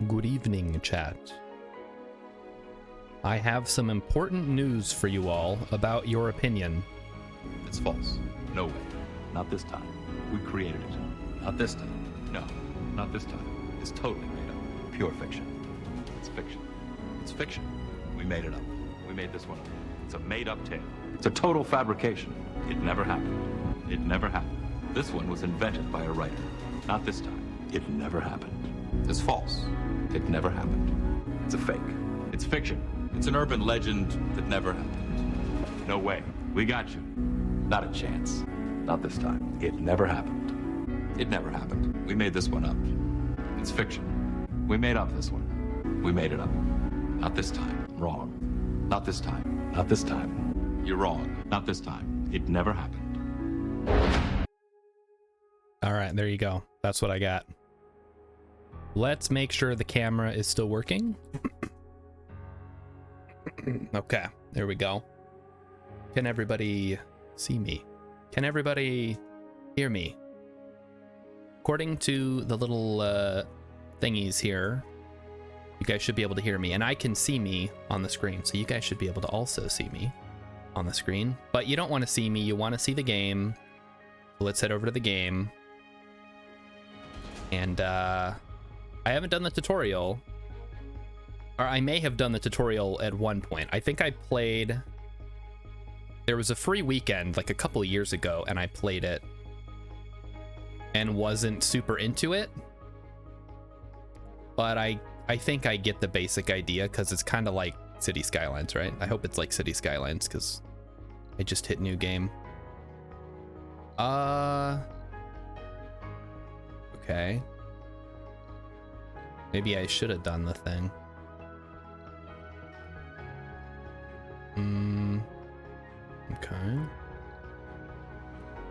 Good evening, chat. I have some important news for you all about your opinion. It's false. No way. Not this time. We created it. Not this time. No, not this time. It's totally made up. Pure fiction. It's fiction. It's fiction. We made it up. We made this one up. It's a made-up tale. It's a total fabrication. It never happened. It never happened. This one was invented by a writer. Not this time. It never happened. It's false. It never happened. It's a fake. It's fiction. It's an urban legend that never happened. No way. We got you. Not a chance. Not this time. It never happened. It never happened. We made this one up. It's fiction. We made up this one. We made it up. Not this time. Wrong. Not this time. Not this time. You're wrong. Not this time. It never happened. All right, there you go. That's what I got. Let's make sure the camera is still working. Okay, there we go. Can everybody see me? Can everybody hear me? According to the little thingies here, you guys should be able to hear me, and I can see me on the screen, so you guys should be able to also see me on the screen. But you don't want to see me, you want to see the game. So let's head over to the game. And I haven't done the tutorial, or I may have done the tutorial at one point. I think I played, there was a free weekend like a couple of years ago, and I played it and wasn't super into it, but I think I get the basic idea, because it's kind of like City Skylines, right? I hope it's like City Skylines, because I just hit new game. Okay. Maybe I should have done the thing. Okay.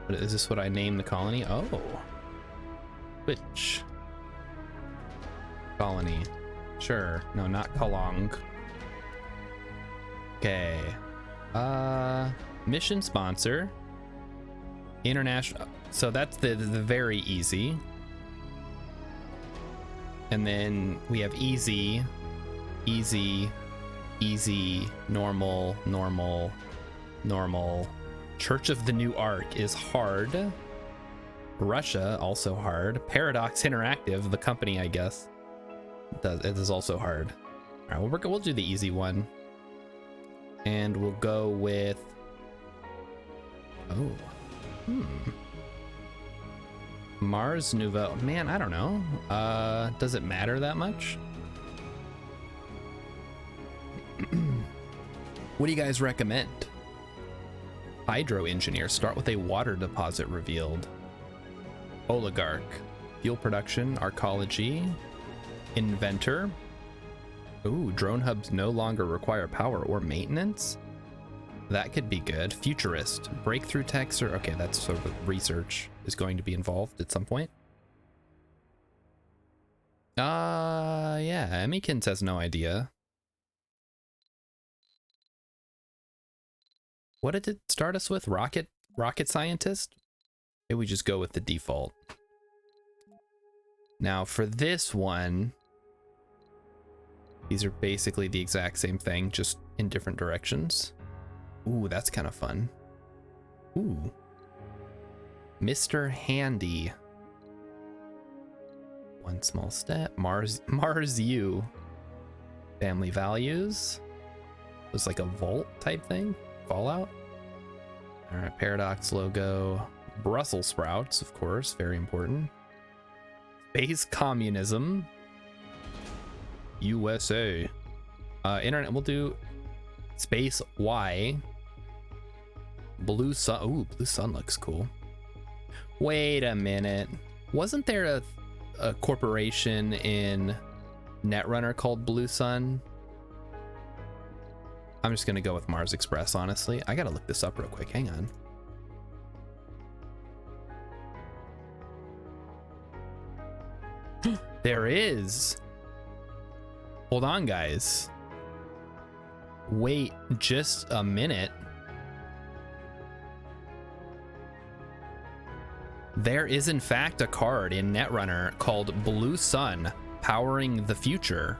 But is this what I name the colony? Oh. Which colony? Sure. No, not Kalong. Okay. Mission sponsor. International. So that's the very easy. And then we have easy, easy, easy, normal, normal, normal. Church of the New Ark is hard. Russia, also hard. Paradox Interactive, the company, I guess, it is also hard. All right, we'll do the easy one. And we'll go with, Mars Nouveau. Man, I don't know. Does it matter that much? What do you guys recommend? Hydro engineer. Start with a water deposit revealed. Oligarch. Fuel production. Arcology. Inventor. Ooh, drone hubs no longer require power or maintenance. That could be good. Futurist. Breakthrough techs, or okay, that's sort of research is going to be involved at some point. Yeah, Emmykins has no idea. What did it start us with? Rocket scientist? Maybe we just go with the default. Now for this one, these are basically the exact same thing, just in different directions. Ooh, that's kind of fun. Ooh. Mr. Handy. One small step. Mars U. Family values. It was like a Volt type thing. Fallout. All right, Paradox logo. Brussels sprouts, of course, very important. Space communism. USA. Internet, we'll do Space Y. Blue Sun. Ooh, Blue Sun looks cool. Wait a minute. Wasn't there a corporation in Netrunner called Blue Sun? I'm just gonna go with Mars Express, honestly. I gotta look this up real quick. Hang on. There is. Hold on, guys. Wait just a minute. There is in fact a card in Netrunner called Blue Sun powering the future.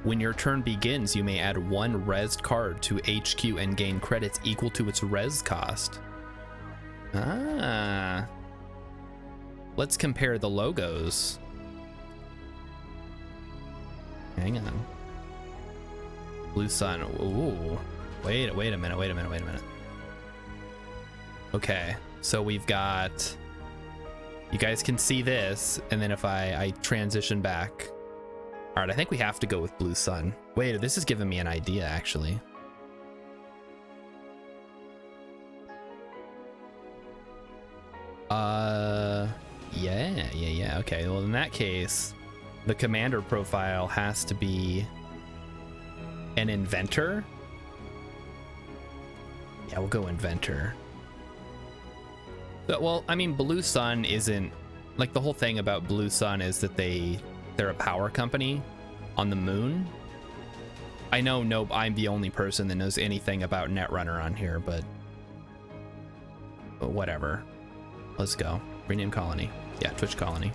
When your turn begins, you may add 1 rezzed card to HQ and gain credits equal to its res cost. Ah. Let's compare the logos. Hang on. Blue Sun. Ooh. Wait a minute. Okay, so we've got... You guys can see this, and then if I transition back... All right, I think we have to go with Blue Sun. Wait, this is giving me an idea, actually. Yeah. Okay, well, in that case, the commander profile has to be an inventor. Yeah, we'll go inventor. But, well, I mean, Blue Sun isn't... Like, the whole thing about Blue Sun is that they're a power company on the moon. I know I'm the only person that knows anything about Netrunner on here, but whatever. Let's go. Rename colony. Yeah, Twitch colony.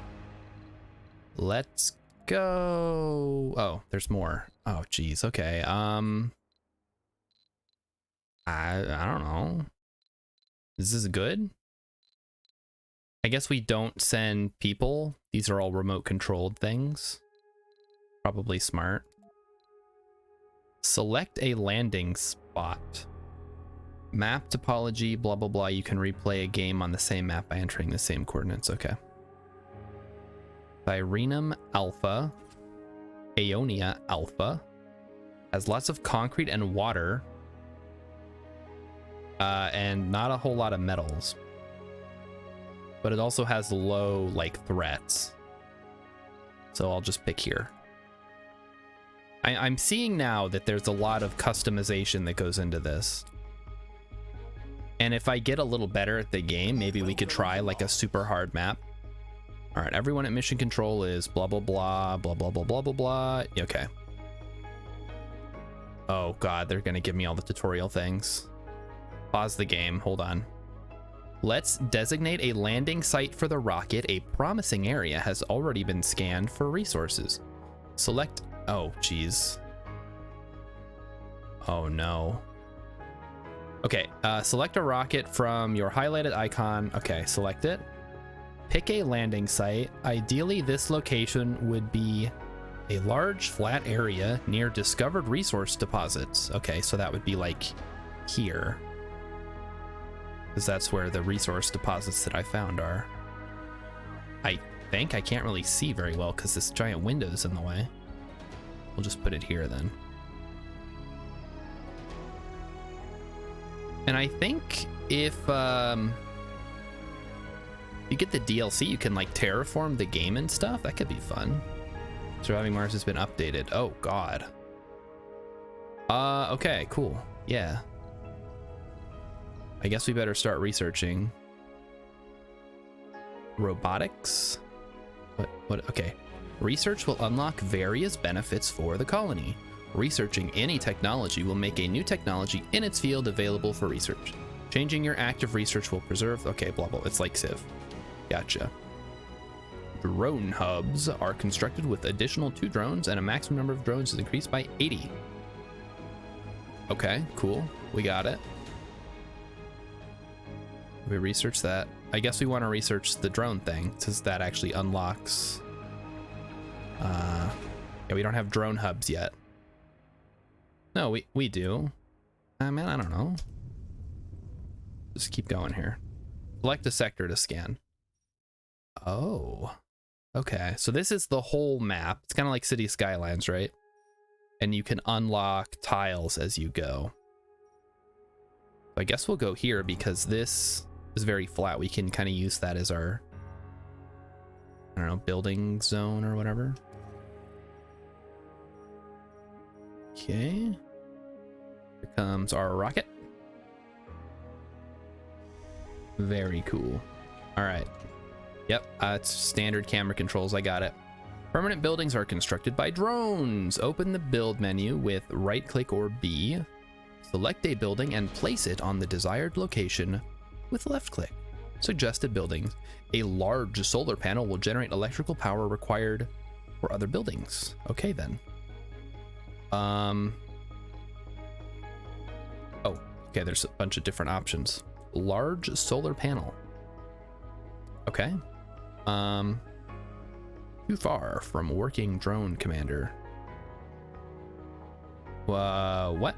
Let's go. Oh, there's more. Oh, geez. Okay. I don't know. Is this good? I guess we don't send people. These are all remote controlled things. Probably smart. Select a landing spot. Map topology, blah, blah, blah. You can replay a game on the same map by entering the same coordinates. Okay. Thyrenum Alpha. Aeonia Alpha. Has lots of concrete and water. And not a whole lot of metals. But it also has low, like, threats. So I'll just pick here. I'm seeing now that there's a lot of customization that goes into this. And if I get a little better at the game, maybe we could try, like, a super hard map. All right, everyone at mission control is blah, blah, blah, blah, blah, blah, blah, blah, blah. Okay. Oh, God, they're going to give me all the tutorial things. Pause the game. Hold on. Let's designate a landing site for the rocket. A promising area has already been scanned for resources. Select... Oh, geez. Oh, no. Okay, select a rocket from your highlighted icon. Okay, select it. Pick a landing site. Ideally, this location would be a large flat area near discovered resource deposits. Okay, so that would be like here. Because that's where the resource deposits that I found are. I think I can't really see very well because this giant window's in the way. We'll just put it here then. And I think if you get the DLC, you can like terraform the game and stuff. That could be fun. Surviving Mars has been updated. Oh, God. Okay, cool. Yeah. I guess we better start researching. Robotics? What? Okay. Research will unlock various benefits for the colony. Researching any technology will make a new technology in its field available for research. Changing your active research will preserve... Okay, blah, blah. It's like Civ. Gotcha. Drone hubs are constructed with additional 2 drones, and a maximum number of drones is increased by 80. Okay, cool. We got it. We research that. I guess we want to research the drone thing, since that actually unlocks... Yeah, we don't have drone hubs yet. No, we do. Man, I don't know. Just keep going here. Select a sector to scan. Oh. Okay, so this is the whole map. It's kind of like City Skylines, right? And you can unlock tiles as you go. I guess we'll go here because this is very flat. We can kind of use that as our, I don't know, building zone or whatever. Okay. Here comes our rocket. Very cool. All right. Yep, it's standard camera controls. I got it. Permanent buildings are constructed by drones. Open the build menu with right click or B. Select a building and place it on the desired location with left click. Suggested buildings. A large solar panel will generate electrical power required or other buildings. Okay then. Oh, okay, there's a bunch of different options. Large solar panel. Okay. Too far from working drone commander. What?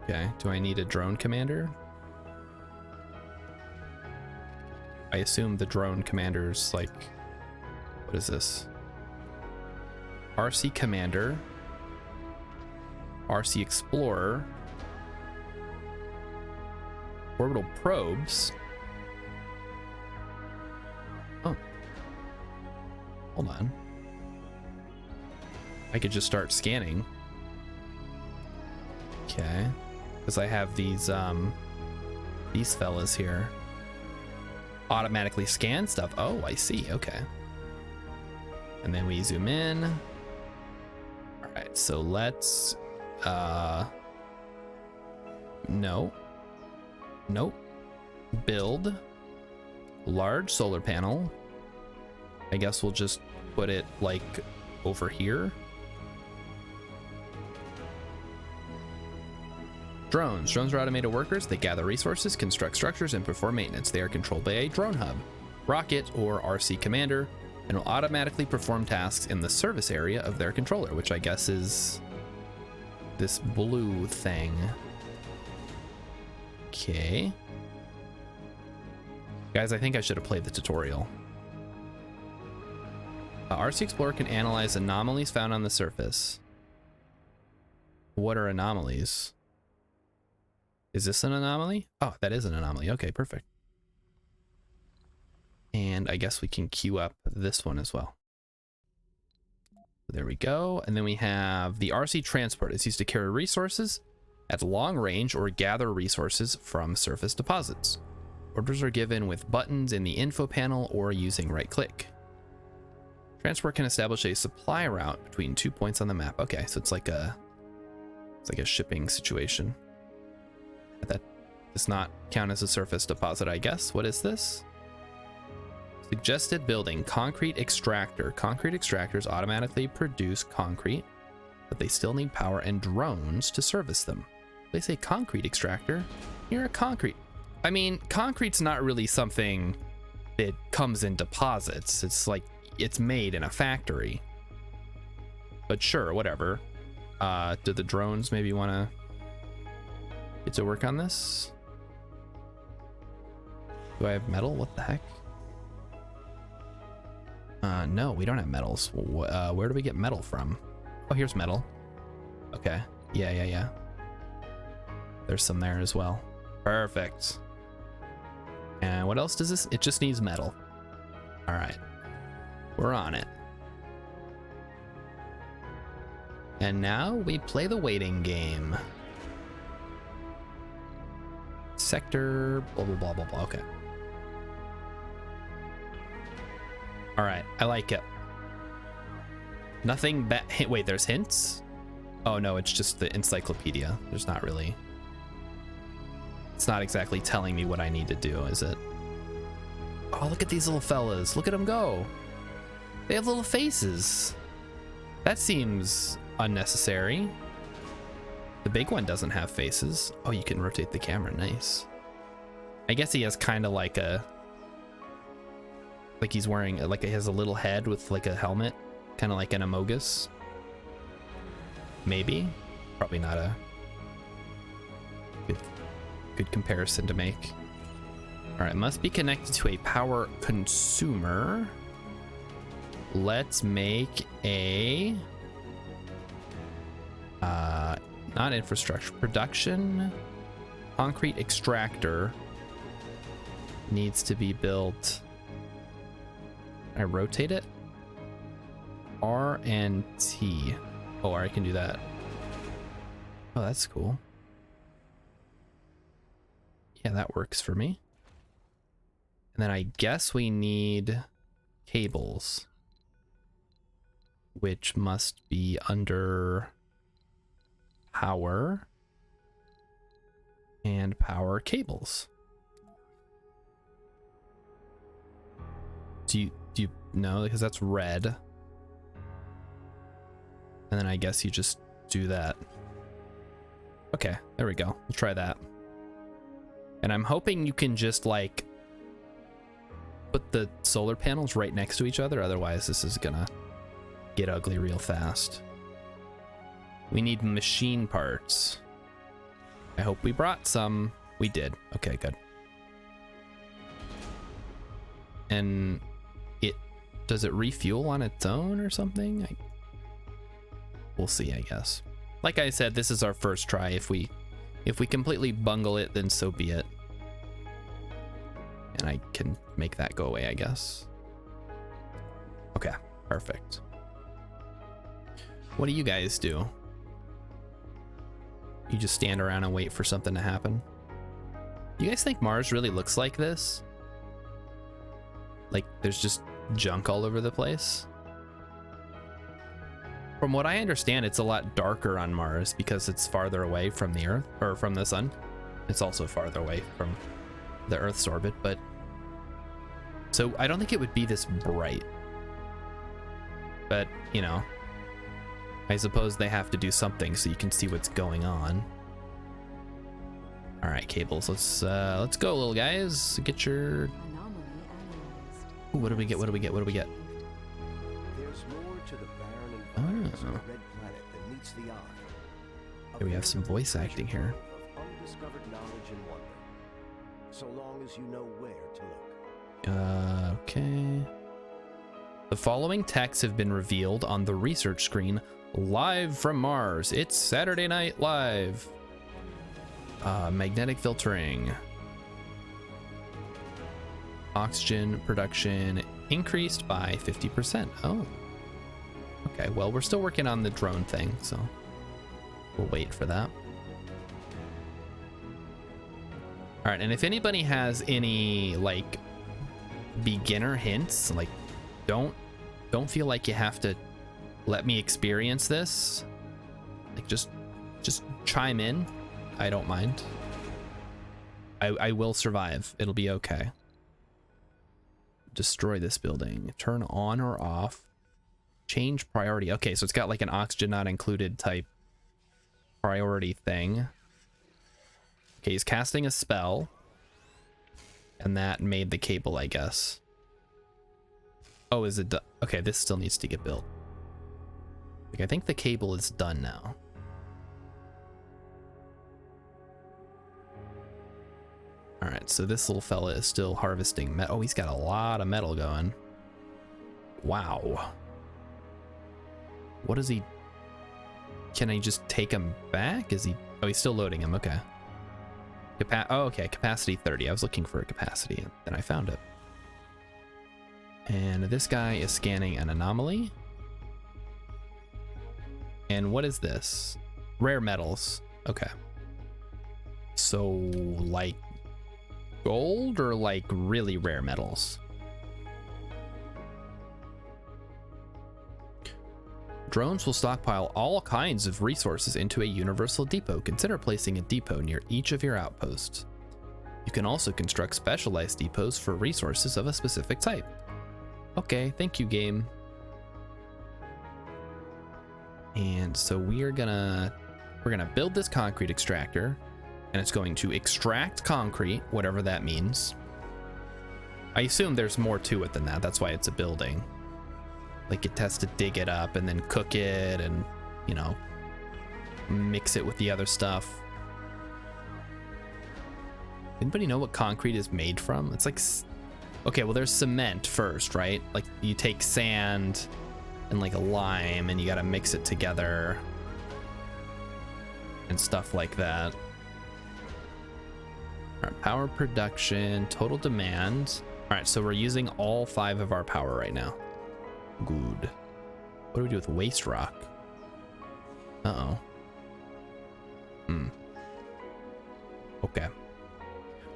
Okay, do I need a drone commander? I assume the drone commander's like, what is this? RC commander, RC explorer, orbital probes. Oh, hold on. I could just start scanning. Okay, because I have these fellas here. Automatically scan stuff. Oh, I see. Okay. And then we zoom in. All right, so let's no. Nope. Build large solar panel. I guess we'll just put it like over here. Drones. Drones are automated workers. They gather resources, construct structures, and perform maintenance. They are controlled by a drone hub, rocket, or RC commander, and will automatically perform tasks in the service area of their controller, which I guess is this blue thing. Okay. Guys, I think I should have played the tutorial. RC Explorer can analyze anomalies found on the surface. What are anomalies? Is this an anomaly? Oh, that is an anomaly. Okay, perfect. And I guess we can queue up this one as well. There we go. And then we have the RC transport. It's used to carry resources at long range or gather resources from surface deposits. Orders are given with buttons in the info panel or using right click. Transport can establish a supply route between 2 points on the map. Okay, so it's like a shipping situation. That does not count as a surface deposit, I guess. What is this? Suggested building, concrete extractor. Concrete extractors automatically produce concrete, but they still need power and drones to service them. They say concrete extractor. You're a concrete. I mean, concrete's not really something that comes in deposits. It's like, it's made in a factory. But sure, whatever. Do the drones maybe want to get to work on this? Do I have metal? What the heck? No, we don't have metals. Where do we get metal from? Oh, here's metal. Okay. Yeah. There's some there as well. Perfect. And what else does this? It just needs metal. All right. We're on it. And now we play the waiting game. Sector, blah, blah, blah, blah, blah. Okay. All right. I like it. Nothing bad. Wait, there's hints? Oh, no, it's just the encyclopedia. There's not really. It's not exactly telling me what I need to do, is it? Oh, look at these little fellas. Look at them go. They have little faces. That seems unnecessary. The big one doesn't have faces. Oh, you can rotate the camera. Nice. I guess he has kind of like a, like he's wearing, like he has a little head with like a helmet, kind of like an Amogus. Maybe. Probably not a good comparison to make. All right, must be connected to a power consumer. Let's make a not infrastructure, production. Concrete extractor needs to be built. Can I rotate it? R and T. Oh, I can do that. Oh, that's cool. Yeah, that works for me. And then I guess we need cables, which must be under power and power cables. Do you know? Because that's red. And then I guess you just do that. Okay, there we go. We'll try that. And I'm hoping you can just like put the solar panels right next to each other. Otherwise, this is gonna get ugly real fast. We need machine parts. I hope we brought some. We did. Okay, good. And does it refuel on its own or something? We'll see, I guess. Like I said, this is our first try. If we completely bungle it, then so be it. And I can make that go away, I guess. Okay, perfect. What do you guys do? You just stand around and wait for something to happen? You guys think Mars really looks like this? Like there's just junk all over the place? From what I understand, it's a lot darker on Mars because it's farther away from the Earth, or from the sun. It's also farther away from the Earth's orbit, but so I don't think it would be this bright. But, you know, I suppose they have to do something so you can see what's going on. All right, cables, let's go, little guys. Get your... Ooh, what do we get? What do we get? What do we get? There's more to the barren environments of the red planet than meets the eye. Okay, we have some voice acting here. Of undiscovered knowledge and wonder, so long as you know where to look. Okay. The following texts have been revealed on the research screen live from Mars. It's Saturday Night Live. Magnetic filtering. Oxygen production increased by 50%. Oh. Okay, well, we're still working on the drone thing, so we'll wait for that. All right, and if anybody has any like beginner hints, like don't feel like you have to let me experience this. Like just chime in. I don't mind. I will survive. It'll be okay. Destroy this building. Turn on or off. Change priority. Okay, so it's got like an oxygen not included type priority thing. Okay, he's casting a spell. And that made the cable, I guess. Oh, is it done? Okay, this still needs to get built. Like, I think the cable is done now. All right, so this little fella is still harvesting metal. Oh, he's got a lot of metal going. Wow. What is he? Can I just take him back? Is he? Oh, he's still loading him. Okay. Oh, okay. Capacity 30. I was looking for a capacity, and then I found it. And this guy is scanning an anomaly. And what is this? Rare metals. Okay. So, like gold or like really rare metals? Drones will stockpile all kinds of resources into a universal depot. Consider placing a depot near each of your outposts. You can also construct specialized depots for resources of a specific type. Okay, thank you, game. And so we're gonna build this concrete extractor, and it's going to extract concrete, whatever that means. I assume there's more to it than that. That's why it's a building. Like it has to dig it up and then cook it and, you know, mix it with the other stuff. Anybody know what concrete is made from? It's like, okay, well there's cement first, right? Like you take sand and like a lime and you gotta mix it together and stuff like that. All right, power production, total demand. All right, so we're using all 5 of our power right now. Good. What do we do with waste rock? Uh-oh. Okay.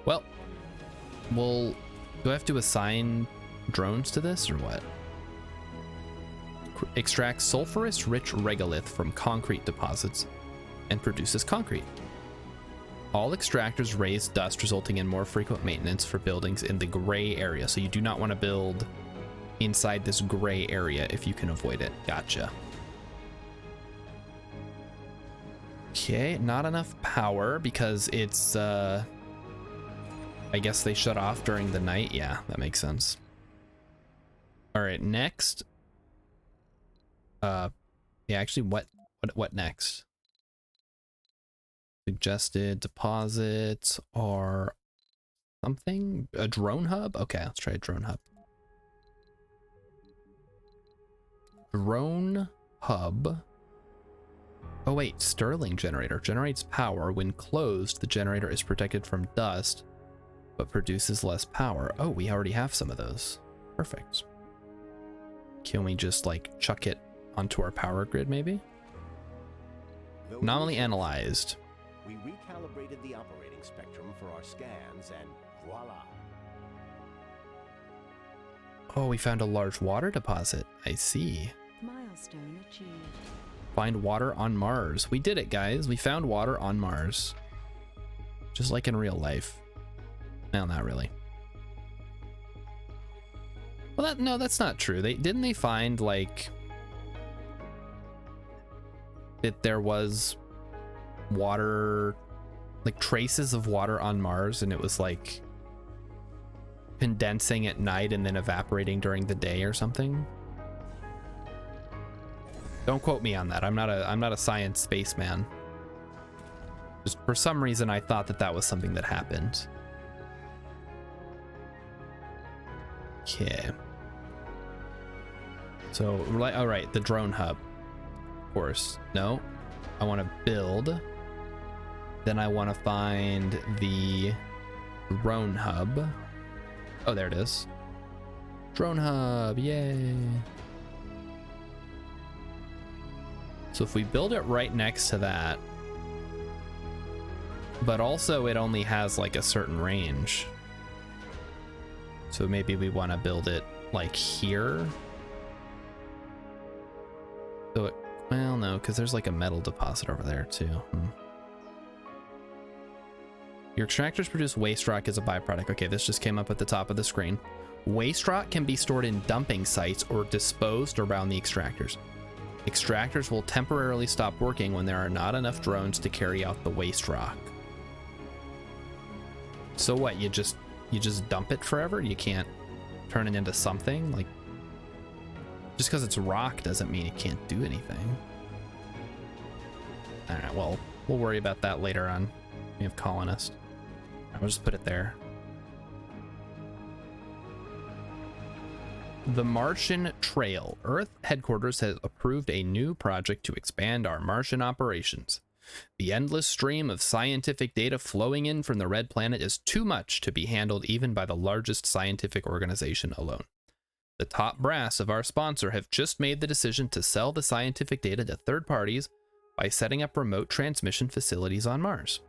Well, do I have to assign drones to this or what? Extracts sulfurous-rich regolith from concrete deposits and produces concrete. All extractors raise dust, resulting in more frequent maintenance for buildings in the gray area. So you do not want to build inside this gray area if you can avoid it. Gotcha. Okay, not enough power because it's, I guess they shut off during the night. Yeah, that makes sense. All right, next. Yeah, actually, what next? Suggested deposits are something? A drone hub? Okay, let's try a drone hub. Drone hub. Oh wait, Stirling generator generates power. When closed, the generator is protected from dust, but produces less power. Oh, we already have some of those. Perfect. Can we just like chuck it onto our power grid maybe? Anomaly analyzed. We recalibrated the operating spectrum for our scans and voila. Oh, we found a large water deposit. I see. Milestone achieved. Find water on Mars. We did it, guys. We found water on Mars. Just like in real life. No, not really. Well, no, that's not true. Didn't they find like that there was water, like traces of water on Mars, and it was like condensing at night and then evaporating during the day or something? Don't quote me on that. I'm not a science spaceman. Just for some reason I thought that was something that happened. Okay. So, all right, the drone hub. Of course. No. I want to build. Then I want to find the drone hub. Oh, there it is. Drone hub, yay. So if we build it right next to that, but also it only has like a certain range. So maybe we want to build it like here. So it, well, no, because there's like a metal deposit over there too. Your extractors produce waste rock as a byproduct. Okay, this just came up at the top of the screen. Waste rock can be stored in dumping sites or disposed around the extractors. Extractors will temporarily stop working when there are not enough drones to carry out the waste rock. So what, you just dump it forever? You can't turn it into something? Like, just because it's rock doesn't mean it can't do anything. All right, well, we'll worry about that later on. We have colonists. I'll just put it there. The Martian Trail. Earth headquarters has approved a new project to expand our Martian operations. The endless stream of scientific data flowing in from the Red Planet is too much to be handled even by the largest scientific organization alone. The top brass of our sponsor have just made the decision to sell the scientific data to third parties by setting up remote transmission facilities on Mars.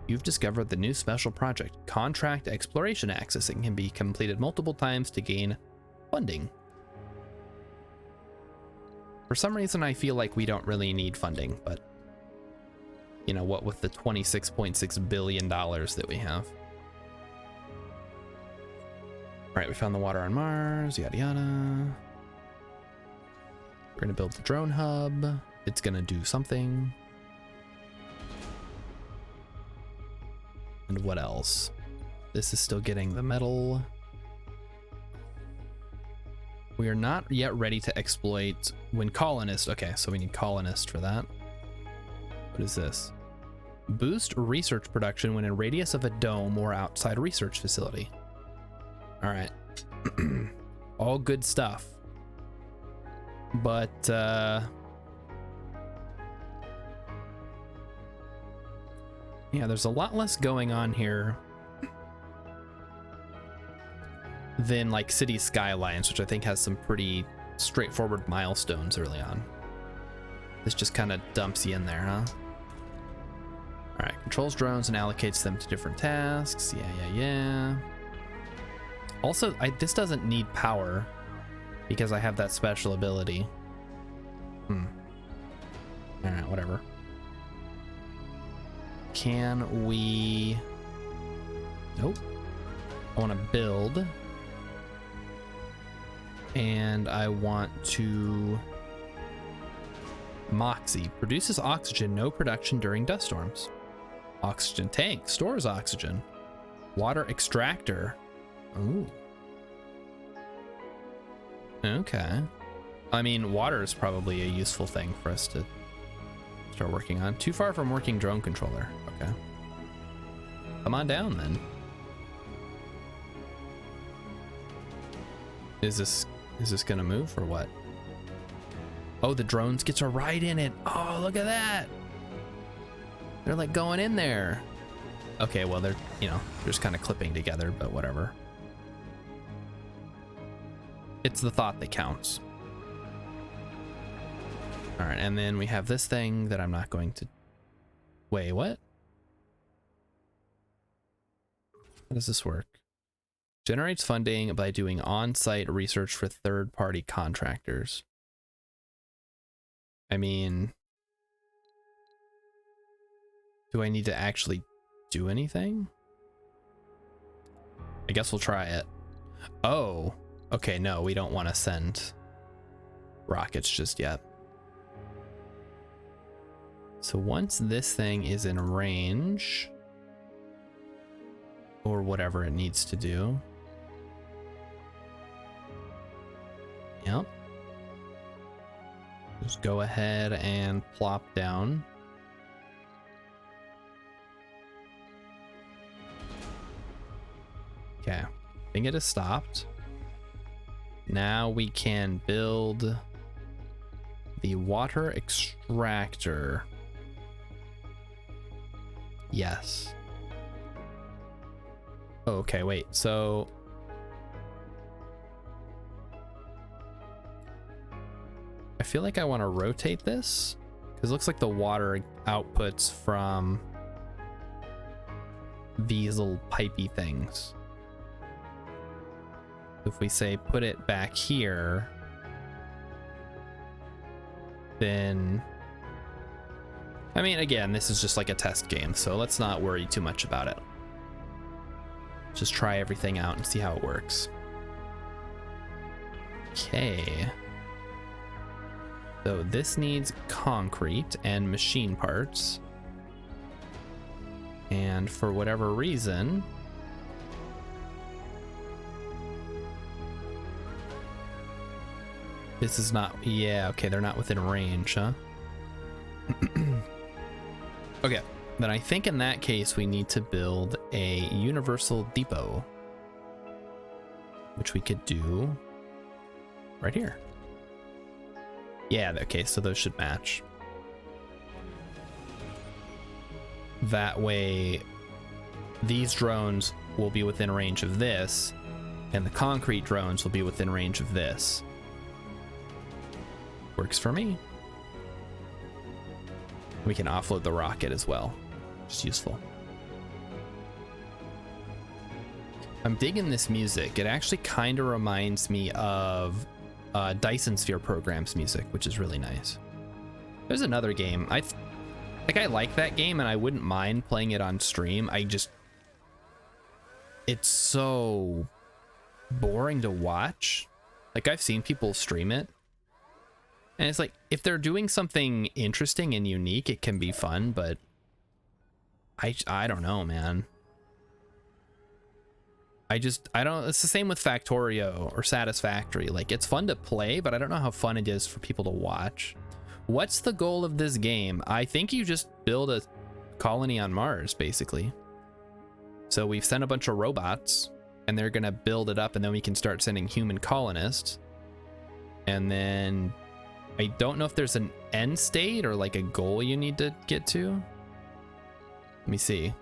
You've discovered the new special project. Contract exploration accessing can be completed multiple times to gain funding. For some reason, I feel like we don't really need funding, but you know what, with the $26.6 billion that we have. All right, we found the water on Mars, yada yada. We're gonna build the drone hub. It's gonna do something. And what else? This is still getting the metal. We are not yet ready to exploit when colonist. Okay, so we need colonist for that. What is this? Boost research production when in radius of a dome or outside research facility. All right. All good stuff. But yeah, there's a lot less going on here than like City Skylines, which I think has some pretty straightforward milestones early on. This just kind of dumps you in there, huh? All right, controls drones and allocates them to different tasks. Yeah. Also, this doesn't need power because I have that special ability. All right, whatever. Can we... Nope. I want to build. And I want to... Moxie produces oxygen, no production during dust storms. Oxygen tank stores oxygen. Water extractor. Ooh. Okay. I mean, water is probably a useful thing for us to start working on. Too far from working drone controller. Okay. Come on down then. Is this gonna move or what? Oh, the drones get to ride in it. Oh, look at that. They're like going in there. Okay, well, they're, you know, they're just kind of clipping together, but whatever. It's the thought that counts. All right, and then we have this thing that I'm not going to... Wait, what? How does this work? Generates funding by doing on-site research for third-party contractors. I mean... Do I need to actually do anything? I guess we'll try it. Oh, okay, no, we don't want to send rockets just yet. So once this thing is in range, or whatever it needs to do. Yep. Just go ahead and plop down. Okay, I think it has stopped. Now we can build the water extractor. Yes. Okay, wait, so... I feel like I want to rotate this, because it looks like the water outputs from these little pipey things. If we say put it back here, then... I mean, again, this is just like a test game, so let's not worry too much about it. Just try everything out and see how it works. Okay. So this needs concrete and machine parts. And for whatever reason... This is not... Yeah, okay, they're not within range, huh? Okay, then I think in that case we need to build a universal depot, which we could do right here. Yeah, okay, so those should match. That way, these drones will be within range of this, and the concrete drones will be within range of this. Works for me. We can offload the rocket as well, which is useful. I'm digging this music. It actually kind of reminds me of Dyson Sphere Program's music, which is really nice. There's another game. I like that game, and I wouldn't mind playing it on stream. It's so boring to watch. Like, I've seen people stream it, and it's like, if they're doing something interesting and unique, it can be fun, but I don't know, man. I don't, it's the same with Factorio or Satisfactory. Like, it's fun to play, but I don't know how fun it is for people to watch. What's the goal of this game? I think you just build a colony on Mars, basically. So we've sent a bunch of robots, and they're gonna build it up, and then we can start sending human colonists. And then... I don't know if there's an end state or like a goal you need to get to. Let me see.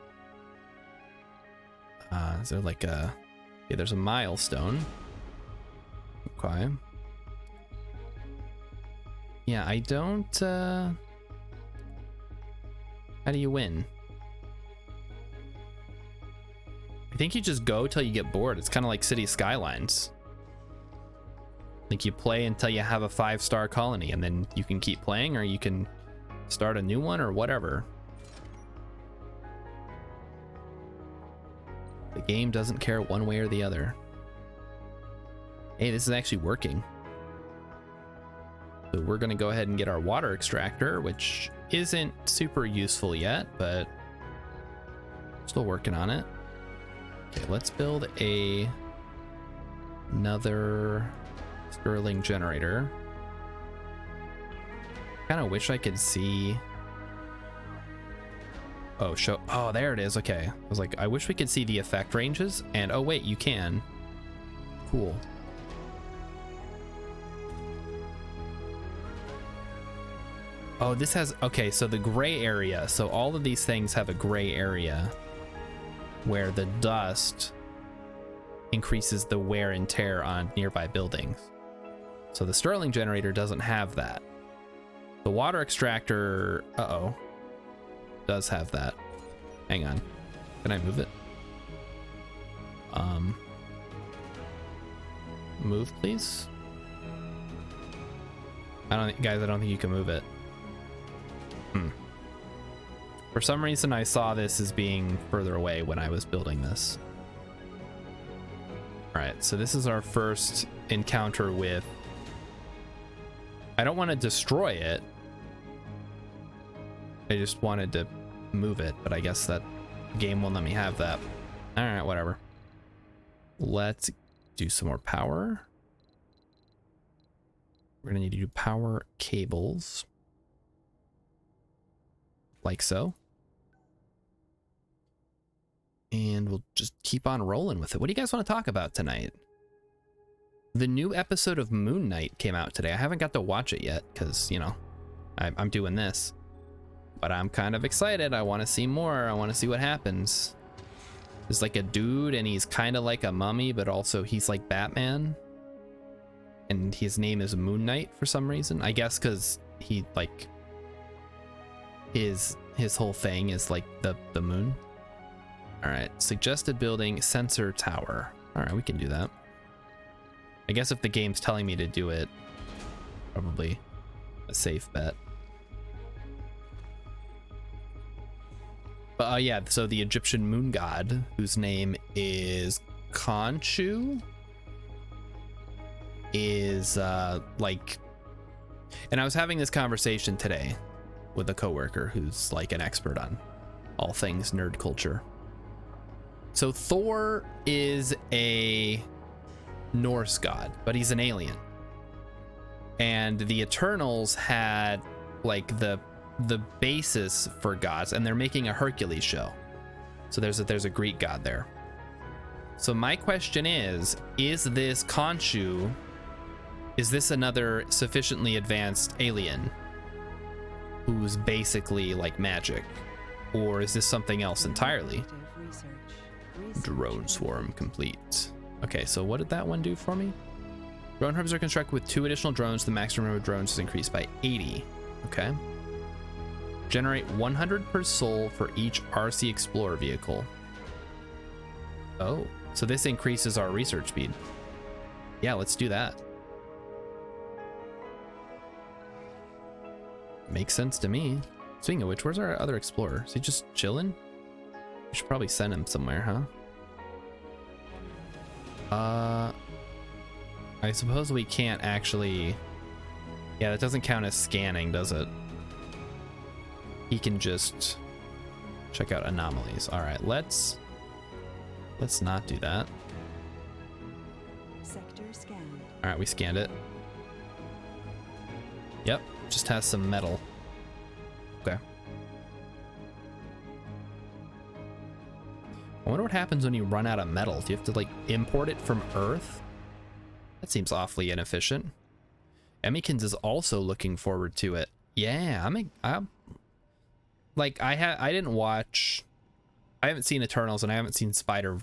Is there like a... Yeah, there's a milestone. Okay. Yeah, I don't... How do you win? I think you just go till you get bored. It's kind of like City Skylines. Like, you play until you have a 5-star colony, and then you can keep playing, or you can start a new one, or whatever. The game doesn't care one way or the other. Hey, this is actually working. So we're gonna go ahead and get our water extractor, which isn't super useful yet, but still working on it. Okay, let's build another Stirling generator. Kind of wish I could see. Oh, oh, there it is. Okay, I was like, I wish we could see the effect ranges, and oh wait, you can. Cool. Oh, this has, okay, so the gray area. So all of these things have a gray area where the dust increases the wear and tear on nearby buildings. So the Stirling generator doesn't have that. The water extractor, does have that. Hang on. Can I move it? Move, please. Guys, I don't think you can move it. For some reason, I saw this as being further away when I was building this. All right, so this is our first encounter with... I don't want to destroy it. I just wanted to move it, but I guess that game won't let me have that. All right, whatever. Let's do some more power. We're gonna need to do power cables. Like so. And we'll just keep on rolling with it. What do you guys want to talk about tonight? The new episode of Moon Knight came out today. I haven't got to watch it yet because, you know, I'm doing this. But I'm kind of excited. I want to see more. I want to see what happens. There's like a dude and he's kind of like a mummy, but also he's like Batman. And his name is Moon Knight for some reason. I guess because he like... His whole thing is like the moon. All right, suggested building sensor tower. All right, we can do that. I guess if the game's telling me to do it, probably a safe bet. But yeah, so the Egyptian moon god, whose name is Khonshu, is like, and I was having this conversation today with a coworker who's like an expert on all things nerd culture. So Thor is a Norse god, but he's an alien. And the Eternals had like the basis for gods, and they're making a Hercules show. So there's a Greek god there. So my question is this Khonshu, is this another sufficiently advanced alien who's basically like magic? Or is this something else entirely? Drone swarm complete. Okay, so what did that one do for me? Drone hubs are constructed with 2 additional drones. The maximum number of drones is increased by 80. Okay. Generate 100 per soul for each RC Explorer vehicle. Oh, so this increases our research speed. Yeah, let's do that. Makes sense to me. Speaking of which, where's our other explorer? Is he just chilling? We should probably send him somewhere, huh? I suppose we can't actually... Yeah, that doesn't count as scanning, does it? He can just check out anomalies. All right, let's not do that. Sector scanned. All right, we scanned it. Yep, just has some metal. Okay. I wonder what happens when you run out of metal. Do you have to like import it from Earth? That seems awfully inefficient. Emmykins is also looking forward to it. Yeah, I'm like I didn't watch. I haven't seen Eternals and I haven't seen Spider-Man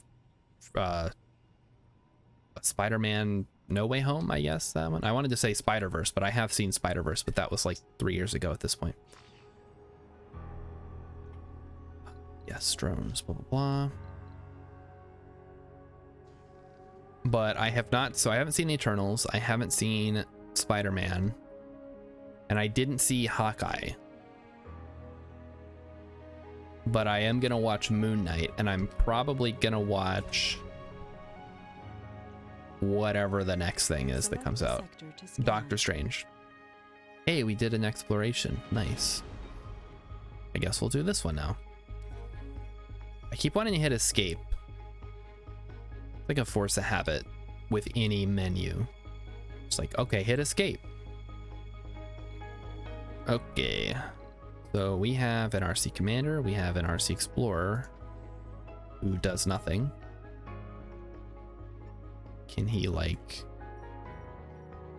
No Way Home. I guess that one. I wanted to say Spider-Verse, but I have seen Spider-Verse, but that was like 3 years ago at this point. Yes, drones, blah, blah, blah. But I have not, so I haven't seen Eternals. I haven't seen Spider-Man. And I didn't see Hawkeye. But I am going to watch Moon Knight. And I'm probably going to watch whatever the next thing is that comes out. Doctor Strange. Hey, we did an exploration. Nice. I guess we'll do this one now. I keep wanting to hit escape. It's like a force of habit with any menu. It's like, okay, hit escape. Okay. So we have an RC Commander, we have an RC Explorer who does nothing. Can he like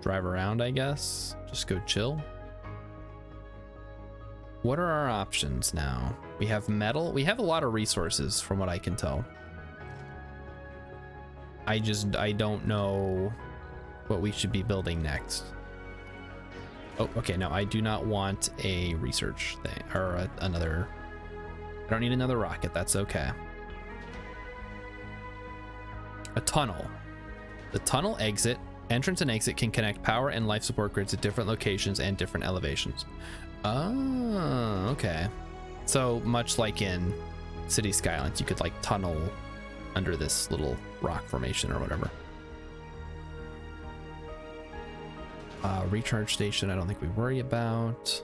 drive around, I guess? Just go chill. What are our options now? We have metal. We have a lot of resources from what I can tell. I don't know what we should be building next. Oh, okay. No, I do not want a research thing or another. I don't need another rocket. That's okay. A tunnel. The tunnel exit, entrance and exit can connect power and life support grids at different locations and different elevations. Oh, okay. So much like in City Skylines, you could like tunnel under this little rock formation or whatever. Recharge station, I don't think we worry about.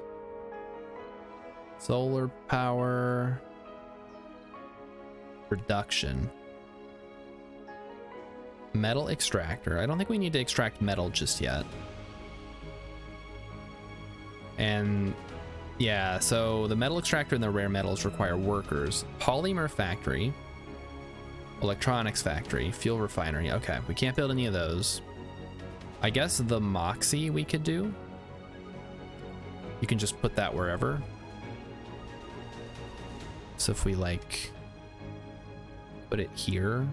Solar power. Production. Metal extractor. I don't think we need to extract metal just yet. And yeah, so the metal extractor and the rare metals require workers. Polymer Factory. Electronics Factory. Fuel refinery. Okay, we can't build any of those. I guess the Moxie we could do. You can just put that wherever. So if we like put it here,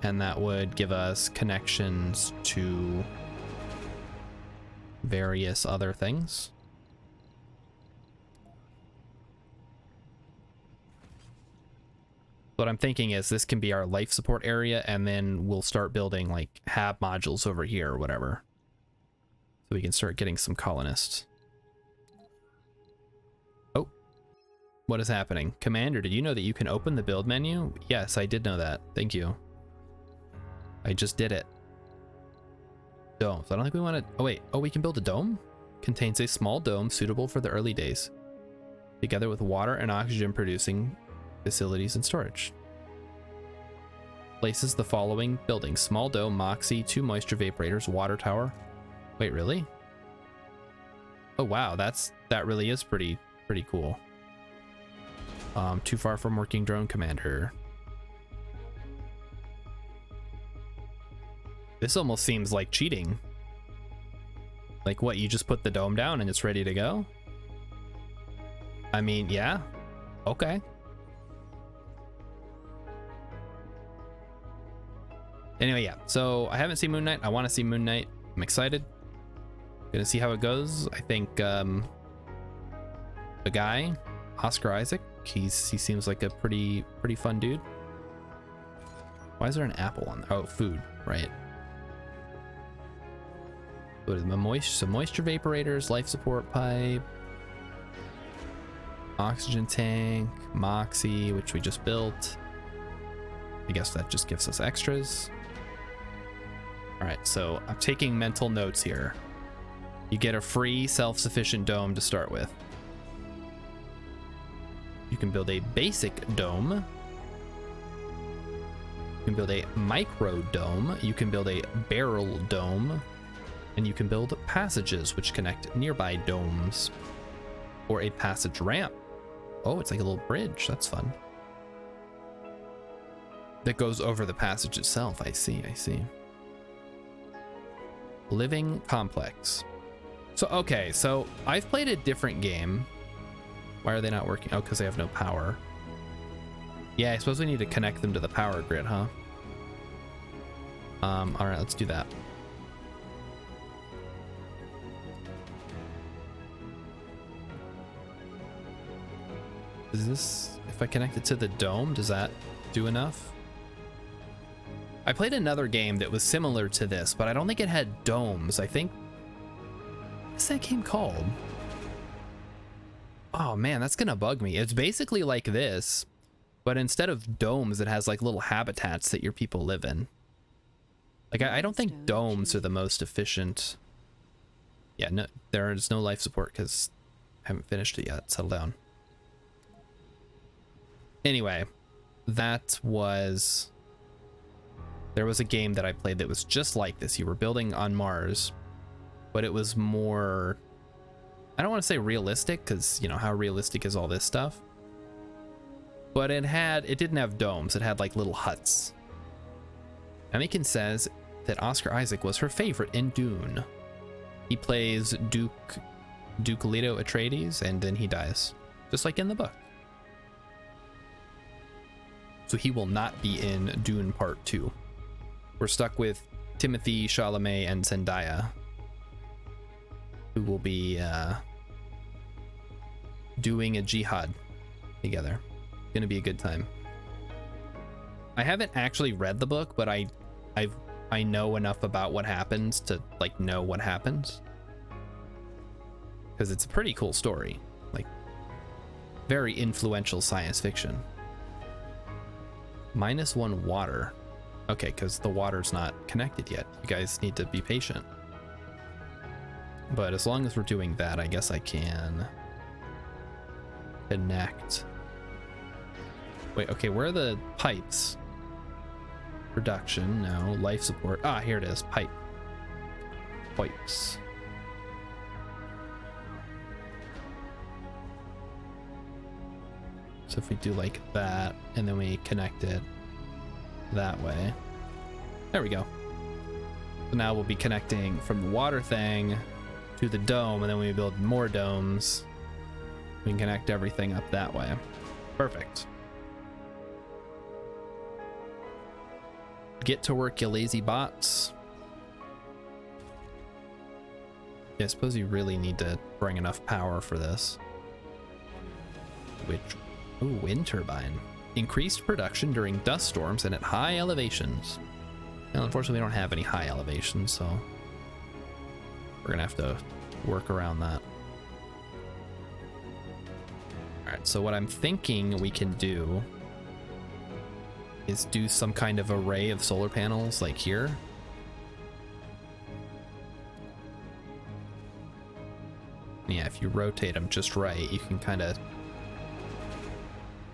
and that would give us connections to various other things. What I'm thinking is this can be our life support area, and then we'll start building like hab modules over here or whatever, so we can start getting some colonists. Oh, what is happening? Commander, did you know that you can open the build menu? Yes, I did know that. Thank you. I just did it. Domes. I don't think we want to. Oh wait. Oh, we can build a dome? Contains a small dome suitable for the early days, together with water and oxygen producing facilities and storage. Places the following buildings: small dome, Moxie, 2 moisture vaporators, water tower. Wait, really? Oh wow, that really is pretty cool. Too far from working drone commander. This almost seems like cheating. Like what, you just put the dome down and it's ready to go? I mean, yeah. Okay. Anyway, yeah. So I haven't seen Moon Knight. I want to see Moon Knight. I'm excited. Gonna see how it goes. I think the guy, Oscar Isaac, he seems like a pretty fun dude. Why is there an apple on there? Oh, food, right. What is some moisture vaporators, life support pipe, oxygen tank, Moxie, which we just built. I guess that just gives us extras. All right, so I'm taking mental notes here. You get a free self-sufficient dome to start with. You can build a basic dome. You can build a micro dome. You can build a barrel dome. And you can build passages which connect nearby domes. Or a passage ramp. Oh, it's like a little bridge. That's fun. That goes over the passage itself. I see. Living complex. So, okay, so I've played a different game. Why are they not working? Oh, because they have no power. Yeah, I suppose we need to connect them to the power grid, huh? All right, let's do that. Is this, if I connect it to the dome, does that do enough? I played another game that was similar to this, but I don't think it had domes. I think, what's that game called? Oh man, that's gonna bug me. It's basically like this, but instead of domes, it has like little habitats that your people live in. Like, I don't think domes are the most efficient. Yeah, no, there is no life support because I haven't finished it yet. Settle down. Anyway, that was... There was a game that I played that was just like this. You were building on Mars, but it was more... I don't want to say realistic, because, you know, how realistic is all this stuff? But it didn't have domes. It had, like, little huts. Amikin says that Oscar Isaac was her favorite in Dune. He plays Duke Leto Atreides, and then he dies, just like in the book. So he will not be in Dune Part 2. We're stuck with Timothée Chalamet and Zendaya, who will be doing a jihad together. Gonna be a good time. I haven't actually read the book, but I know enough about what happens to like know what happens, because it's a pretty cool story, like very influential science fiction. -1 water. Okay, because the water's not connected yet. You guys need to be patient. But as long as we're doing that, I guess I can connect. Wait, okay, where are the pipes? Production, no. Life support. Ah, here it is. Pipes. So if we do like that, and then we connect it that way. There we go. So now we'll be connecting from the water thing to the dome, and then when we build more domes, we can connect everything up that way. Perfect. Get to work, you lazy bots. Yeah, I suppose you really need to bring enough power for this. Ooh, wind turbine. Increased production during dust storms and at high elevations. Well, unfortunately, we don't have any high elevations, so we're gonna have to work around that. All right, so what I'm thinking we can do is do some kind of array of solar panels like here. Yeah, if you rotate them just right, you can kind of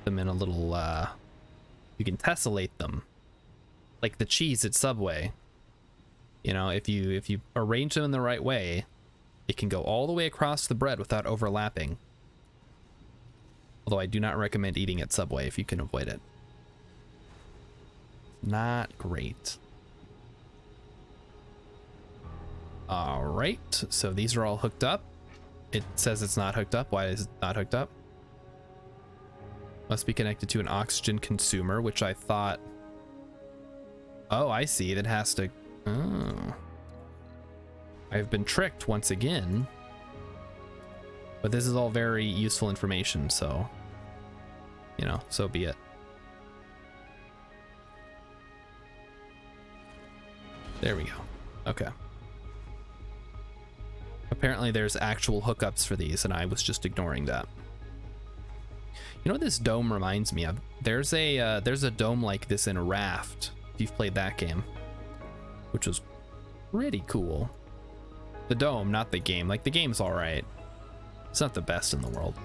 them in a little you can tessellate them like the cheese at Subway. You know, if you arrange them in the right way, it can go all the way across the bread without overlapping. Although I do not recommend eating at Subway if you can avoid it. Not great. All right, so these are all hooked up. It says it's not hooked up. Why is it not hooked up? Must be connected to an oxygen consumer, which I thought... Oh, I see. That has to... Oh. I've been tricked once again. But this is all very useful information, so... You know, so be it. There we go. Okay. Apparently there's actual hookups for these, and I was just ignoring that. You know what this dome reminds me of? There's a dome like this in Raft, if you've played that game, which was pretty cool. The dome, not the game. Like, the game's all right. It's not the best in the world.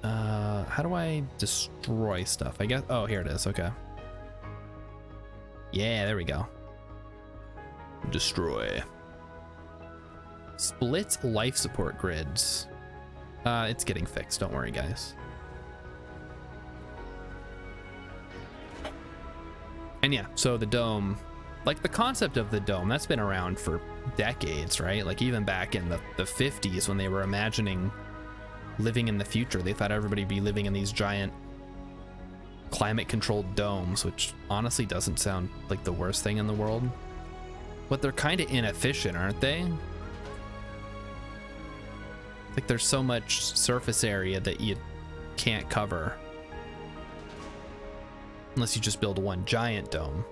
How do I destroy stuff? I guess, oh, here it is. Okay. Yeah, there we go. Destroy. Split life support grids. It's getting fixed, don't worry, guys. And yeah, so the dome, like the concept of the dome, that's been around for decades, right? Like even back in the 50s when they were imagining living in the future, they thought everybody would be living in these giant climate-controlled domes, which honestly doesn't sound like the worst thing in the world. But they're kind of inefficient, aren't they? Like there's so much surface area that you can't cover unless you just build one giant dome.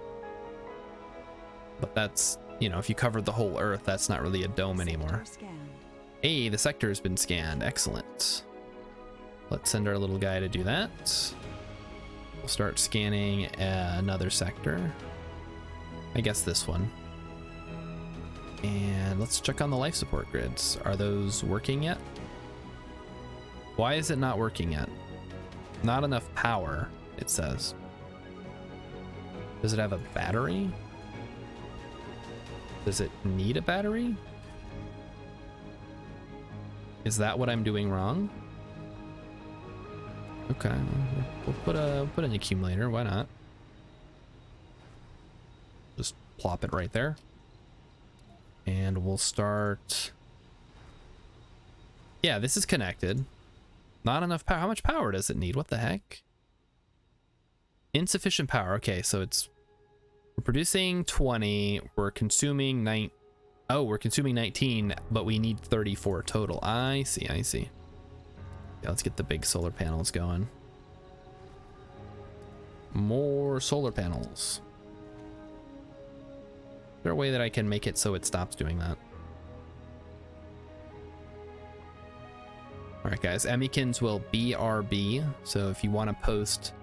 But that's, you know, if you covered the whole Earth, that's not really a dome anymore. Hey, the sector has been scanned. Excellent. Let's send our little guy to do that. We'll start scanning another sector. I guess this one. And let's check on the life support grids. Are those working yet? Why is it not working yet? Not enough power, it says. Does it have a battery? Does it need a battery? Is that what I'm doing wrong? Okay, we'll put an accumulator, why not? Just plop it right there. And we'll start. Yeah, this is connected. Not enough power. How much power does it need? What the heck? Insufficient power. Okay, so we're producing 20. We're consuming 9. Oh, we're consuming 19, but we need 34 total. I see. Yeah, let's get the big solar panels going. More solar panels. Is there a way that I can make it so it stops doing that? All right, guys, Emmykins will BRB. So if you want to post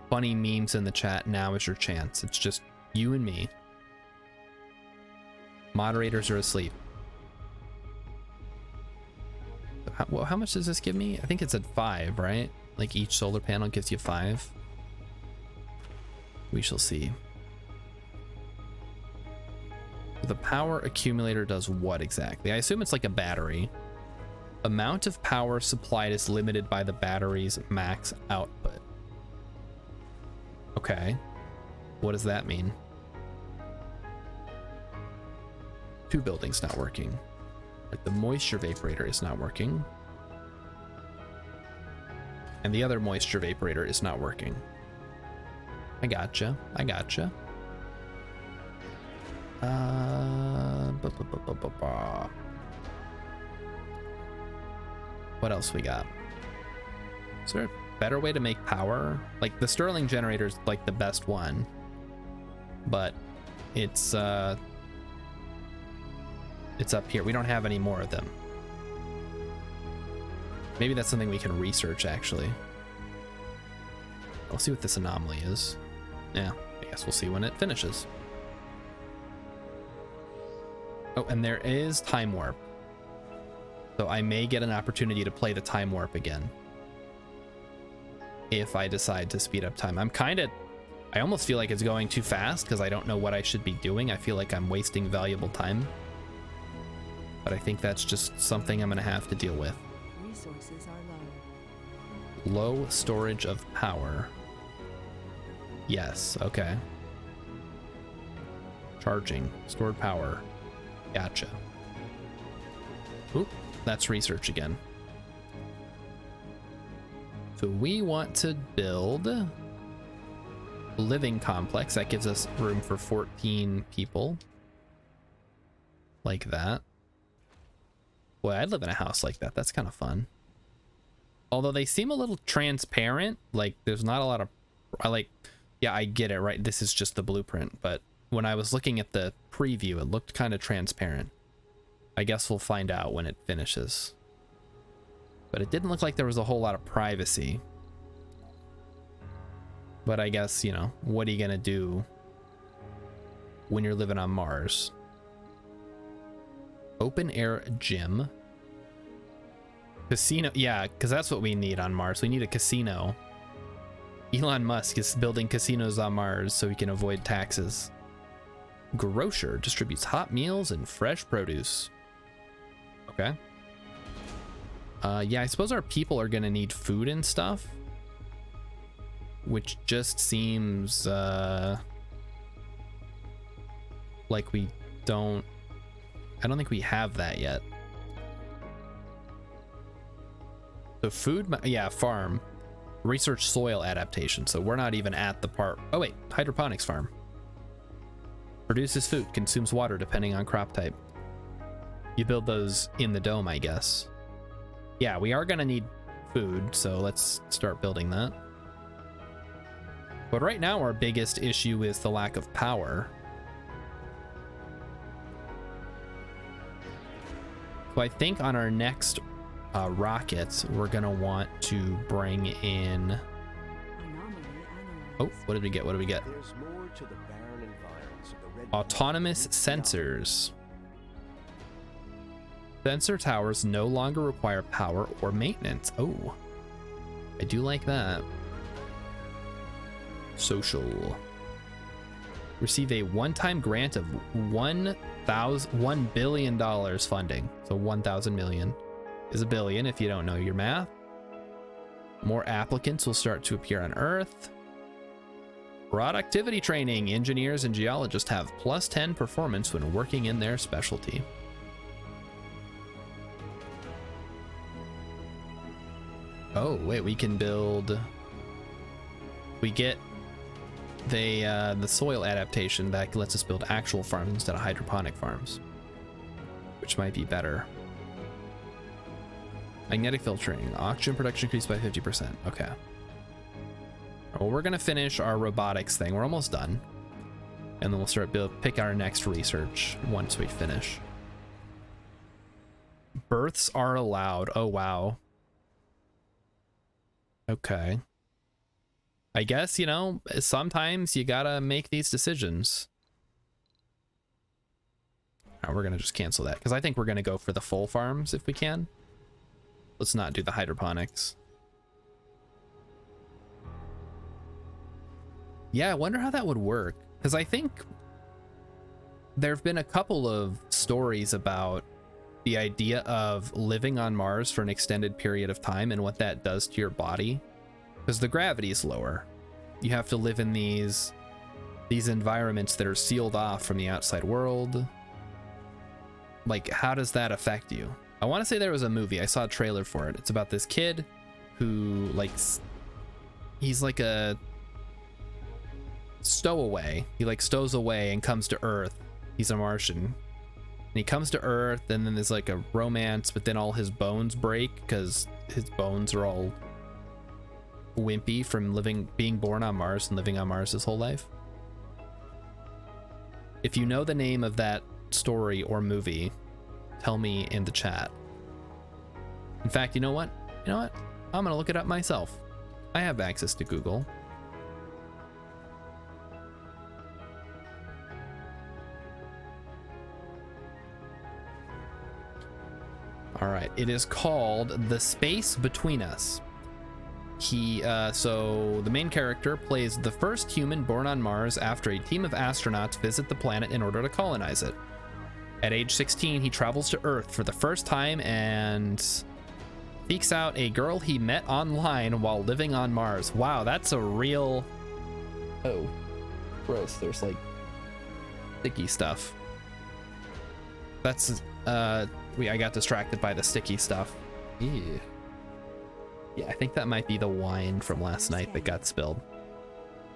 funny memes in the chat, now is your chance. It's just you and me. Moderators are asleep. How much does this give me? I think it's at 5, right? Like each solar panel gives you 5. We shall see. The power accumulator does what exactly? I assume it's like a battery. Amount of power supplied is limited by the battery's max output. Okay. What does that mean? 2 buildings not working. Like the moisture vaporator is not working. And the other moisture vaporator is not working. I gotcha. What else we got? Is there a better way to make power? Like the Stirling generator is like the best one, but it's up here. We don't have any more of them. Maybe that's something we can research actually. I'll see what this anomaly is. Yeah, I guess we'll see when it finishes. Oh, and there is time warp. So I may get an opportunity to play the time warp again if I decide to speed up time. I almost feel like it's going too fast because I don't know what I should be doing. I feel like I'm wasting valuable time. But I think that's just something I'm gonna have to deal with. Resources are low. Low storage of power. Yes, okay. Charging, stored power. Gotcha. Oop, that's research again. So we want to build a living complex. That gives us room for 14 people. Like that. Boy, I'd live in a house like that. That's kind of fun. Although they seem a little transparent. Like there's not a lot of... Yeah, I get it, right? This is just the blueprint. But when I was looking at the preview, it looked kind of transparent. I guess we'll find out when it finishes. But it didn't look like there was a whole lot of privacy. But I guess, you know, what are you gonna do when you're living on Mars? Open air gym. Casino, yeah, because that's what we need on Mars. We need a casino. Elon Musk is building casinos on Mars so he can avoid taxes. Grocer distributes hot meals and fresh produce. Okay. Yeah, I suppose our people are gonna need food and stuff, which just seems like we don't... I don't think we have that yet. So food, yeah, farm. Research soil adaptation. So we're not even at the part. Oh wait, Hydroponics Farm. Produces food, consumes water depending on crop type. You build those in the dome, I guess. Yeah, we are gonna need food, so let's start building that. But right now our biggest issue is the lack of power. So I think on our next rockets, we're gonna want to bring in... Anomaly Oh, what did we get? What did we get? There's more to the barren environs of the red Autonomous planet. sensors. Sensor towers no longer require power or maintenance. Oh, I do like that. Social. Receive a one-time grant of $1 billion funding. So 1,000 million is a billion if you don't know your math. More applicants will start to appear on Earth. Productivity training. Engineers and geologists have +10 performance when working in their specialty. Oh, wait, we can build... We get the soil adaptation that lets us build actual farms instead of hydroponic farms, which might be better. Magnetic filtering. Oxygen production increased by 50%. Okay. Well, we're gonna finish our robotics thing. We're almost done. And then we'll start pick our next research once we finish. Births are allowed. Oh, wow. Okay. I guess, you know, sometimes you gotta make these decisions. Right, we're gonna just cancel that because I think we're gonna go for the full farms if we can. Let's not do the hydroponics. Yeah, I wonder how that would work, because I think there have been a couple of stories about the idea of living on Mars for an extended period of time and what that does to your body, because the gravity is lower. You have to live in these environments that are sealed off from the outside world. Like, how does that affect you? I want to say there was a movie. I saw a trailer for it. It's about this kid who, like, he's like a stowaway. He like stows away and comes to Earth. He's a Martian. And he comes to Earth, and then there's like a romance, but then all his bones break because his bones are all wimpy from being born on Mars and living on Mars his whole life. If you know the name of that story or movie, tell me in the chat. In fact, you know what? I'm gonna look it up myself. I have access to Google. All right, it is called The Space Between Us. So the main character plays the first human born on Mars after a team of astronauts visit the planet in order to colonize it. At age 16, he travels to Earth for the first time and seeks out a girl he met online while living on Mars. Wow, that's a real... Oh, gross. There's like sticky stuff. That's, I got distracted by the sticky stuff. Ew. Yeah, I think that might be the wine from last night that got spilled.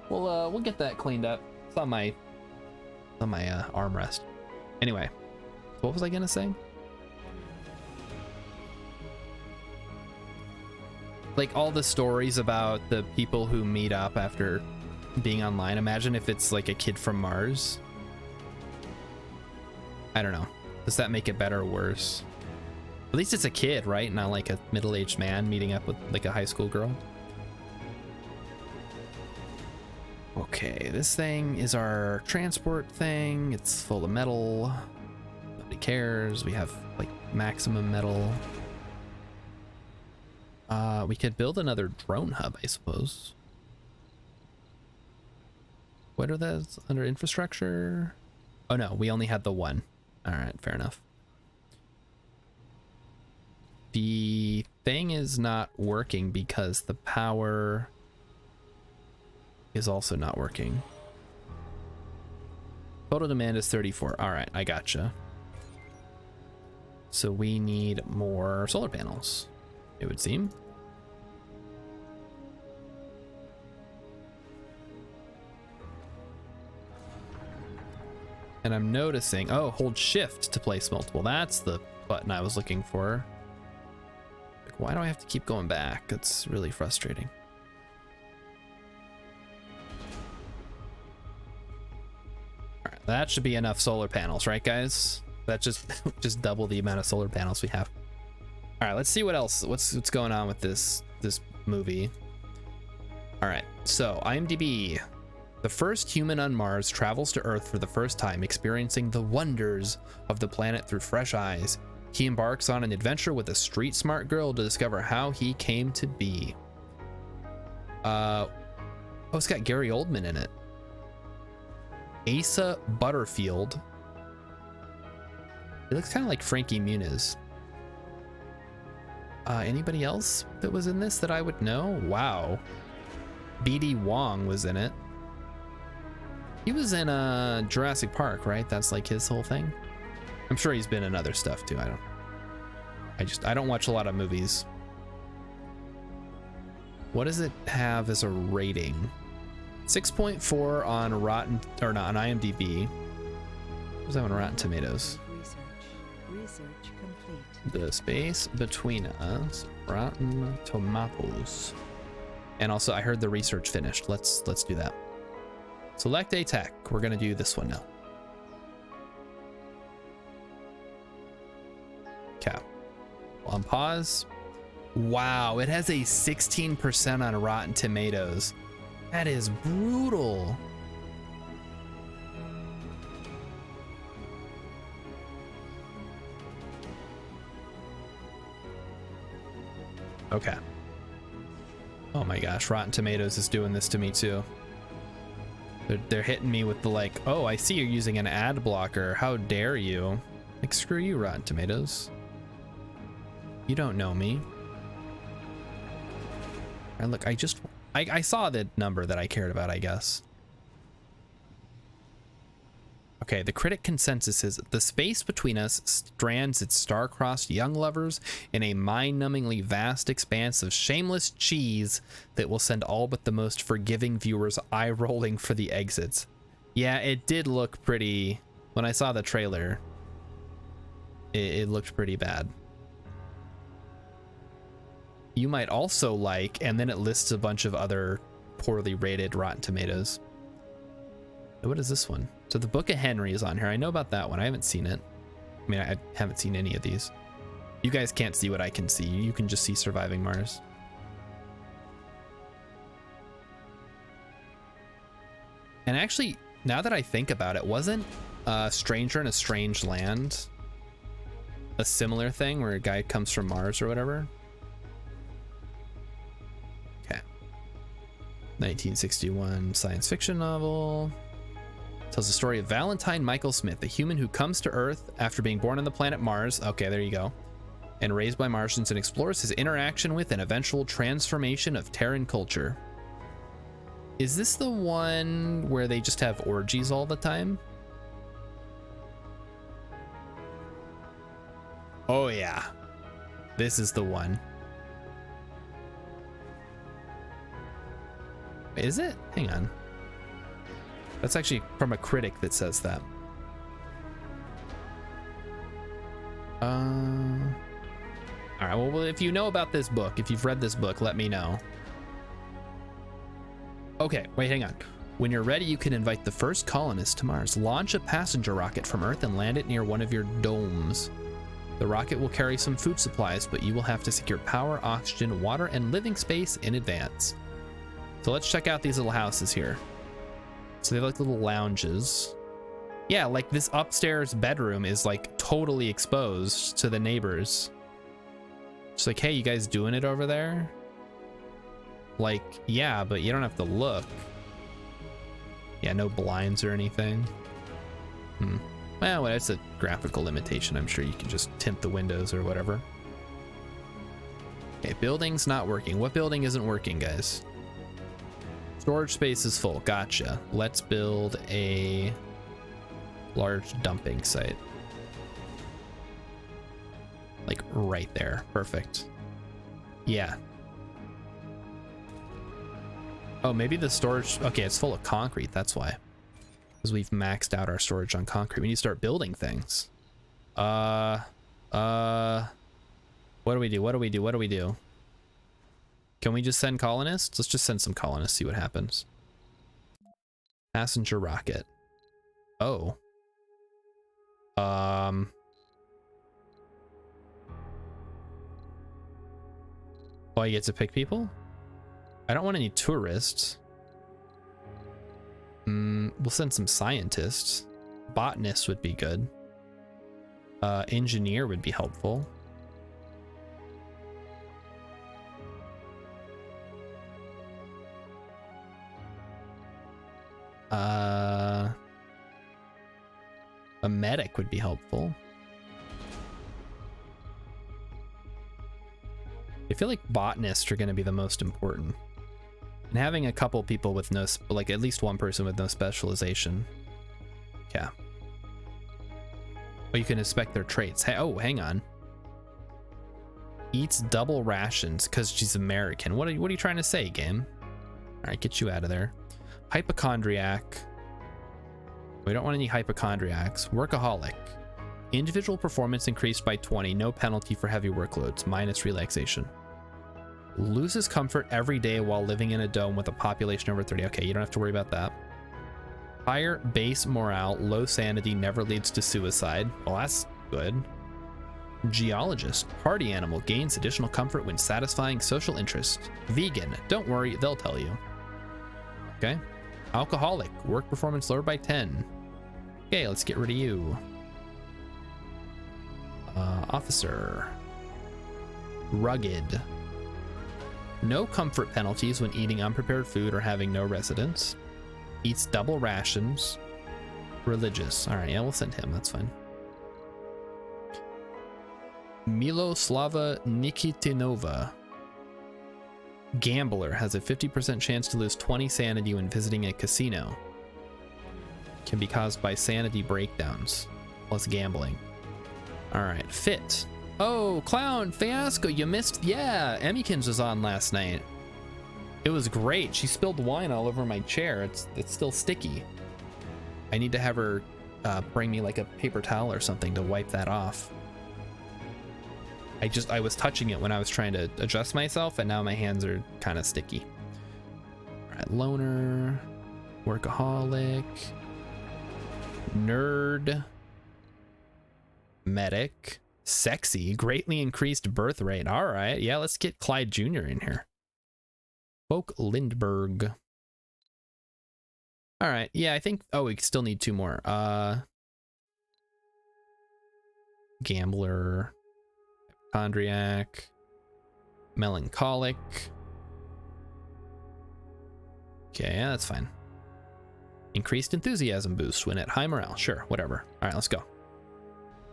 We'll get that cleaned up. It's on my armrest. Anyway, what was I gonna say? Like all the stories about the people who meet up after being online. Imagine if it's like a kid from Mars. I don't know. Does that make it better or worse? At least it's a kid, right? Not like a middle-aged man meeting up with like a high school girl. Okay, this thing is our transport thing. It's full of metal. Nobody cares. We have like maximum metal. We could build another drone hub, I suppose. What are those under infrastructure? Oh no, we only had the one. All right, fair enough. The thing is not working because the power is also not working. Total demand is 34. All right, I gotcha. So we need more solar panels, it would seem. And I'm noticing, oh, hold shift to place multiple. That's the button I was looking for. Like, why do I have to keep going back? It's really frustrating. All right, that should be enough solar panels, right, guys? That just double the amount of solar panels we have. All right, let's see what else. What's going on with this movie. All right, so IMDb. The first human on Mars travels to Earth for the first time, experiencing the wonders of the planet through fresh eyes. He embarks on an adventure with a street-smart girl to discover how he came to be. Oh, it's got Gary Oldman in it. Asa Butterfield. He looks kind of like Frankie Muniz. Anybody else that was in this that I would know? Wow. BD Wong was in it. He was in Jurassic Park, right? That's like his whole thing. I'm sure he's been in other stuff too. I don't watch a lot of movies. What does it have as a rating? 6.4 on Rotten, or not, on IMDb. What was that on Rotten Tomatoes? Research complete. The space between us, Rotten Tomatoes. And also, I heard the research finished. Let's do that. Select a tech. We're gonna do this one now. Okay. On pause. Wow, it has a 16% on Rotten Tomatoes. That is brutal. Okay. Oh my gosh, Rotten Tomatoes is doing this to me too. They're hitting me with the like, oh, I see you're using an ad blocker. How dare you? Like, screw you, Rotten Tomatoes. You don't know me. And look, I saw the number that I cared about, I guess. Okay, the critic consensus is the space between us strands its star-crossed young lovers in a mind-numbingly vast expanse of shameless cheese that will send all but the most forgiving viewers eye-rolling for the exits. Yeah, it did look pretty... When I saw the trailer, it looked pretty bad. You might also like, and then it lists a bunch of other poorly rated Rotten Tomatoes. What is this one? So the Book of Henry is on here. I know about that one. I haven't seen it. I mean, I haven't seen any of these. You guys can't see what I can see. You can just see Surviving Mars. And actually, now that I think about it, wasn't Stranger in a Strange Land a similar thing where a guy comes from Mars or whatever? Okay. 1961 science fiction novel. Tells the story of Valentine Michael Smith, a human who comes to Earth after being born on the planet Mars. Okay, there you go. And raised by Martians, and explores his interaction with and eventual transformation of Terran culture. Is this the one where they just have orgies all the time? Oh yeah. This is the one. Is it? Hang on. That's actually from a critic that says that. All right, well, if you know about this book, if you've read this book, let me know. Okay, wait, hang on. When you're ready, you can invite the first colonists to Mars. Launch a passenger rocket from Earth and land it near one of your domes. The rocket will carry some food supplies, but you will have to secure power, oxygen, water, and living space in advance. So let's check out these little houses here. So they have like little lounges. Yeah, like this upstairs bedroom is like totally exposed to the neighbors. It's like, hey, you guys doing it over there? Like, yeah, but you don't have to look. Yeah, no blinds or anything. Well, it's a graphical limitation. I'm sure you can just tint the windows or whatever. Okay, building's not working. What building isn't working, guys? Storage space is full. Gotcha. Let's build a large dumping site. Like right there. Perfect. Yeah. Oh, maybe the storage... Okay, it's full of concrete. That's why. Because we've maxed out our storage on concrete. We need to start building things. What do we do? What do we do? What do we do? Can we just send colonists? Let's just send some colonists, see what happens. Passenger rocket. Oh. Oh, I get to pick people? I don't want any tourists. We'll send some scientists. Botanists would be good. Engineer would be helpful. A medic would be helpful. I feel like botanists are going to be the most important. And having a couple people with no, like at least one person with no specialization. Yeah. But you can inspect their traits. Hey, oh, hang on. Eats double rations because she's American. What are you trying to say, game? All right, get you out of there. Hypochondriac. We don't want any hypochondriacs. Workaholic. Individual performance increased by 20. No penalty for heavy workloads. Minus relaxation. Loses comfort every day while living in a dome with a population over 30. Okay, you don't have to worry about that. Higher base morale. Low sanity never leads to suicide. Well, that's good. Geologist. Party animal. Gains additional comfort when satisfying social interest. Vegan. Don't worry, they'll tell you. Okay. Alcoholic. Work performance lowered by 10. Okay, let's get rid of you. Officer. Rugged. No comfort penalties when eating unprepared food or having no residence. Eats double rations. Religious. All right, yeah, we'll send him. That's fine. Miloslava Nikitinova. Gambler. Has a 50% chance to lose 20 sanity when visiting a casino. Can be caused by sanity breakdowns plus gambling. All right, fit. Oh, Clown Fiasco, you missed. Yeah, Emmykins was on last night. It was great. She spilled wine all over my chair. It's still sticky. I need to have her bring me like a paper towel or something to wipe that off. I was touching it when I was trying to adjust myself, and now my hands are kind of sticky. All right, loner, workaholic, nerd, medic, sexy, greatly increased birth rate. All right, yeah, let's get Clyde Jr. in here. Folk Lindbergh. All right, yeah, I think, oh, we still need two more. Gambler, hypochondriac, melancholic. Okay, yeah, that's fine. Increased enthusiasm boost when at high morale. Sure, whatever. All right, let's go.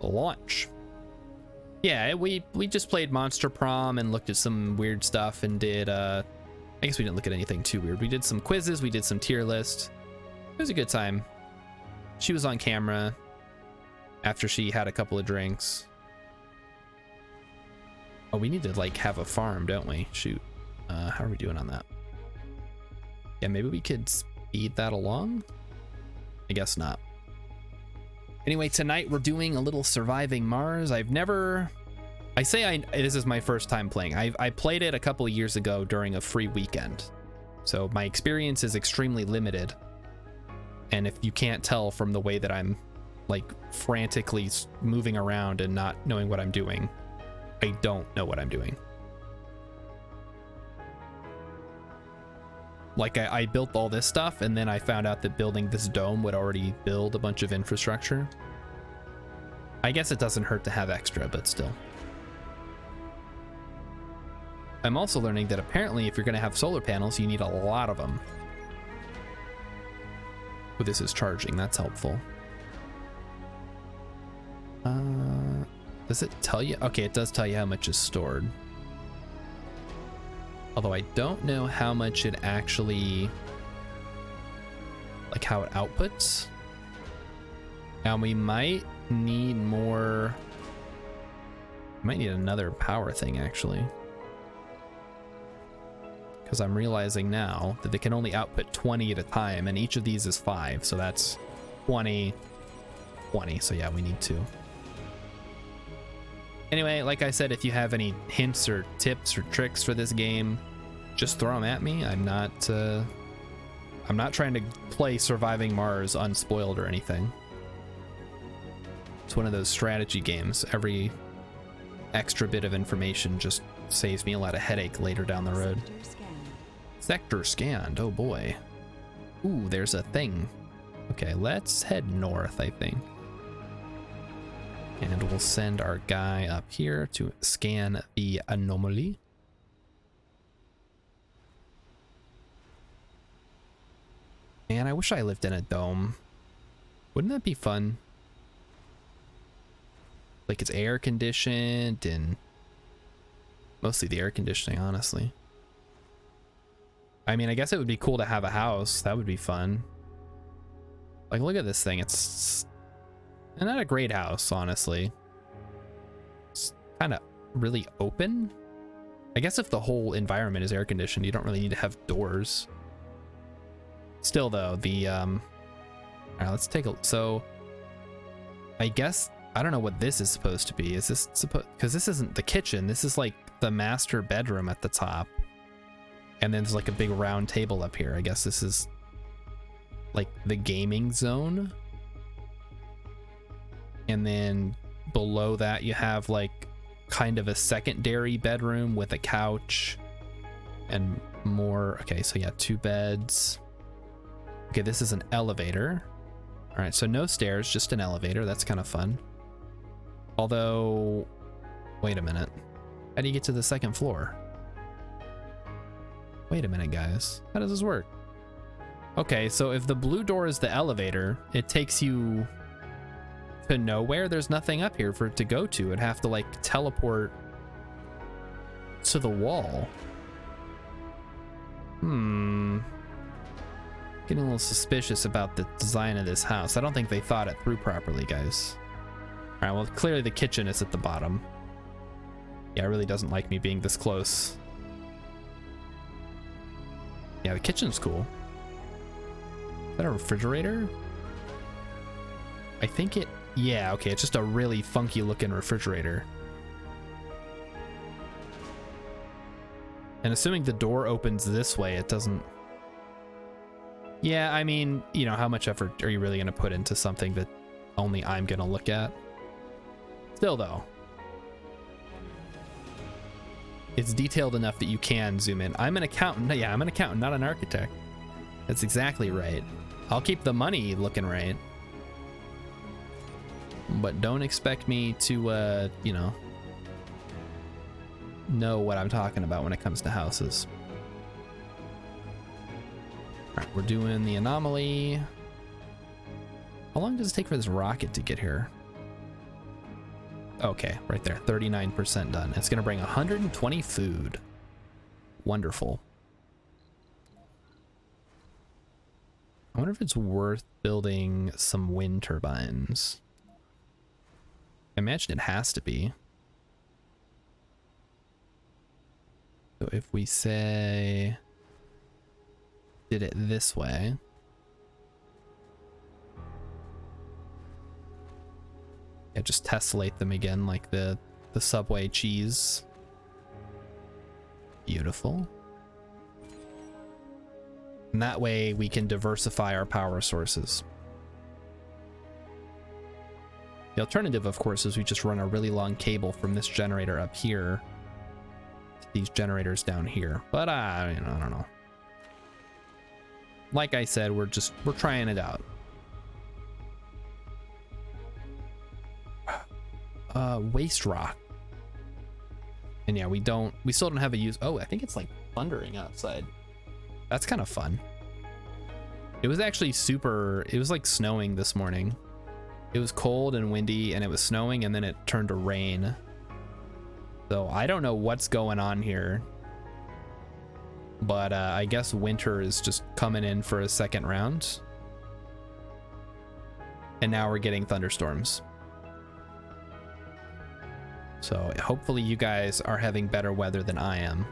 Launch. Yeah, we just played Monster Prom and looked at some weird stuff and did, I guess we didn't look at anything too weird. We did some quizzes, we did some tier list. It was a good time. She was on camera after she had a couple of drinks. Oh, we need to like have a farm, don't we? Shoot. How are we doing on that? Yeah, maybe we could speed that along? I guess not. Anyway, tonight we're doing a little Surviving Mars. This is my first time playing. I played it a couple of years ago during a free weekend. So my experience is extremely limited. And if you can't tell from the way that I'm like frantically moving around and not knowing what I'm doing, I don't know what I'm doing. Like I built all this stuff and then I found out that building this dome would already build a bunch of infrastructure. I guess it doesn't hurt to have extra, but still. I'm also learning that apparently if you're going to have solar panels, you need a lot of them. Oh, this is charging. That's helpful. Does it tell you? Okay, it does tell you how much is stored. Although I don't know how much it actually, like how it outputs. Now we might need more, might need another power thing actually. Because I'm realizing now that they can only output 20 at a time and each of these is 5. So that's 20, 20. So yeah, we need 2. Anyway, like I said, if you have any hints or tips or tricks for this game, just throw them at me. I'm not trying to play Surviving Mars unspoiled or anything. It's one of those strategy games. Every extra bit of information just saves me a lot of headache later down the road. Sector scanned. Oh boy. Ooh, there's a thing. Okay, let's head north, I think. And we'll send our guy up here to scan the anomaly. Man, I wish I lived in a dome. Wouldn't that be fun? Like, it's air conditioned and mostly the air conditioning, honestly. I mean, I guess it would be cool to have a house. That would be fun. Like, look at this thing. It's not a great house, honestly. It's kind of really open. I guess if the whole environment is air conditioned, you don't really need to have doors. Still, though, the all right, let's take a. So, I guess I don't know what this is supposed to be. Is this supposed? Because this isn't the kitchen. This is like the master bedroom at the top, and then there's like a big round table up here. I guess this is like the gaming zone. And then below that you have like kind of a secondary bedroom with a couch and more. Okay, so yeah, 2 beds. Okay, this is an elevator. All right, so no stairs, just an elevator. That's kind of fun. Although, wait a minute. How do you get to the 2nd floor? Wait a minute, guys. How does this work? Okay, so if the blue door is the elevator, it takes you to nowhere. There's nothing up here for it to go to. It'd have to like teleport to the wall. Getting a little suspicious about the design of this house. I don't think they thought it through properly, guys. All right, well, clearly the kitchen is at the bottom. Yeah, it really doesn't like me being this close. Yeah, the kitchen's cool. Is that a refrigerator? I think it, yeah, okay, it's just a really funky looking refrigerator. And assuming the door opens this way, it doesn't. Yeah, I mean, you know, how much effort are you really going to put into something that only I'm going to look at? Still, though, it's detailed enough that you can zoom in. I'm an accountant. Yeah, I'm an accountant, not an architect. That's exactly right. I'll keep the money looking right. But don't expect me to, you know what I'm talking about when it comes to houses. All right, we're doing the anomaly. How long does it take for this rocket to get here? Okay, right there, 39% done. It's gonna bring 120 food. Wonderful. I wonder if it's worth building some wind turbines. I imagine it has to be. So if we say did it this way. Yeah, just tessellate them again like the Subway cheese. Beautiful. And that way we can diversify our power sources. The alternative, of course, is we just run a really long cable from this generator up here to these generators down here. But I don't know. Like I said, we're trying it out. Waste rock. And yeah, we still don't have a use. Oh, I think it's like thundering outside. That's kind of fun. It was actually it was like snowing this morning. It was cold and windy and it was snowing and then it turned to rain. So I don't know what's going on here. But I guess winter is just coming in for a second round. And now we're getting thunderstorms. So hopefully you guys are having better weather than I am.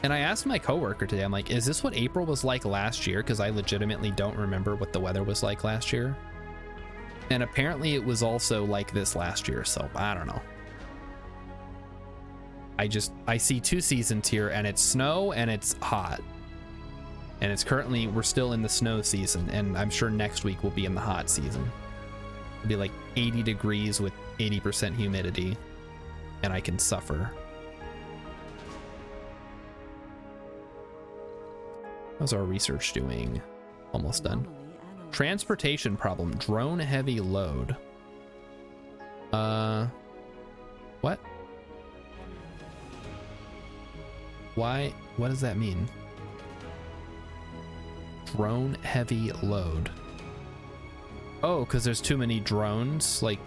And I asked my coworker today, I'm like, is this what April was like last year? Because I legitimately don't remember what the weather was like last year. And apparently it was also like this last year, so I don't know. I see 2 seasons here, and it's snow and it's hot. And it's we're still in the snow season, and I'm sure next week we'll be in the hot season. It'll be like 80 degrees with 80% humidity, and I can suffer. How's our research doing? Almost done. Anomaly. Transportation problem. Drone heavy load. What? Why? What does that mean? Drone heavy load. Oh, because there's too many drones, like,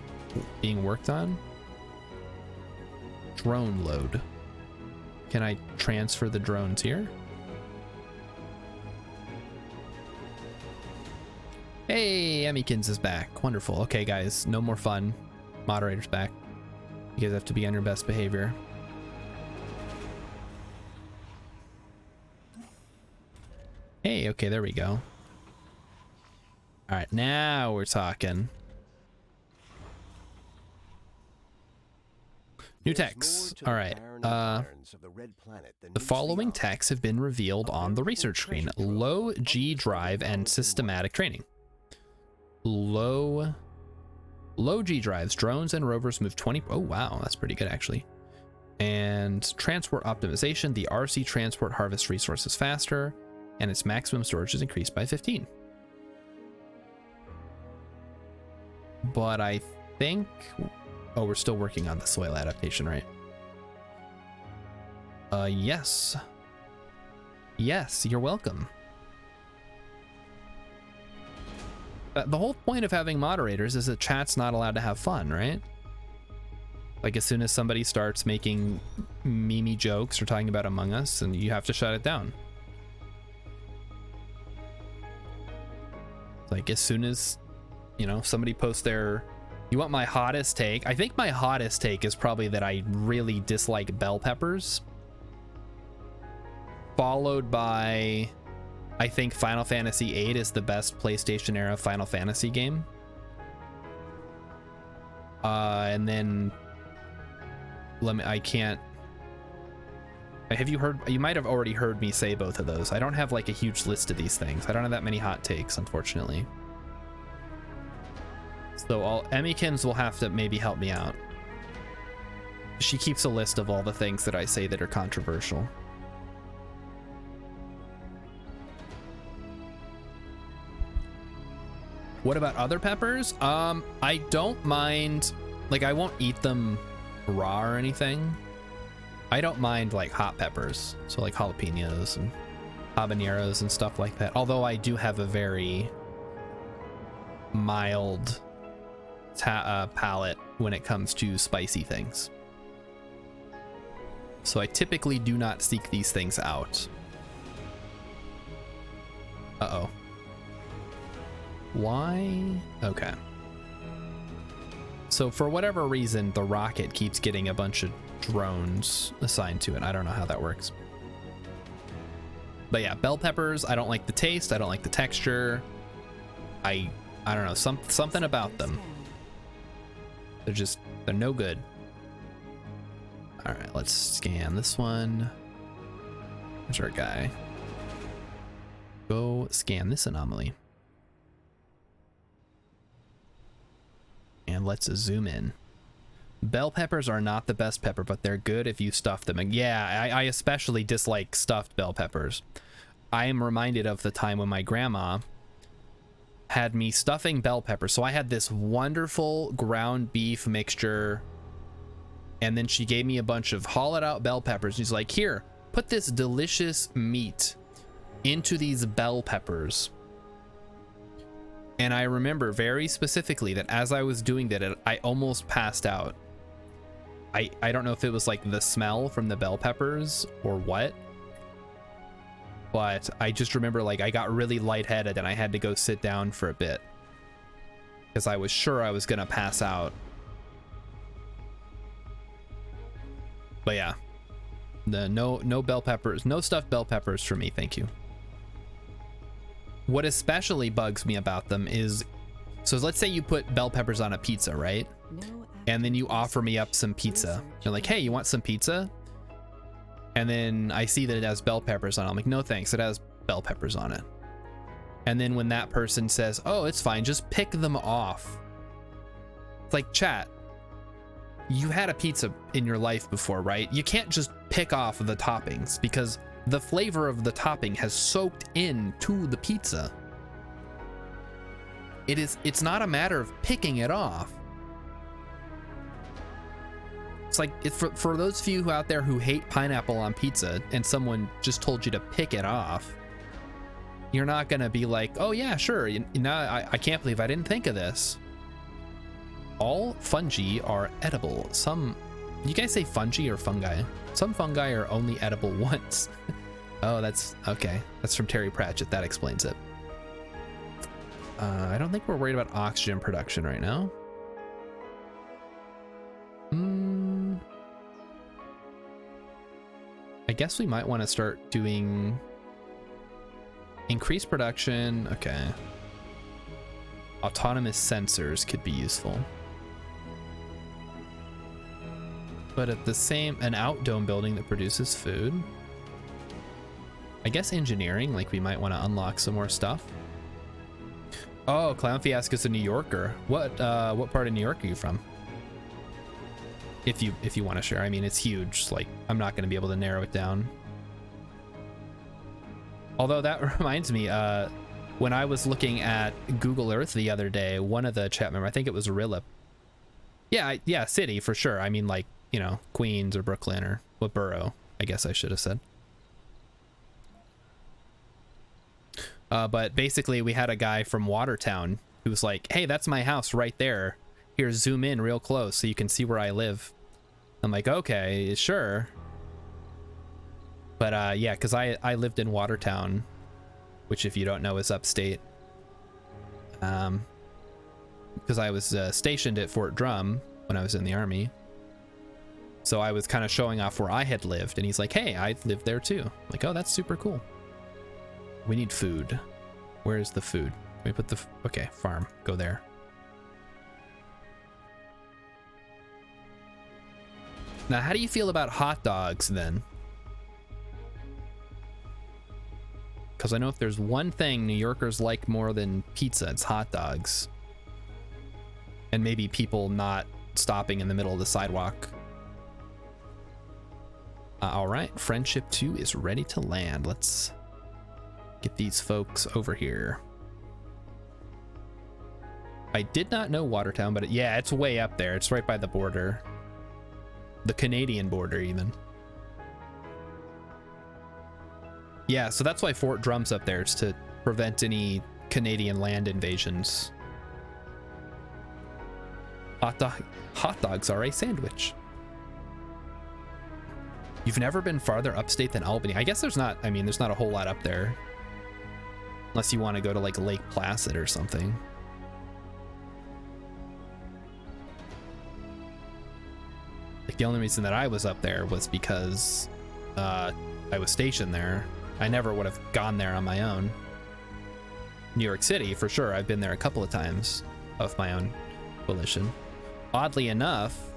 being worked on? Drone load. Can I transfer the drones here? Hey, Emmykins is back. Wonderful. Okay, guys, no more fun. Moderator's back. You guys have to be on your best behavior. Hey, okay, there we go. All right, now we're talking. New texts. All right. The following texts have been revealed on the research screen. Low G drive and systematic training. Low G drives. Drones and rovers move 20. Oh, wow. That's pretty good, actually. And transport optimization. The RC transport harvest resources faster, and its maximum storage is increased by 15. But I think... Oh, we're still working on the soil adaptation, right? Yes. Yes, you're welcome. The whole point of having moderators is that chat's not allowed to have fun, right? Like, as soon as somebody starts making meme jokes or talking about Among Us, and you have to shut it down. Like, as soon as, you know, somebody posts their... You want my hottest take? I think my hottest take is probably that I really dislike bell peppers. Followed by, I think Final Fantasy VIII is the best PlayStation era Final Fantasy game. And then, I can't... Have you heard... You might have already heard me say both of those. I don't have like a huge list of these things. I don't have that many hot takes, unfortunately. So Emmykins will have to maybe help me out. She keeps a list of all the things that I say that are controversial. What about other peppers? I don't mind, like, I won't eat them raw or anything. I don't mind like hot peppers, so like jalapenos and habaneros and stuff like that. Although I do have a very mild palate when it comes to spicy things. So I typically do not seek these things out. Uh-oh. Why? Okay. So for whatever reason, the rocket keeps getting a bunch of drones assigned to it. I don't know how that works. But yeah, bell peppers, I don't like the taste. I don't like the texture. I don't know, something about them. They're no good. All right, let's scan this one. There's our guy. Go scan this anomaly. And let's zoom in. Bell peppers are not the best pepper, but they're good if you stuff them. And yeah, I especially dislike stuffed bell peppers. I am reminded of the time when my grandma had me stuffing bell peppers. So I had this wonderful ground beef mixture, and then she gave me a bunch of hollowed out bell peppers. She's like, here, put this delicious meat into these bell peppers. And I remember very specifically that as I was doing that, I almost passed out. I don't know if it was like the smell from the bell peppers or what, but I just remember like I got really lightheaded and I had to go sit down for a bit because I was sure I was gonna pass out. But yeah, no bell peppers, no stuffed bell peppers for me, thank you. What especially bugs me about them is, so let's say you put bell peppers on a pizza, right? And then you offer me up some pizza. You're like, hey, you want some pizza? And then I see that it has bell peppers on it. I'm like, no thanks, it has bell peppers on it. And then when that person says, oh, it's fine, just pick them off. It's like, chat, you had a pizza in your life before, right? You can't just pick off the toppings because the flavor of the topping has soaked into the pizza. It's not a matter of picking it off. It's like, for those of you out there who hate pineapple on pizza and someone just told you to pick it off, you're not gonna be like, oh yeah, sure, I can't believe I didn't think of this. All fungi are edible. Some, you guys say fungi or fungi? Some fungi are only edible once. Oh, that's okay. That's from Terry Pratchett. That explains it. I don't think we're worried about oxygen production right now. I guess we might want to start doing increased production. Okay. Autonomous sensors could be useful. But at the same, an outdome building that produces food. I guess engineering, like we might want to unlock some more stuff. Oh, Clown Fiasco's a New Yorker. What part of New York are you from? If you want to share. I mean, it's huge. Like, I'm not going to be able to narrow it down. Although that reminds me, when I was looking at Google Earth the other day, one of the chat members, I think it was Rilla. Yeah, city for sure. I mean, like, you know, Queens or Brooklyn or what borough, I guess I should have said. But basically we had a guy from Watertown who was like, hey, that's my house right there. Here, zoom in real close so you can see where I live. I'm like, okay, sure. But yeah, because I lived in Watertown, which if you don't know is upstate. Because I was stationed at Fort Drum when I was in the Army. So I was kind of showing off where I had lived, and he's like, hey, I lived there too. I'm like, oh, that's super cool. We need food. Where's the food? We put the, okay, farm, go there. Now, how do you feel about hot dogs then? Because I know if there's one thing New Yorkers like more than pizza, it's hot dogs. And maybe people not stopping in the middle of the sidewalk. All right, Friendship 2 is ready to land. Let's get these folks over here. I did not know Watertown, but yeah, it's way up there. It's right by the border. The Canadian border, even. Yeah, so that's why Fort Drum's up there. It's to prevent any Canadian land invasions. Hot dogs are a sandwich. You've never been farther upstate than Albany. I guess there's not, I mean, there's not a whole lot up there. Unless you want to go to like Lake Placid or something. Like the only reason that I was up there was because I was stationed there. I never would have gone there on my own. New York City, for sure. I've been there a couple of times of my own volition. Oddly enough,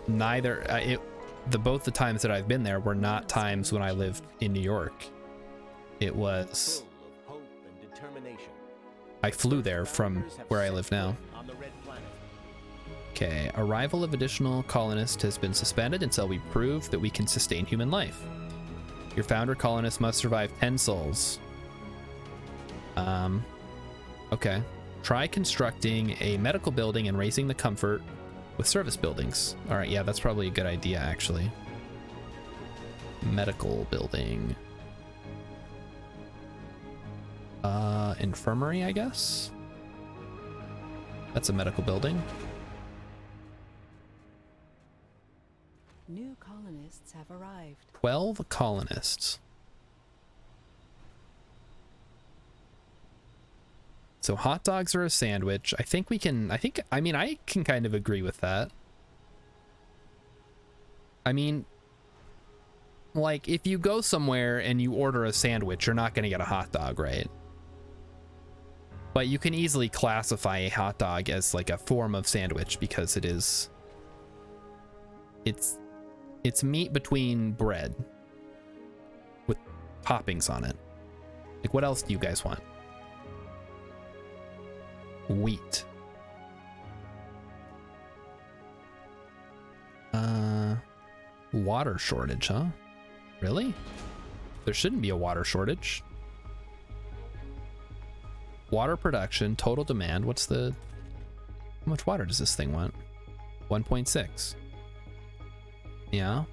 both the times that I've been there were not times when I lived in New York. It was, I flew there from where I live now. Okay, arrival of additional colonists has been suspended until we prove that we can sustain human life. Your founder colonist must survive 10 souls. Okay. Try constructing a medical building and raising the comfort with service buildings. All right, yeah, that's probably a good idea, actually. Medical building. Infirmary, I guess? That's a medical building. New colonists have arrived. 12 colonists. So hot dogs are a sandwich. I mean, I can kind of agree with that. I mean, like, if you go somewhere and you order a sandwich, you're not going to get a hot dog, right? But you can easily classify a hot dog as like a form of sandwich because it's meat between bread with toppings on it. Like, what else do you guys want? Wheat. Water shortage, huh? Really? There shouldn't be a water shortage. Water production, total demand. What's the... How much water does this thing want? 1.6. Yeah.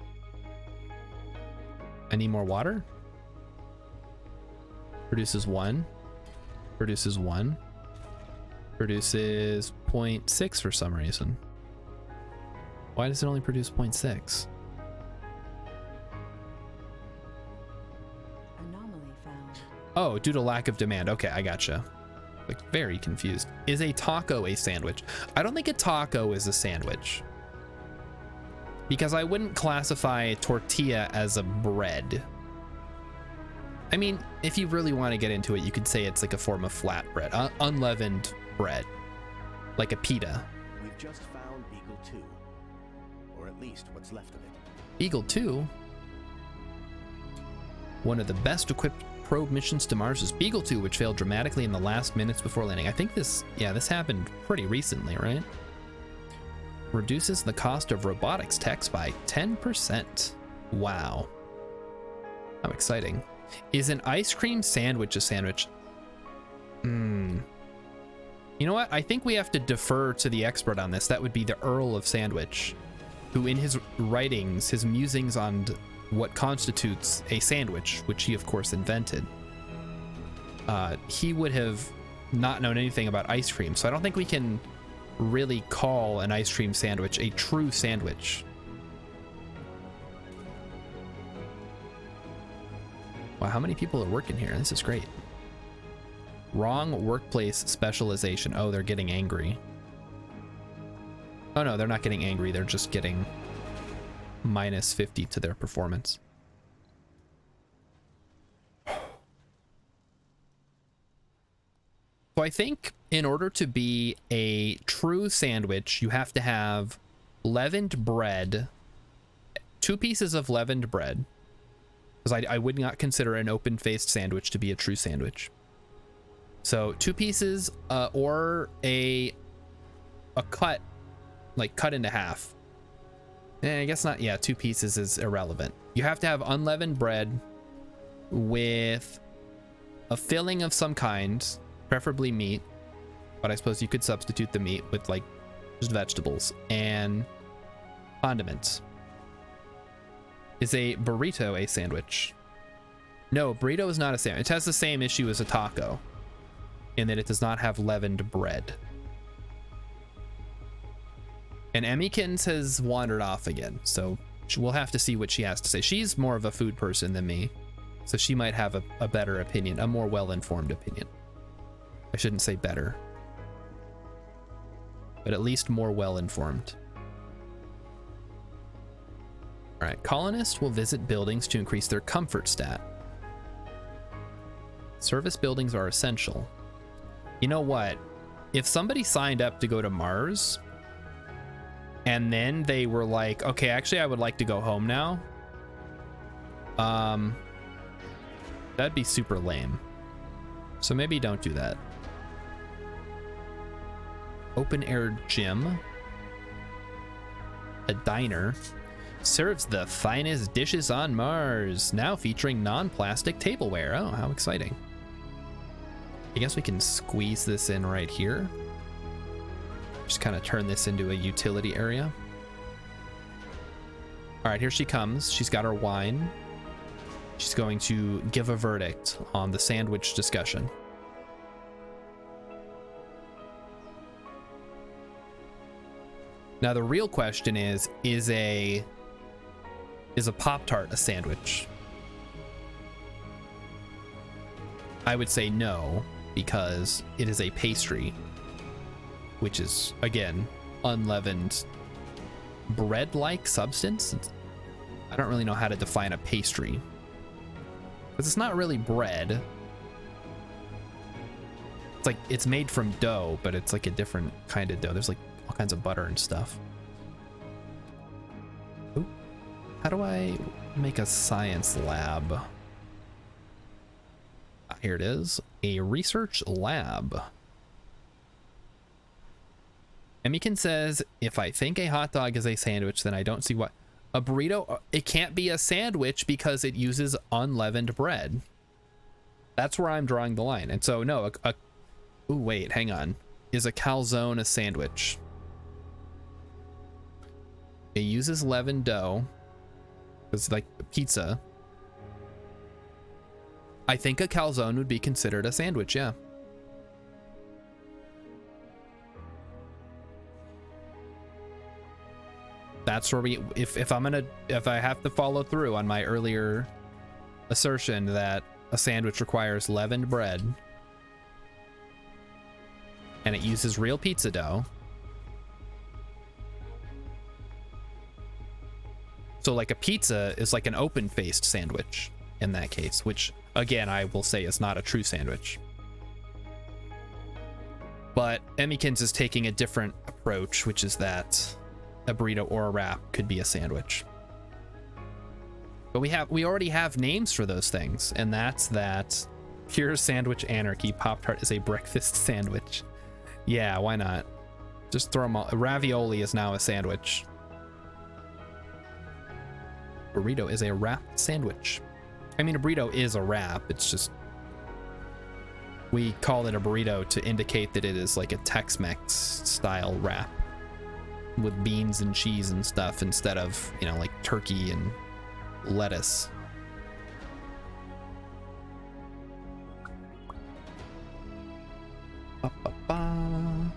I need more water? Produces 1. Produces 1. Produces 0.6 for some reason. Why does it only produce 0.6? Anomaly found. Oh, due to lack of demand. Okay, I gotcha. Like, very confused. Is a taco a sandwich? I don't think a taco is a sandwich, because I wouldn't classify tortilla as a bread. I mean, if you really want to get into it, you could say it's like a form of flat bread, unleavened bread, like a pita. We've just found Beagle 2, or at least what's left of it. Beagle 2? One of the best equipped probe missions to Mars was Beagle 2, which failed dramatically in the last minutes before landing. I think this happened pretty recently, right? Reduces the cost of robotics techs by 10%. Wow. How exciting. Is an ice cream sandwich a sandwich? You know what? I think we have to defer to the expert on this. That would be the Earl of Sandwich, who in his writings, his musings on what constitutes a sandwich, which he of course invented, he would have not known anything about ice cream. So I don't think we can really call an ice cream sandwich a true sandwich. Wow, how many people are working here? This is great. Wrong workplace specialization. Oh, they're getting angry. Oh no, they're not getting angry. They're just getting minus 50 to their performance. So I think in order to be a true sandwich, you have to have leavened bread, 2 pieces of leavened bread, because I would not consider an open-faced sandwich to be a true sandwich. So 2 pieces, or a cut, like cut into half. I guess not. Yeah, 2 pieces is irrelevant. You have to have unleavened bread with a filling of some kind, preferably meat, but I suppose you could substitute the meat with like just vegetables and condiments. Is a burrito a sandwich? No, burrito is not a sandwich. It has the same issue as a taco in that it does not have leavened bread. And Emmykins has wandered off again, so we'll have to see what she has to say. She's more of a food person than me, so she might have a better opinion, a more well-informed opinion. I shouldn't say better, but at least more well-informed. All right, colonists will visit buildings to increase their comfort stat. Service buildings are essential. You know what? If somebody signed up to go to Mars, and then they were like, okay, actually, I would like to go home now. That'd be super lame. So maybe don't do that. Open air gym. A diner. Serves the finest dishes on Mars. Now featuring non-plastic tableware. Oh, how exciting. I guess we can squeeze this in right here. Just kind of turn this into a utility area. All right, here she comes. She's got her wine. She's going to give a verdict on the sandwich discussion. Now the real question is a Pop-Tart a sandwich? I would say no, because it is a pastry, which is, again, unleavened bread-like substance. I don't really know how to define a pastry, because it's not really bread. It's like, it's made from dough, but it's like a different kind of dough. There's like all kinds of butter and stuff. Ooh. How do I make a science lab? Here it is, a research lab. Emmykin says, if I think a hot dog is a sandwich, then I don't see what... A burrito, it can't be a sandwich because it uses unleavened bread. That's where I'm drawing the line. And so no, ooh, wait, hang on. Is a calzone a sandwich? It uses leavened dough. It's like pizza. I think a calzone would be considered a sandwich, yeah. That's where we, if I have to follow through on my earlier assertion that a sandwich requires leavened bread and it uses real pizza dough. So like a pizza is like an open-faced sandwich in that case, which again, I will say is not a true sandwich. But Emmykins is taking a different approach, which is that a burrito or a wrap could be a sandwich. But we already have names for those things, and that's that pure sandwich anarchy. Pop-Tart is a breakfast sandwich. Yeah, why not? Just throw them all. Ravioli is now a sandwich. Burrito is a wrapped sandwich. I mean, a burrito is a wrap. It's just we call it a burrito to indicate that it is like a Tex-Mex style wrap with beans and cheese and stuff instead of, you know, like turkey and lettuce. Ba, ba, ba.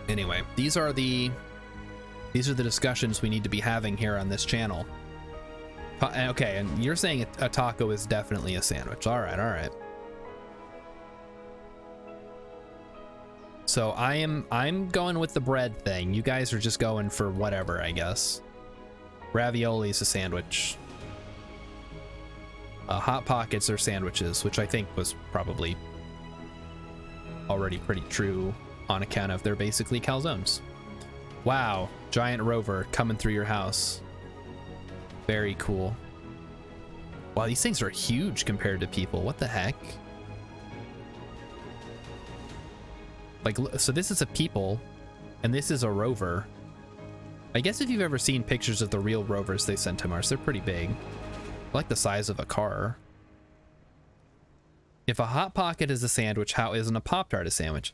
Anyway, these are the discussions we need to be having here on this channel. Okay, and you're saying a taco is definitely a sandwich. All right. So I'm going with the bread thing. You guys are just going for whatever, I guess. Ravioli is a sandwich. Hot Pockets are sandwiches, which I think was probably already pretty true on account of they're basically calzones. Wow, giant rover coming through your house. Very cool. Wow, these things are huge compared to people. What the heck? Like, so this is a people, and this is a rover. I guess if you've ever seen pictures of the real rovers they sent to Mars, they're pretty big. Like the size of a car. If a Hot Pocket is a sandwich, how isn't a Pop-Tart a sandwich?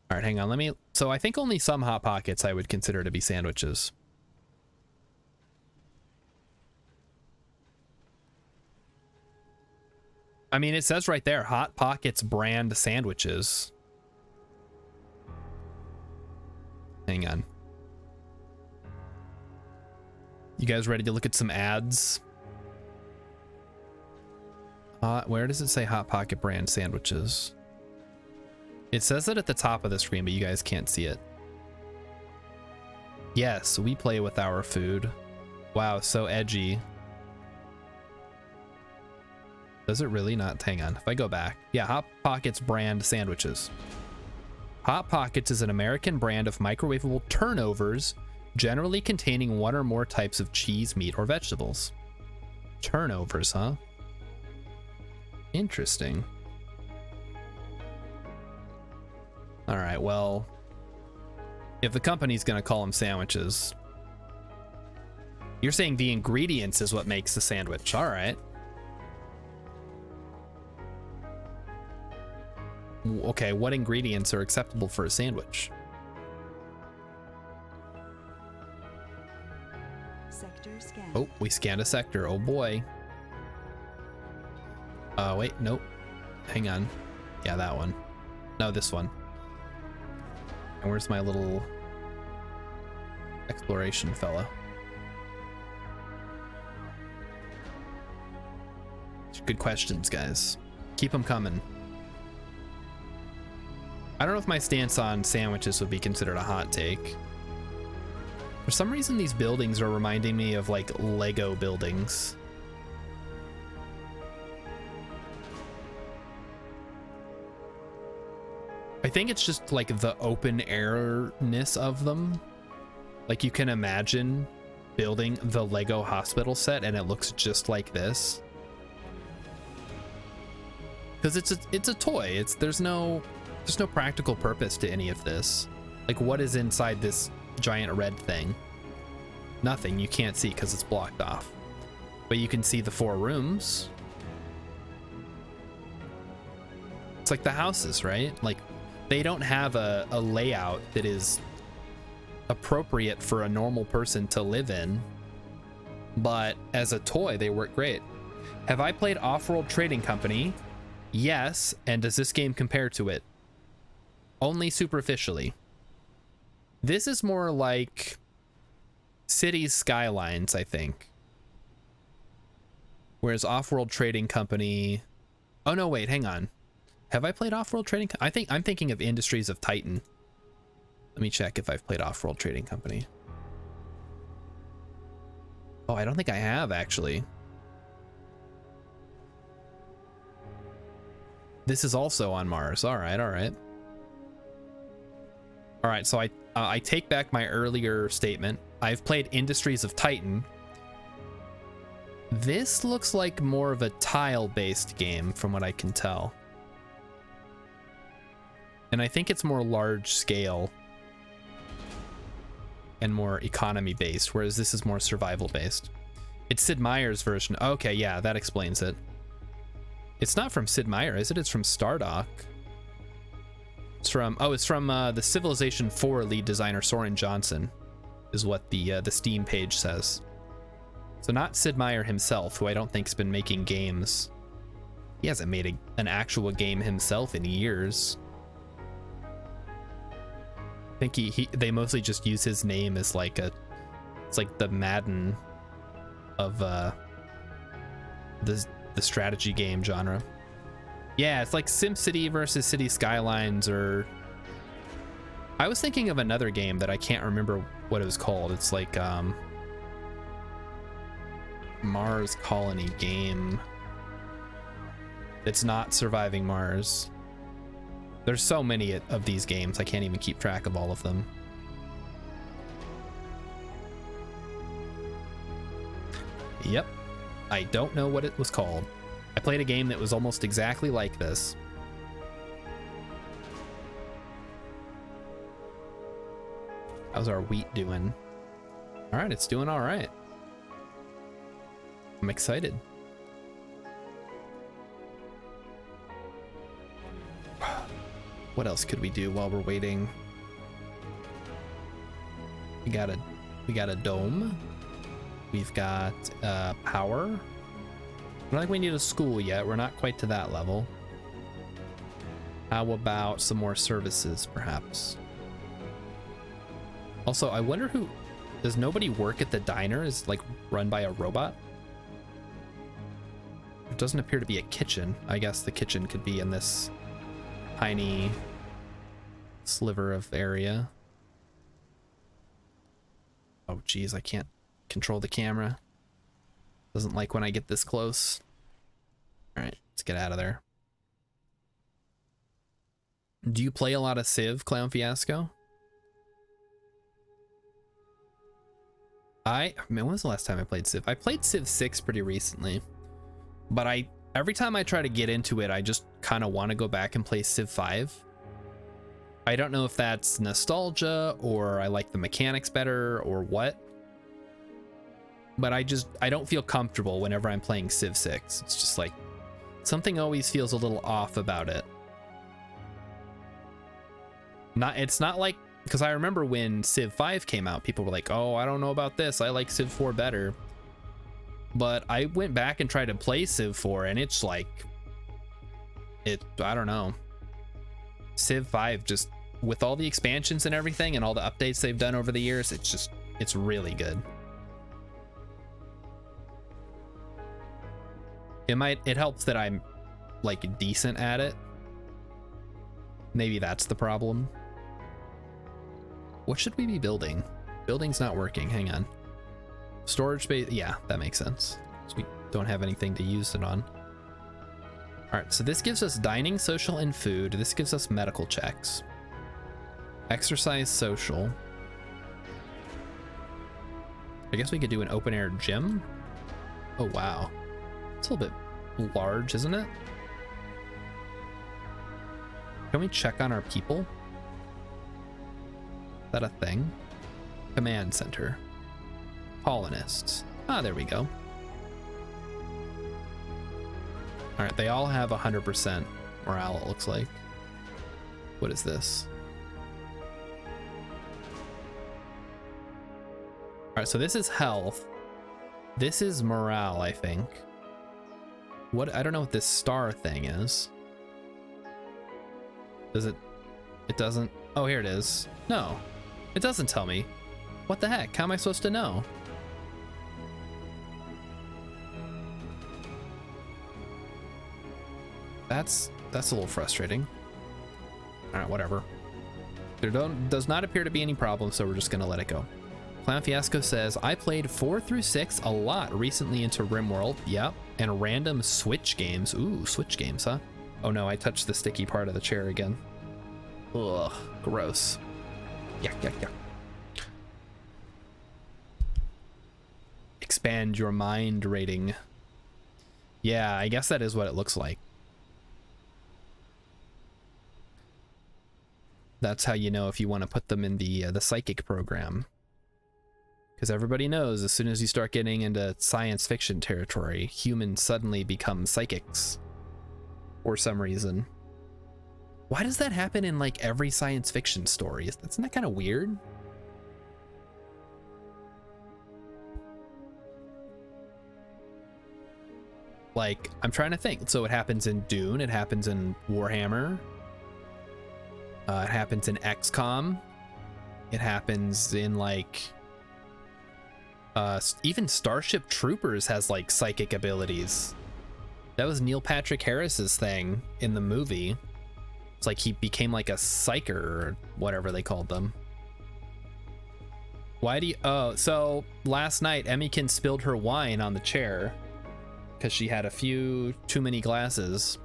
All right, hang on. So I think only some Hot Pockets I would consider to be sandwiches. I mean, it says right there, Hot Pockets brand sandwiches. Hang on. You guys ready to look at some ads? Where does it say Hot Pocket brand sandwiches? It says it at the top of the screen, but you guys can't see it. Yes, we play with our food. Wow, so edgy. Does it really not? Hang on. If I go back. Yeah, Hot Pockets brand sandwiches. Hot Pockets is an American brand of microwavable turnovers, generally containing one or more types of cheese, meat, or vegetables. Turnovers, huh? Interesting. All right, well, if the company's gonna call them sandwiches, you're saying the ingredients is what makes the sandwich. All right. Okay, what ingredients are acceptable for a sandwich? Sector scan. Oh, we scanned a sector. Oh boy. Wait, nope. Hang on. Yeah, that one. No, this one. And where's my little exploration fella? Good questions, guys. Keep them coming. I don't know if my stance on sandwiches would be considered a hot take. For some reason, these buildings are reminding me of like Lego buildings. I think it's just like the open airness of them. Like you can imagine building the Lego hospital set and it looks just like this. Because it's a toy. There's no practical purpose to any of this. Like, what is inside this giant red thing? Nothing. You can't see because it's blocked off. But you can see the 4 rooms. It's like the houses, right? Like, they don't have a layout that is appropriate for a normal person to live in. But as a toy, they work great. Have I played Off-World Trading Company? Yes. And does this game compare to it? Only superficially. This is more like Cities Skylines, I think. Whereas Off-World Trading Company... Oh, no, wait, hang on. Have I played Off-World Trading? I'm thinking of Industries of Titan. Let me check if I've played Off-World Trading Company. Oh, I don't think I have, actually. This is also on Mars. All right, all right. All right, so I take back my earlier statement. I've played Industries of Titan. This looks like more of a tile-based game from what I can tell. And I think it's more large scale and more economy based, whereas this is more survival based. It's Sid Meier's version. Okay, yeah, that explains it. It's not from Sid Meier, is it? It's from Stardock. It's from the Civilization 4 lead designer Soren Johnson, is what the Steam page says. So not Sid Meier himself, who I don't think's been making games. He hasn't made an actual game himself in years. I think they mostly just use his name as like it's like the Madden of the strategy game genre. Yeah, it's like SimCity versus City Skylines, or I was thinking of another game that I can't remember what it was called. It's like Mars Colony game. It's not Surviving Mars. There's so many of these games, I can't even keep track of all of them. Yep. I don't know what it was called. I played a game that was almost exactly like this. How's our wheat doing? All right, it's doing all right. I'm excited. What else could we do while we're waiting? We got a dome. We've got power. I don't think we need a school yet. We're not quite to that level. How about some more services, perhaps? Also, I wonder does nobody work at the diner? Is like run by a robot? It doesn't appear to be a kitchen. I guess the kitchen could be in this tiny sliver of area. Oh geez, I can't control the camera. Doesn't like when I get this close. All right, let's get out of there. Do you play a lot of Civ, Clown Fiasco? When was the last time I played Civ? I played Civ 6 pretty recently, but every time I try to get into it, I just kind of want to go back and play Civ 5. I don't know if that's nostalgia or I like the mechanics better or what, but I don't feel comfortable whenever I'm playing Civ 6. It's just like something always feels a little off about it. It's not like, because I remember when Civ 5 came out, people were like, oh, I don't know about this, I like Civ 4 better. But I went back and tried to play Civ 4 and it's like, I don't know. Civ 5, just with all the expansions and everything and all the updates they've done over the years, it's really good. It helps that I'm like decent at it. Maybe that's the problem. What should we be building? Building's not working, hang on. Storage space, yeah, that makes sense. So we don't have anything to use it on. All right, so this gives us dining, social, and food. This gives us medical checks. Exercise, social. I guess we could do an open air gym. Oh, wow. It's a little bit large, isn't it? Can we check on our people? that a thing? Command center. Colonists. Ah, there we go. All right, they all have 100% morale, it looks like. What is this? All right, so this is health. This is morale, I think. What? I don't know what this star thing is. Does it? It doesn't. Oh, here it is. No, it doesn't tell me. What the heck? How am I supposed to know? That's a little frustrating. All right, whatever. There does not appear to be any problem, so we're just gonna let it go. Clown Fiasco says, I played 4 through 6 a lot recently into RimWorld. Yep, and random Switch games. Ooh, Switch games, huh? Oh no, I touched the sticky part of the chair again. Ugh, gross. Yuck, yuck, yuck. Expand your mind rating. Yeah, I guess that is what it looks like. That's how you know if you want to put them in the psychic program. Because everybody knows as soon as you start getting into science fiction territory, humans suddenly become psychics for some reason. Why does that happen in like every science fiction story? Isn't that kind of weird? Like, I'm trying to think. So it happens in Dune, it happens in Warhammer, it happens in XCOM, it happens in like even Starship Troopers has like psychic abilities. That was Neil Patrick Harris's thing in the movie. It's like he became like a psyker or whatever they called them. Why do you... Oh, so last night Emmykin spilled her wine on the chair because she had a few too many glasses.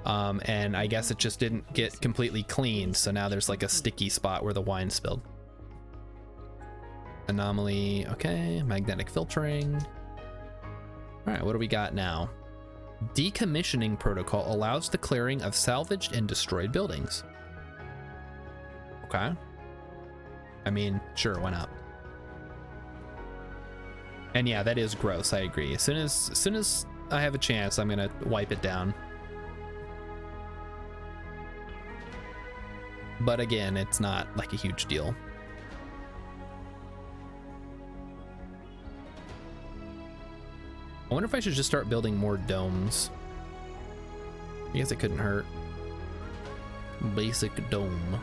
And I guess it just didn't get completely cleaned, so now there's like a sticky spot where the wine spilled. Anomaly, okay, magnetic filtering. All right, what do we got now? Decommissioning Protocol allows the clearing of salvaged and destroyed buildings. Okay. I mean, sure, why not? And yeah, that is gross, I agree. As soon as I have a chance, I'm gonna wipe it down. But again, it's not like a huge deal. I wonder if I should just start building more domes. I guess it couldn't hurt. Basic dome.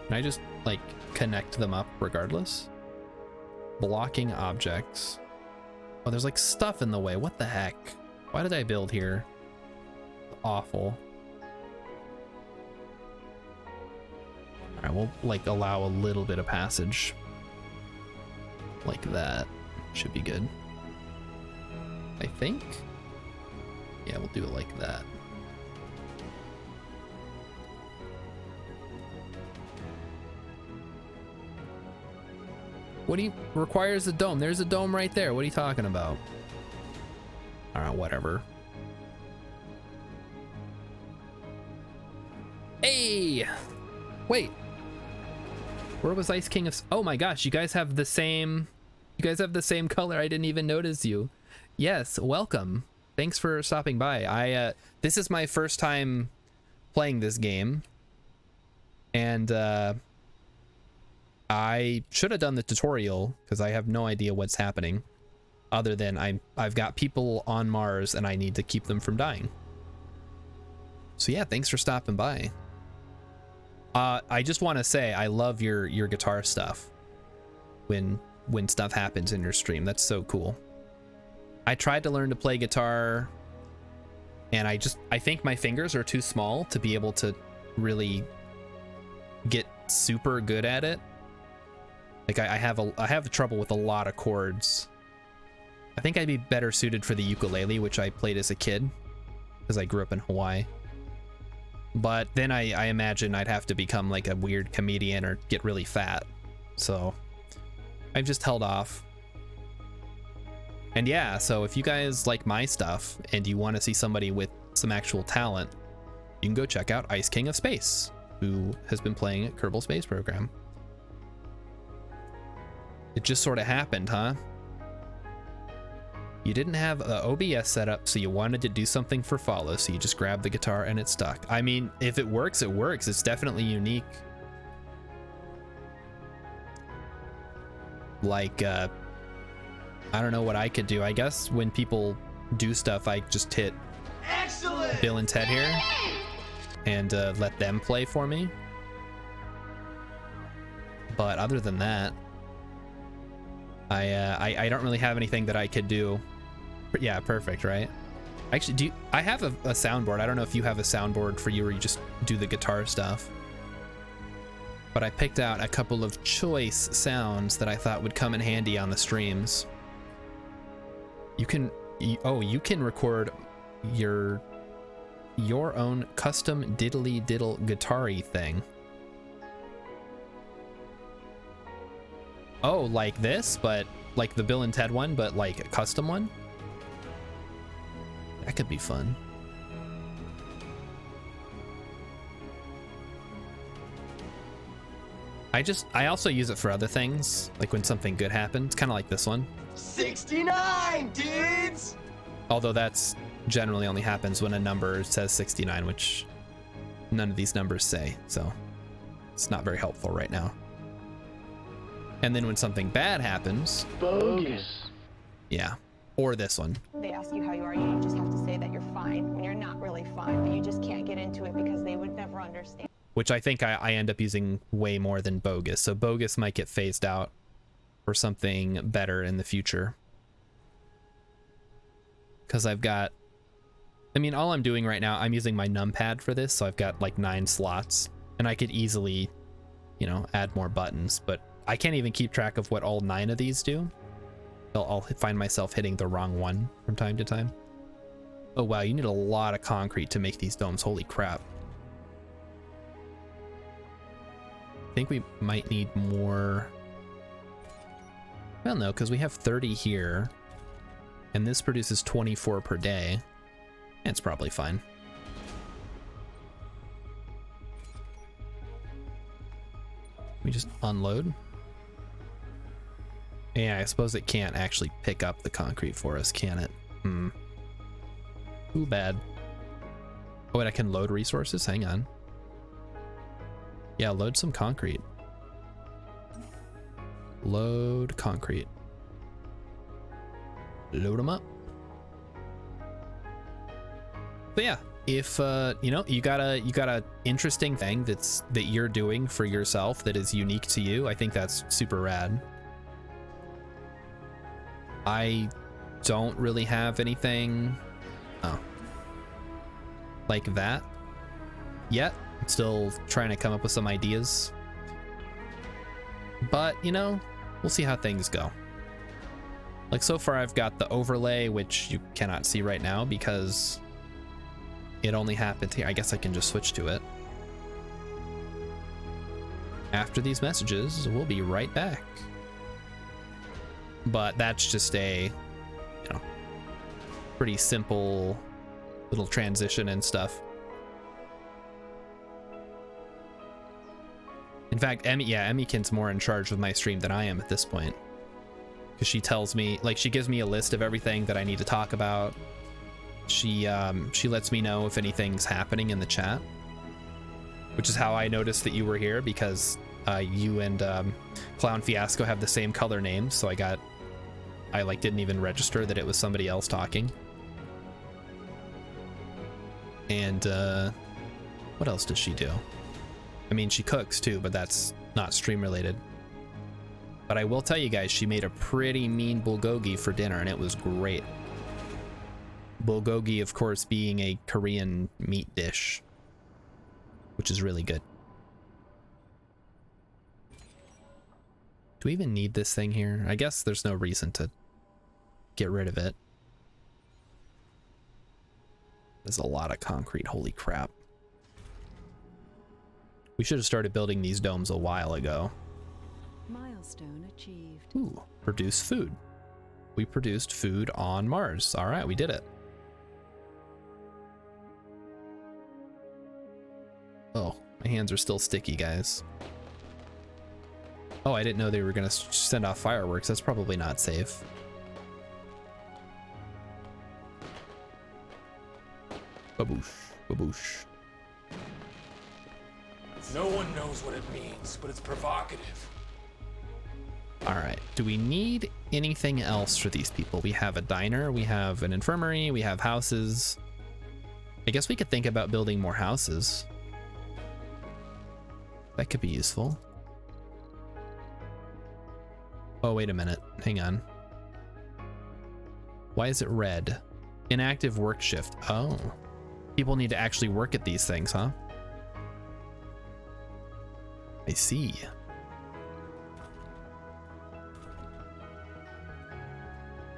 Can I just like connect them up regardless? Blocking objects. Oh, there's like stuff in the way. What the heck? Why did I build here? Awful. All right, we'll like allow a little bit of passage. Like that. Should be good. I think. Yeah, we'll do it like that. What do you requires a dome? There's a dome right there. What are you talking about? All right, whatever. Hey! Wait. Where was Ice King of... Oh my gosh, you guys have the same... You guys have the same color. I didn't even notice you. Yes, welcome. Thanks for stopping by. This is my first time playing this game. And I should have done the tutorial because I have no idea what's happening. Other than I've got people on Mars and I need to keep them from dying. So yeah, thanks for stopping by. I just want to say I love your guitar stuff when stuff happens in your stream. That's so cool. I tried to learn to play guitar and I think my fingers are too small to be able to really get super good at it. Like I have trouble with a lot of chords. I think I'd be better suited for the ukulele, which I played as a kid because I grew up in Hawaii. But then I imagine I'd have to become like a weird comedian or get really fat. So I've just held off. And yeah, so if you guys like my stuff and you want to see somebody with some actual talent, you can go check out Ice King of Space, who has been playing at Kerbal Space Program. It just sort of happened, huh? You didn't have the OBS set up, so you wanted to do something for follow, so you just grabbed the guitar and it stuck. I mean, if it works, it works. It's definitely unique. Like, I don't know what I could do. I guess when people do stuff, I just hit Excellent! Bill and Ted here and let them play for me. But other than that, I don't really have anything that I could do. Yeah, perfect, right? Actually, I have a soundboard. I don't know if you have a soundboard for you or you just do the guitar stuff. But I picked out a couple of choice sounds that I thought would come in handy on the streams. You can record your own custom diddly diddle guitar-y thing. Oh, like this, but like the Bill and Ted one, but like a custom one? That could be fun. I also use it for other things, like when something good happens, kind of like this one. 69, dudes! Although that's generally only happens when a number says 69, which none of these numbers say, so it's not very helpful right now. And then when something bad happens... Bogus. Yeah. Or this one. They ask you how you are, you just have to say that you're fine when you're not really fine, but you just can't get into it because they would never understand. Which I think I end up using way more than bogus. So bogus might get phased out for something better in the future. Because I've got... I mean, all I'm doing right now, I'm using my numpad for this, so I've got like 9 slots. And I could easily, you know, add more buttons, but I can't even keep track of what all 9 of these do. I'll find myself hitting the wrong one from time to time. Oh wow, you need a lot of concrete to make these domes. Holy crap. I think we might need more. Well, no, because we have 30 here. And this produces 24 per day. It's probably fine. We just unload. Yeah, I suppose it can't actually pick up the concrete for us, can it? Too bad. Oh, and I can load resources? Hang on. Yeah, load some concrete. Load concrete. Load them up. But yeah, if you know, you got a interesting thing that you're doing for yourself that is unique to you, I think that's super rad. I don't really have anything like that yet. I'm still trying to come up with some ideas, but you know, we'll see how things go. Like so far I've got the overlay, which you cannot see right now because it only happened here. I guess I can just switch to it. After these messages, we'll be right back. But that's just a, you know, pretty simple little transition and stuff. In fact, Emmykin's more in charge of my stream than I am at this point. Because she tells me, like, she gives me a list of everything that I need to talk about. She lets me know if anything's happening in the chat. Which is how I noticed that you were here, because you and Clown Fiasco have the same color names, so I like didn't even register that it was somebody else talking. And what else does she do? I mean, she cooks too, but that's not stream related. But I will tell you guys, she made a pretty mean bulgogi for dinner, and it was great. Bulgogi, of course, being a Korean meat dish, which is really good. Do we even need this thing here? I guess there's no reason to get rid of it. There's a lot of concrete, holy crap. We should have started building these domes a while ago. Milestone achieved. Ooh, produce food. We produced food on Mars. All right, we did it. Oh, my hands are still sticky, guys. Oh, I didn't know they were gonna send off fireworks. That's probably not safe. Baboosh, baboosh. No one knows what it means, but it's provocative. All right, do we need anything else for these people? We have a diner, we have an infirmary, we have houses. I guess we could think about building more houses. That could be useful. Oh, wait a minute. Hang on. Why is it red? Inactive work shift. Oh. People need to actually work at these things, huh? I see.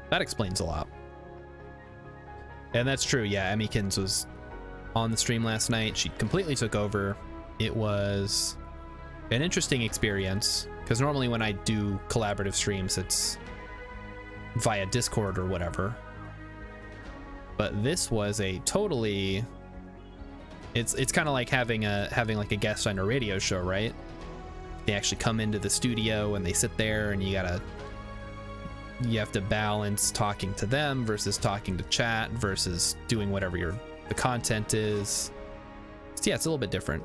That explains a lot. And that's true. Yeah, Emmykins was on the stream last night. She completely took over. It was an interesting experience because normally when I do collaborative streams, it's via Discord or whatever. But this was a totally, it's kind of like having like a guest on a radio show, right? They actually come into the studio and they sit there and you have to balance talking to them versus talking to chat versus doing whatever the content is. So yeah, it's a little bit different.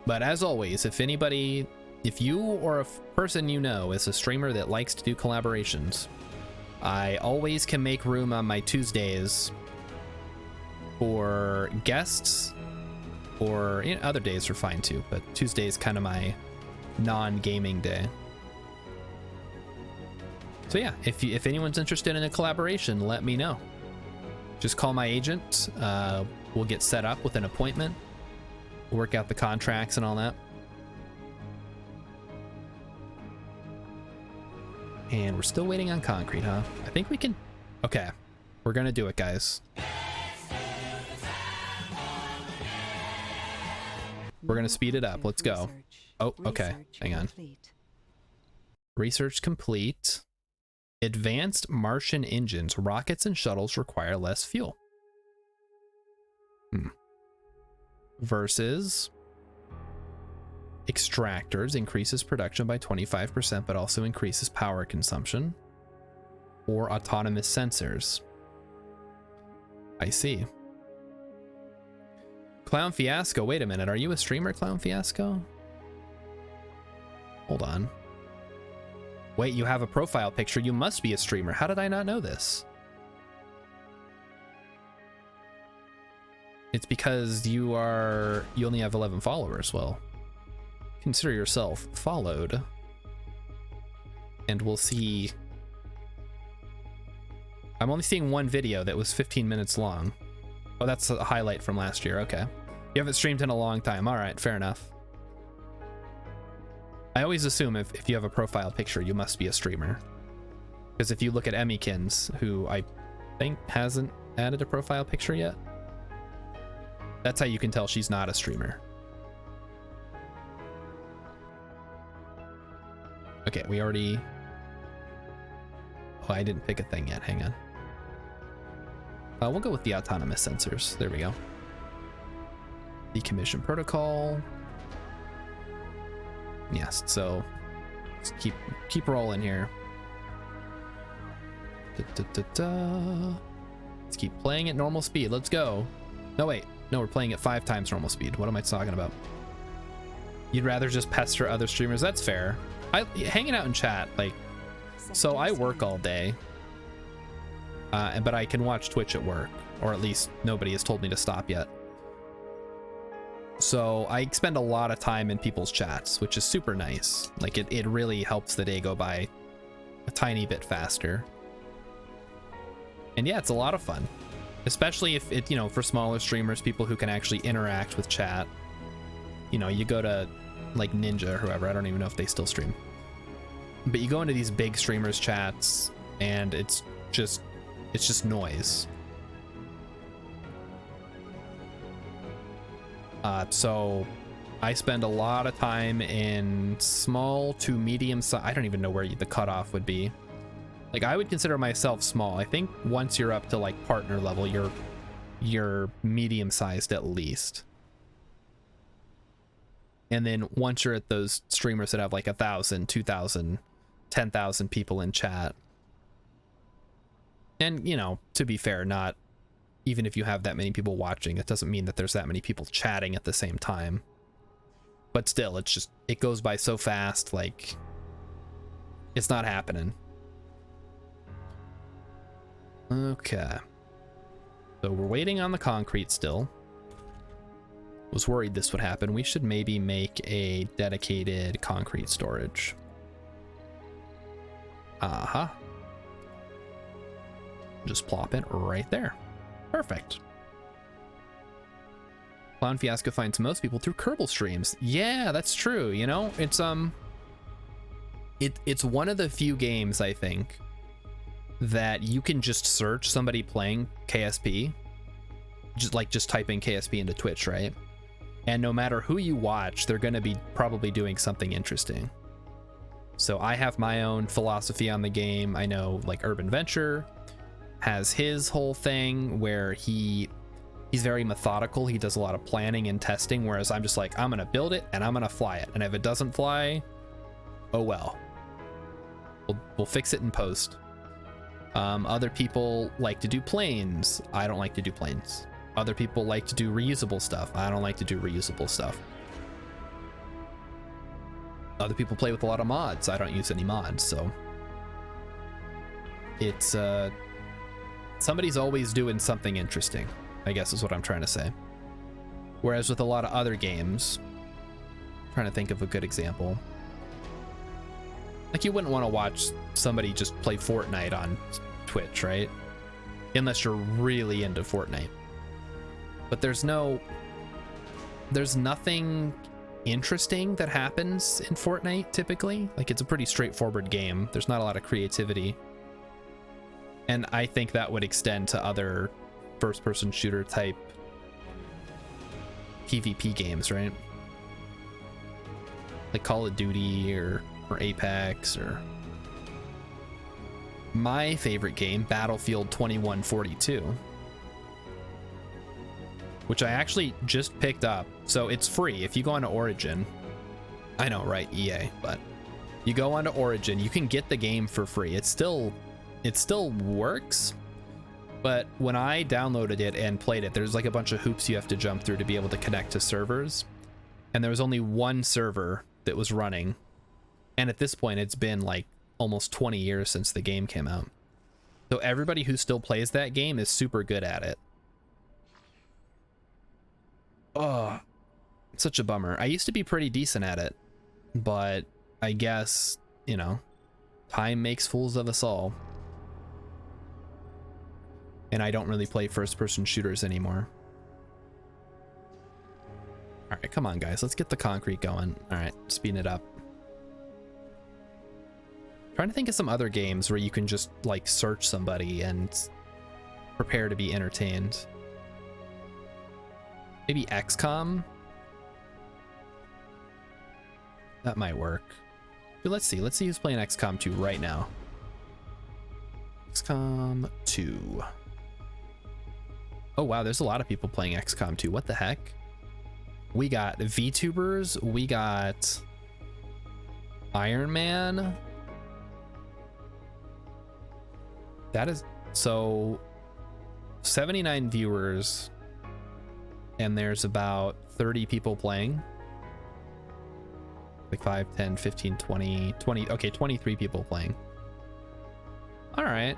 But as always, if you or a person you know is a streamer that likes to do collaborations, I always can make room on my Tuesdays for guests, or other days are fine too, but Tuesday is kind of my non-gaming day. So yeah, if anyone's interested in a collaboration, let me know. Just call my agent. We'll get set up with an appointment. We'll work out the contracts and all that. And we're still waiting on concrete, huh? I think we can. Okay, we're gonna do it, guys. We're gonna speed it up. Let's go. Oh, okay. Hang on. Research complete. Advanced Martian engines. Rockets and shuttles require less fuel. Versus Extractors increases production by 25%, but also increases power consumption. Or autonomous sensors. I see. Clown Fiasco, wait a minute, are you a streamer, Clown Fiasco? Hold on. Wait, you have a profile picture, you must be a streamer. How did I not know this? It's because you only have 11 followers. Well, consider yourself followed. And we'll see. I'm only seeing one video that was 15 minutes long. Oh, that's a highlight from last year. Okay. You haven't streamed in a long time. All right, fair enough. I always assume if you have a profile picture, you must be a streamer. Because if you look at Emmykins, who I think hasn't added a profile picture yet, that's how you can tell she's not a streamer. Okay, we already... Oh, I didn't pick a thing yet. Hang on. We'll go with the autonomous sensors. There we go. Decommissioning Protocol. Yes, so let's keep rolling here. Let's keep playing at normal speed. Let's go. No, wait. No, we're playing at 5 times normal speed. What am I talking about? You'd rather just pester other streamers? That's fair. Hanging out in chat, like, so I work all day. But I can watch Twitch at work, or at least nobody has told me to stop yet. So I spend a lot of time in people's chats, which is super nice. Like it really helps the day go by a tiny bit faster. And yeah, it's a lot of fun, especially if it, for smaller streamers, people who can actually interact with chat. You go to like Ninja or whoever, I don't even know if they still stream, but you go into these big streamers chats and it's just noise. So I spend a lot of time in small to medium size. I don't even know where the cutoff would be. Like, I would consider myself small. I think once you're up to like partner level, you're medium sized at least. And then once you're at those streamers that have like 1,000, 2,000, 10,000 people in chat. And, you know, to be fair, not even if you have that many people watching, it doesn't mean that there's that many people chatting at the same time. But still, it's just, it goes by so fast, like, it's not happening. Okay. So we're waiting on the concrete still. Was worried this would happen. We should maybe make a dedicated concrete storage. Uh-huh. Just plop it right there. Perfect. Clown Fiasco finds most people through Kerbal streams. Yeah, that's true. You know, it's it's one of the few games, I think, that you can just search somebody playing KSP, just type in KSP into Twitch, right? And no matter who you watch, they're going to be probably doing something interesting. So I have my own philosophy on the game. I know like Urban Venture has his whole thing where he's very methodical. He does a lot of planning and testing, whereas I'm just like, I'm going to build it and I'm going to fly it. And if it doesn't fly, oh well. We'll fix it in post. Other people like to do planes. I don't like to do planes. Other people like to do reusable stuff. I don't like to do reusable stuff. Other people play with a lot of mods. I don't use any mods, so it's somebody's always doing something interesting, I guess is what I'm trying to say. Whereas with a lot of other games, I'm trying to think of a good example. Like, you wouldn't want to watch somebody just play Fortnite on Twitch, right? Unless you're really into Fortnite. But there's nothing interesting that happens in Fortnite typically. Like, it's a pretty straightforward game. There's not a lot of creativity. And I think that would extend to other first-person shooter type PvP games, right? Like Call of Duty or Apex, or my favorite game, Battlefield 2142, which I actually just picked up. So it's free if you go onto Origin. I know, right? EA, but you go onto Origin, you can get the game for free. It still works, but when I downloaded it and played it, there's like a bunch of hoops you have to jump through to be able to connect to servers, and there was only one server that was running. And at this point, it's been like almost 20 years since the game came out. So everybody who still plays that game is super good at it. Oh, such a bummer. I used to be pretty decent at it, but I guess, you know, time makes fools of us all. And I don't really play first-person shooters anymore. All right, come on, guys. Let's get the concrete going. All right, speeding it up. Trying to think of some other games where you can just like search somebody and prepare to be entertained. Maybe XCOM. That might work. But let's see who's playing XCOM 2 right now. XCOM 2. Oh wow, there's a lot of people playing XCOM 2. What the heck? We got VTubers, we got Iron Man. That is, so 79 viewers, and there's about 30 people playing. Like 5, 10, 15, 20, okay, 23 people playing. All right.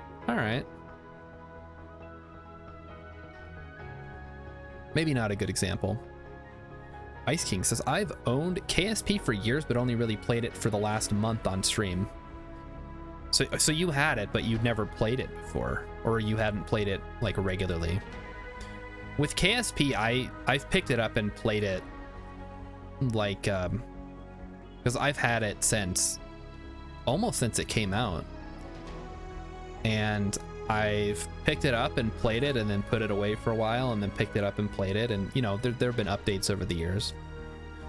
Maybe not a good example. Ice King says, I've owned KSP for years, but only really played it for the last month on stream. So you had it, but you'd never played it before, or you hadn't played it like regularly. With KSP, I've picked it up and played it like, because I've had it almost since it came out. And I've picked it up and played it and then put it away for a while and then picked it up and played it. And, you know, there have been updates over the years.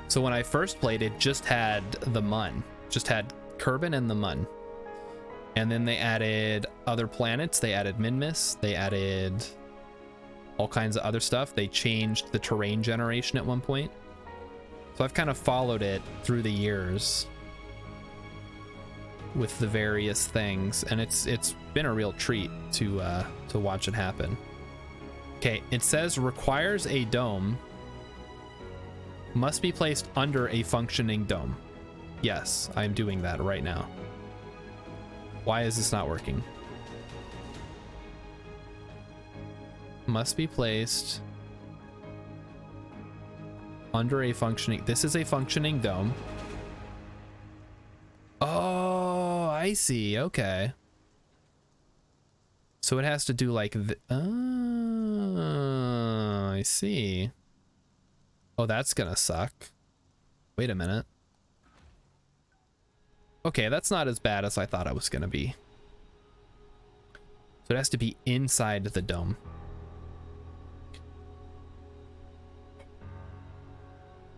So when I first played it, just had the Mun, just had Kerbin and the Mun. And then they added other planets. They added Minmus. They added all kinds of other stuff. They changed the terrain generation at one point. So I've kind of followed it through the years with the various things, and it's been a real treat to watch it happen. Okay, it says requires a dome, must be placed under a functioning dome. Yes, I'm doing that right now. Why is this not working? Must be placed under a functioning... This is a functioning dome. Oh, I see. Okay. So it has to do like... Oh, I see. Oh, that's gonna suck. Wait a minute. Okay, that's not as bad as I thought it was gonna be. So it has to be inside the dome.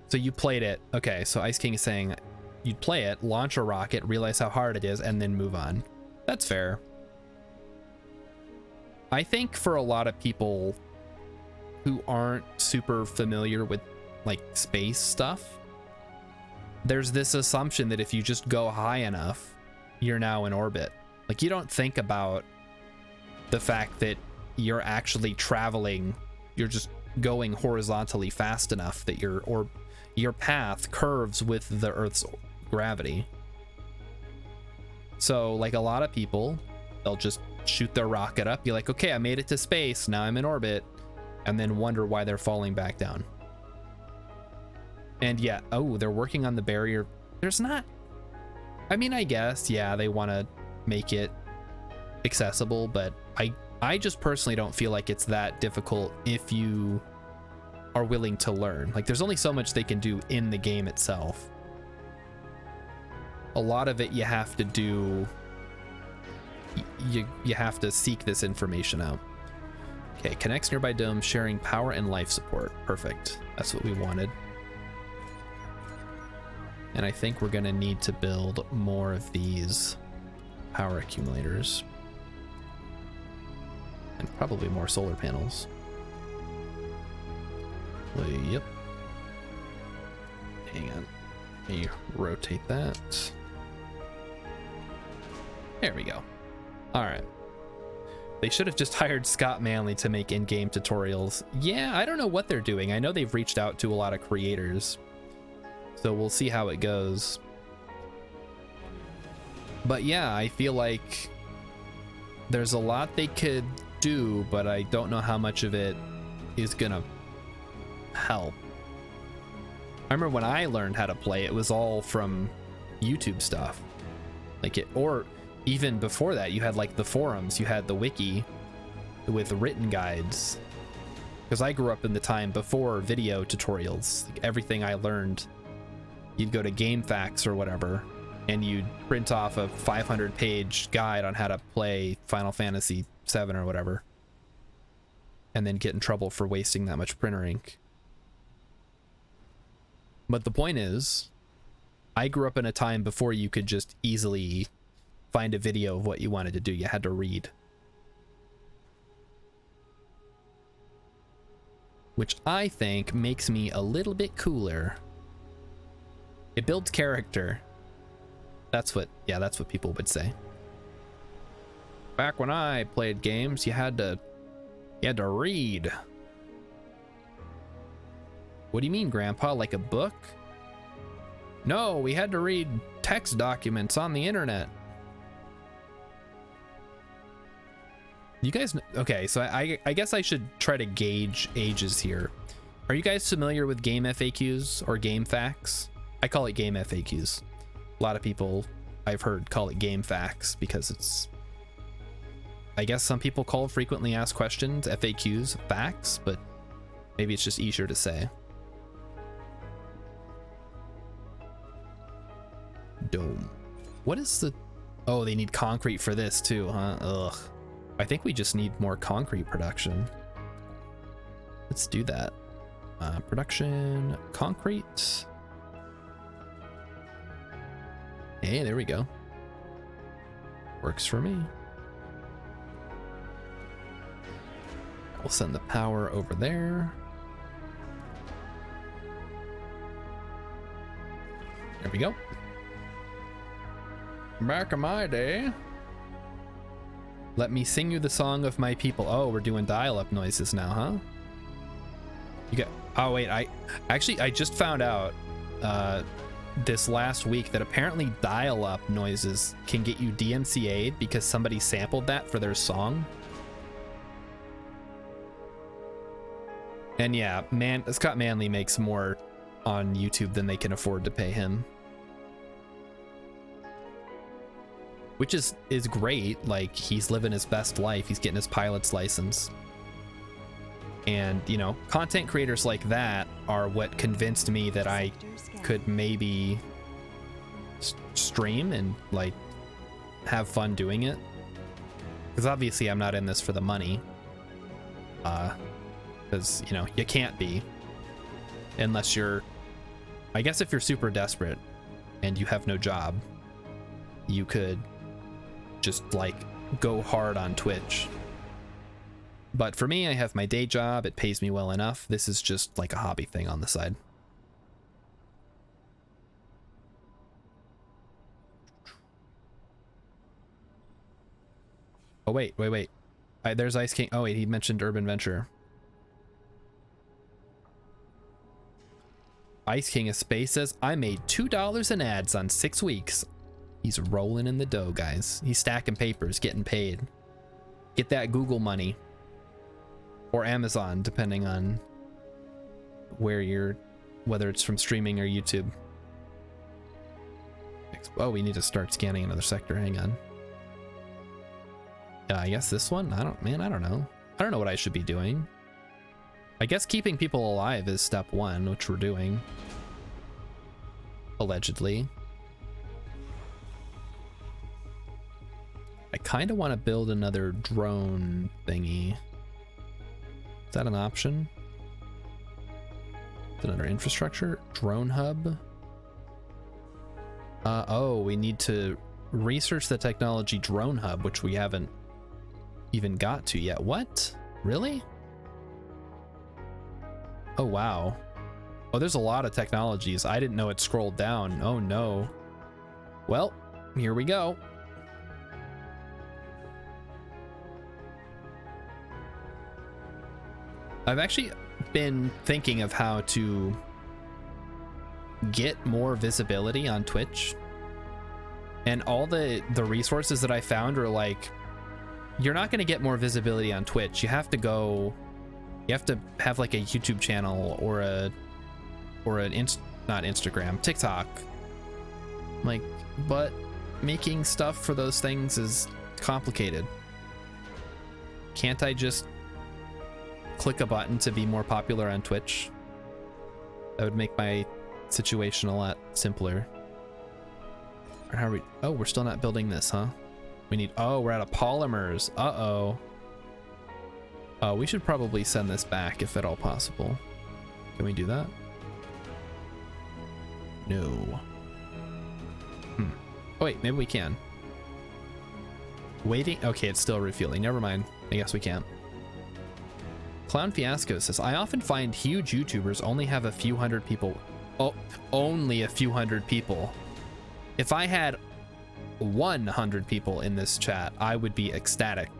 So you played it. Okay, so Ice King is saying you'd play it, launch a rocket, realize how hard it is, and then move on. That's fair. I think for a lot of people who aren't super familiar with like space stuff, there's this assumption that if you just go high enough, you're now in orbit. Like, you don't think about the fact that you're actually traveling, you're just going horizontally fast enough that your path curves with the Earth's gravity. So like a lot of people, they'll just shoot their rocket up, be like, okay, I made it to space, now I'm in orbit, and then wonder why they're falling back down. And yeah, oh, they're working on the barrier. There's not, I mean, I guess, yeah, they want to make it accessible, but I just personally don't feel like it's that difficult if you are willing to learn. Like, there's only so much they can do in the game itself. A lot of it you have to do, you have to seek this information out. Okay, connects nearby domes, sharing power and life support. Perfect. That's what we wanted. And I think we're gonna need to build more of these power accumulators. And probably more solar panels. Yep. Hang on. Let me rotate that. There we go. All right. They should have just hired Scott Manley to make in-game tutorials. Yeah, I don't know what they're doing. I know they've reached out to a lot of creators, so we'll see how it goes. But yeah, I feel like there's a lot they could do, but I don't know how much of it is gonna help. I remember when I learned how to play, it was all from YouTube stuff. Like it, or even before that, you had like the forums, you had the wiki with written guides. Because I grew up in the time before video tutorials. Like everything I learned, you'd go to GameFAQs or whatever, and you'd print off a 500-page guide on how to play Final Fantasy VII or whatever, and then get in trouble for wasting that much printer ink. But the point is, I grew up in a time before you could just easily find a video of what you wanted to do. You had to read. Which I think makes me a little bit cooler. It builds character. That's what, yeah, that's what people would say. Back when I played games, you had to read. What do you mean, Grandpa? Like a book? No, we had to read text documents on the internet. You guys, okay, so I guess I should try to gauge ages here. Are you guys familiar with game FAQs or game facts? I call it game FAQs. A lot of people I've heard call it game facts because it's, I guess some people call frequently asked questions FAQs facts, but maybe it's just easier to say. Dome. What is the, oh, they need concrete for this too, huh? Ugh. I think we just need more concrete production. Let's do that. Production, concrete. Hey, there we go. Works for me. We'll send the power over there. There we go. Back in my day. Let me sing you the song of my people. Oh, we're doing dial-up noises now, huh? You got... Oh, wait, I just found out this last week that apparently dial-up noises can get you DMCA'd because somebody sampled that for their song. And yeah, Scott Manley makes more on YouTube than they can afford to pay him. Which is great. Like, he's living his best life. He's getting his pilot's license. And, you know, content creators like that are what convinced me that I could maybe stream and, like, have fun doing it. Because obviously I'm not in this for the money. Because, you know, you can't be. Unless you're... I guess if you're super desperate and you have no job, you could just, like, go hard on Twitch. But for me, I have my day job. It pays me well enough. This is just like a hobby thing on the side. Oh, wait. There's Ice King. Oh, wait, he mentioned Urban Venture. Ice King of Space says, I made $2 in ads on 6 weeks. He's rolling in the dough, guys. He's stacking papers, getting paid. Get that Google money. Or Amazon, depending on whether it's from streaming or YouTube. Oh, we need to start scanning another sector. Hang on. I guess this one? I don't know. I don't know what I should be doing. I guess keeping people alive is step one, which we're doing. Allegedly. I kind of want to build another drone thingy. Is that an option? Is it under infrastructure? Drone hub? Oh, we need to research the technology drone hub, which we haven't even got to yet. What? Really? Oh, wow. Oh, there's a lot of technologies. I didn't know it scrolled down. Oh, no. Well, here we go. I've actually been thinking of how to get more visibility on Twitch. And all the resources that I found are like, you're not going to get more visibility on Twitch. You have to have like a YouTube channel or not Instagram, TikTok. Like, but making stuff for those things is complicated. Can't I just click a button to be more popular on Twitch? That would make my situation a lot simpler. Or how are we? Oh, we're still not building this, huh? We need, oh, we're out of polymers. Uh-oh. We should probably send this back if at all possible. Can we do that? No. Oh, wait, maybe we can. Waiting. Okay, it's still refueling. Never mind. I guess we can't. Clown Fiasco says, I often find huge YouTubers only have a few hundred people. Oh, only a few hundred people. If I had 100 people in this chat, I would be ecstatic.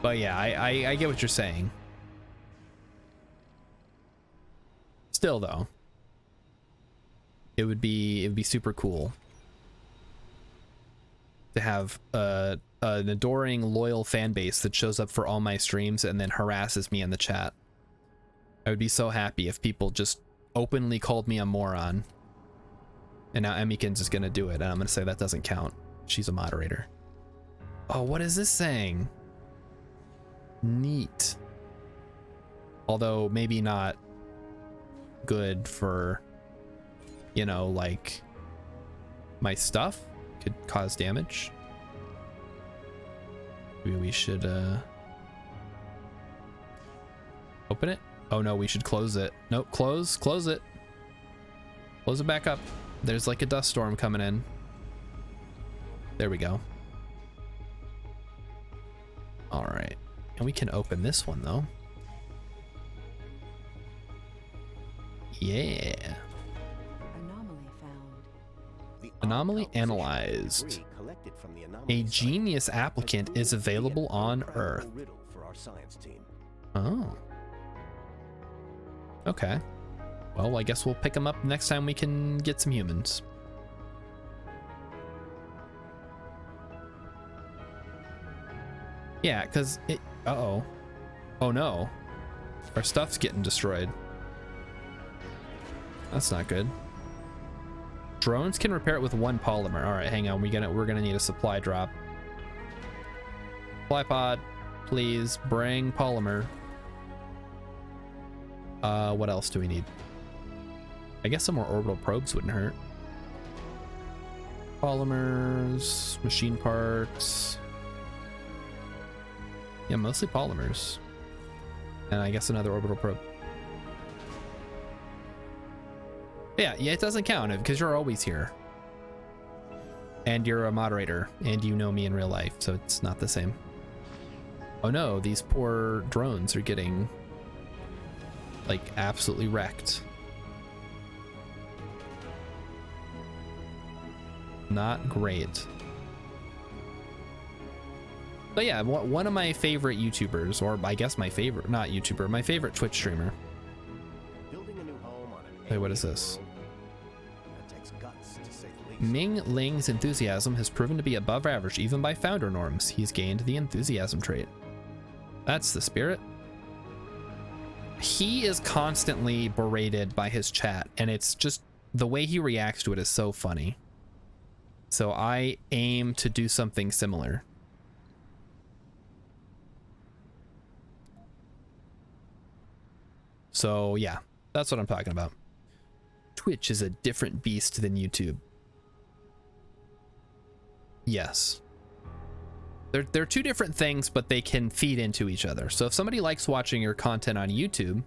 But yeah, I get what you're saying. Still though, it would be super cool to have an adoring, loyal fan base that shows up for all my streams and then harasses me in the chat. I would be so happy if people just openly called me a moron. And now Emmykins is gonna do it, and I'm gonna say that doesn't count. She's a moderator. Oh, what is this saying? Neat. Although maybe not good for, you know, like my stuff. Could cause damage. Maybe we should open it. Oh no, we should close it. Nope, close it. Close it back up. There's like a dust storm coming in. There we go. All right. And we can open this one though. Yeah. Anomaly found. The Anomaly uncomposition analyzed. debris collected from the A anomaly site genius has applicant proven is to be an available on uncrackable Earth. riddle for our science team. Oh. Okay. Well, I guess we'll pick them up next time we can get some humans. Yeah, because it... Uh-oh. Oh no. Our stuff's getting destroyed. That's not good. Drones can repair it with one polymer. All right, hang on. We're gonna need a supply drop. Supply pod, please bring polymer. What else do we need? I guess some more orbital probes wouldn't hurt. Polymers, machine parts. Yeah, mostly polymers. And I guess another orbital probe. Yeah, it doesn't count because you're always here. And you're a moderator, and you know me in real life, so it's not the same. Oh no, these poor drones are getting, like, absolutely wrecked. Not great. But yeah, one of my favorite YouTubers, or I guess my favorite, not YouTuber, my favorite Twitch streamer. Building a new home on an Wait, what is alien this? world, that takes guts, to say the least. Ming Ling's enthusiasm has proven to be above average even by founder norms. He's gained the enthusiasm trait. That's the spirit. He is constantly berated by his chat, and it's just the way he reacts to it is so funny. So I aim to do something similar. So yeah, that's what I'm talking about. Twitch is a different beast than YouTube. Yes. They're two different things, but they can feed into each other. So if somebody likes watching your content on YouTube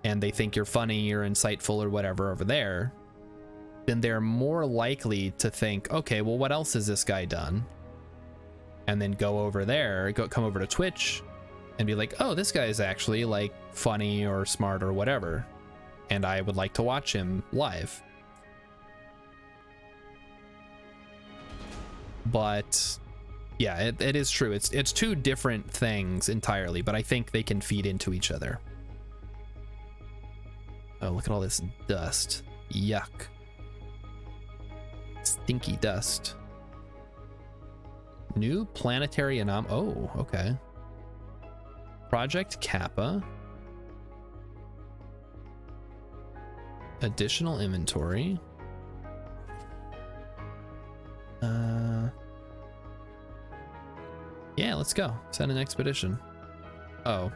and they think you're funny or insightful or whatever over there, then they're more likely to think, okay, well, what else has this guy done? And then go over there, come over to Twitch and be like, oh, this guy is actually like funny or smart or whatever, and I would like to watch him live. But yeah, it is true. It's two different things entirely, but I think they can feed into each other. Oh, look at all this dust. Yuck. Stinky dust. New planetary anomaly. Oh, okay. Project Kappa. Additional inventory. Yeah, let's go. Send an expedition. Oh.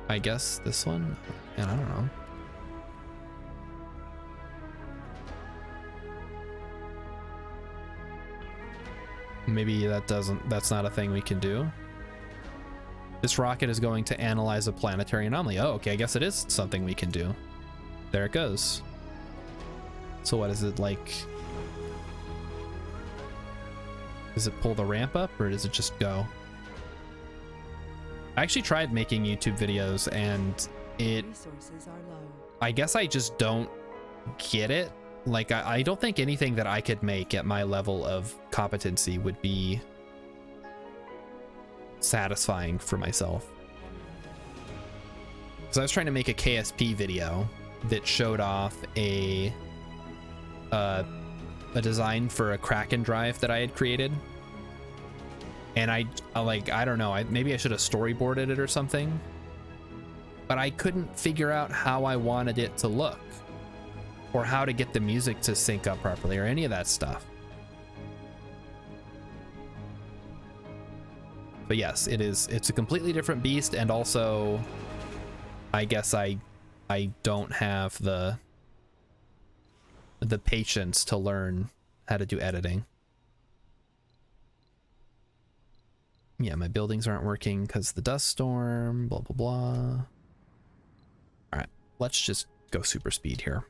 I guess this one? And I don't know. Maybe that's not a thing we can do. This rocket is going to analyze a planetary anomaly. Oh, okay, I guess it is something we can do. There it goes. So what is it like? Does it pull the ramp up or does it just go? I actually tried making YouTube videos and Resources are low. I guess I just don't get it. Like, I don't think anything that I could make at my level of competency would be satisfying for myself. Because I was trying to make a KSP video that showed off a design for a Kraken drive that I had created. And I don't know, maybe I should have storyboarded it or something. But I couldn't figure out how I wanted it to look, or how to get the music to sync up properly, or any of that stuff. But yes, it's a completely different beast, and also I guess I don't have the patience to learn how to do editing. Yeah, my buildings aren't working because the dust storm, blah blah blah. All right, let's just go super speed here.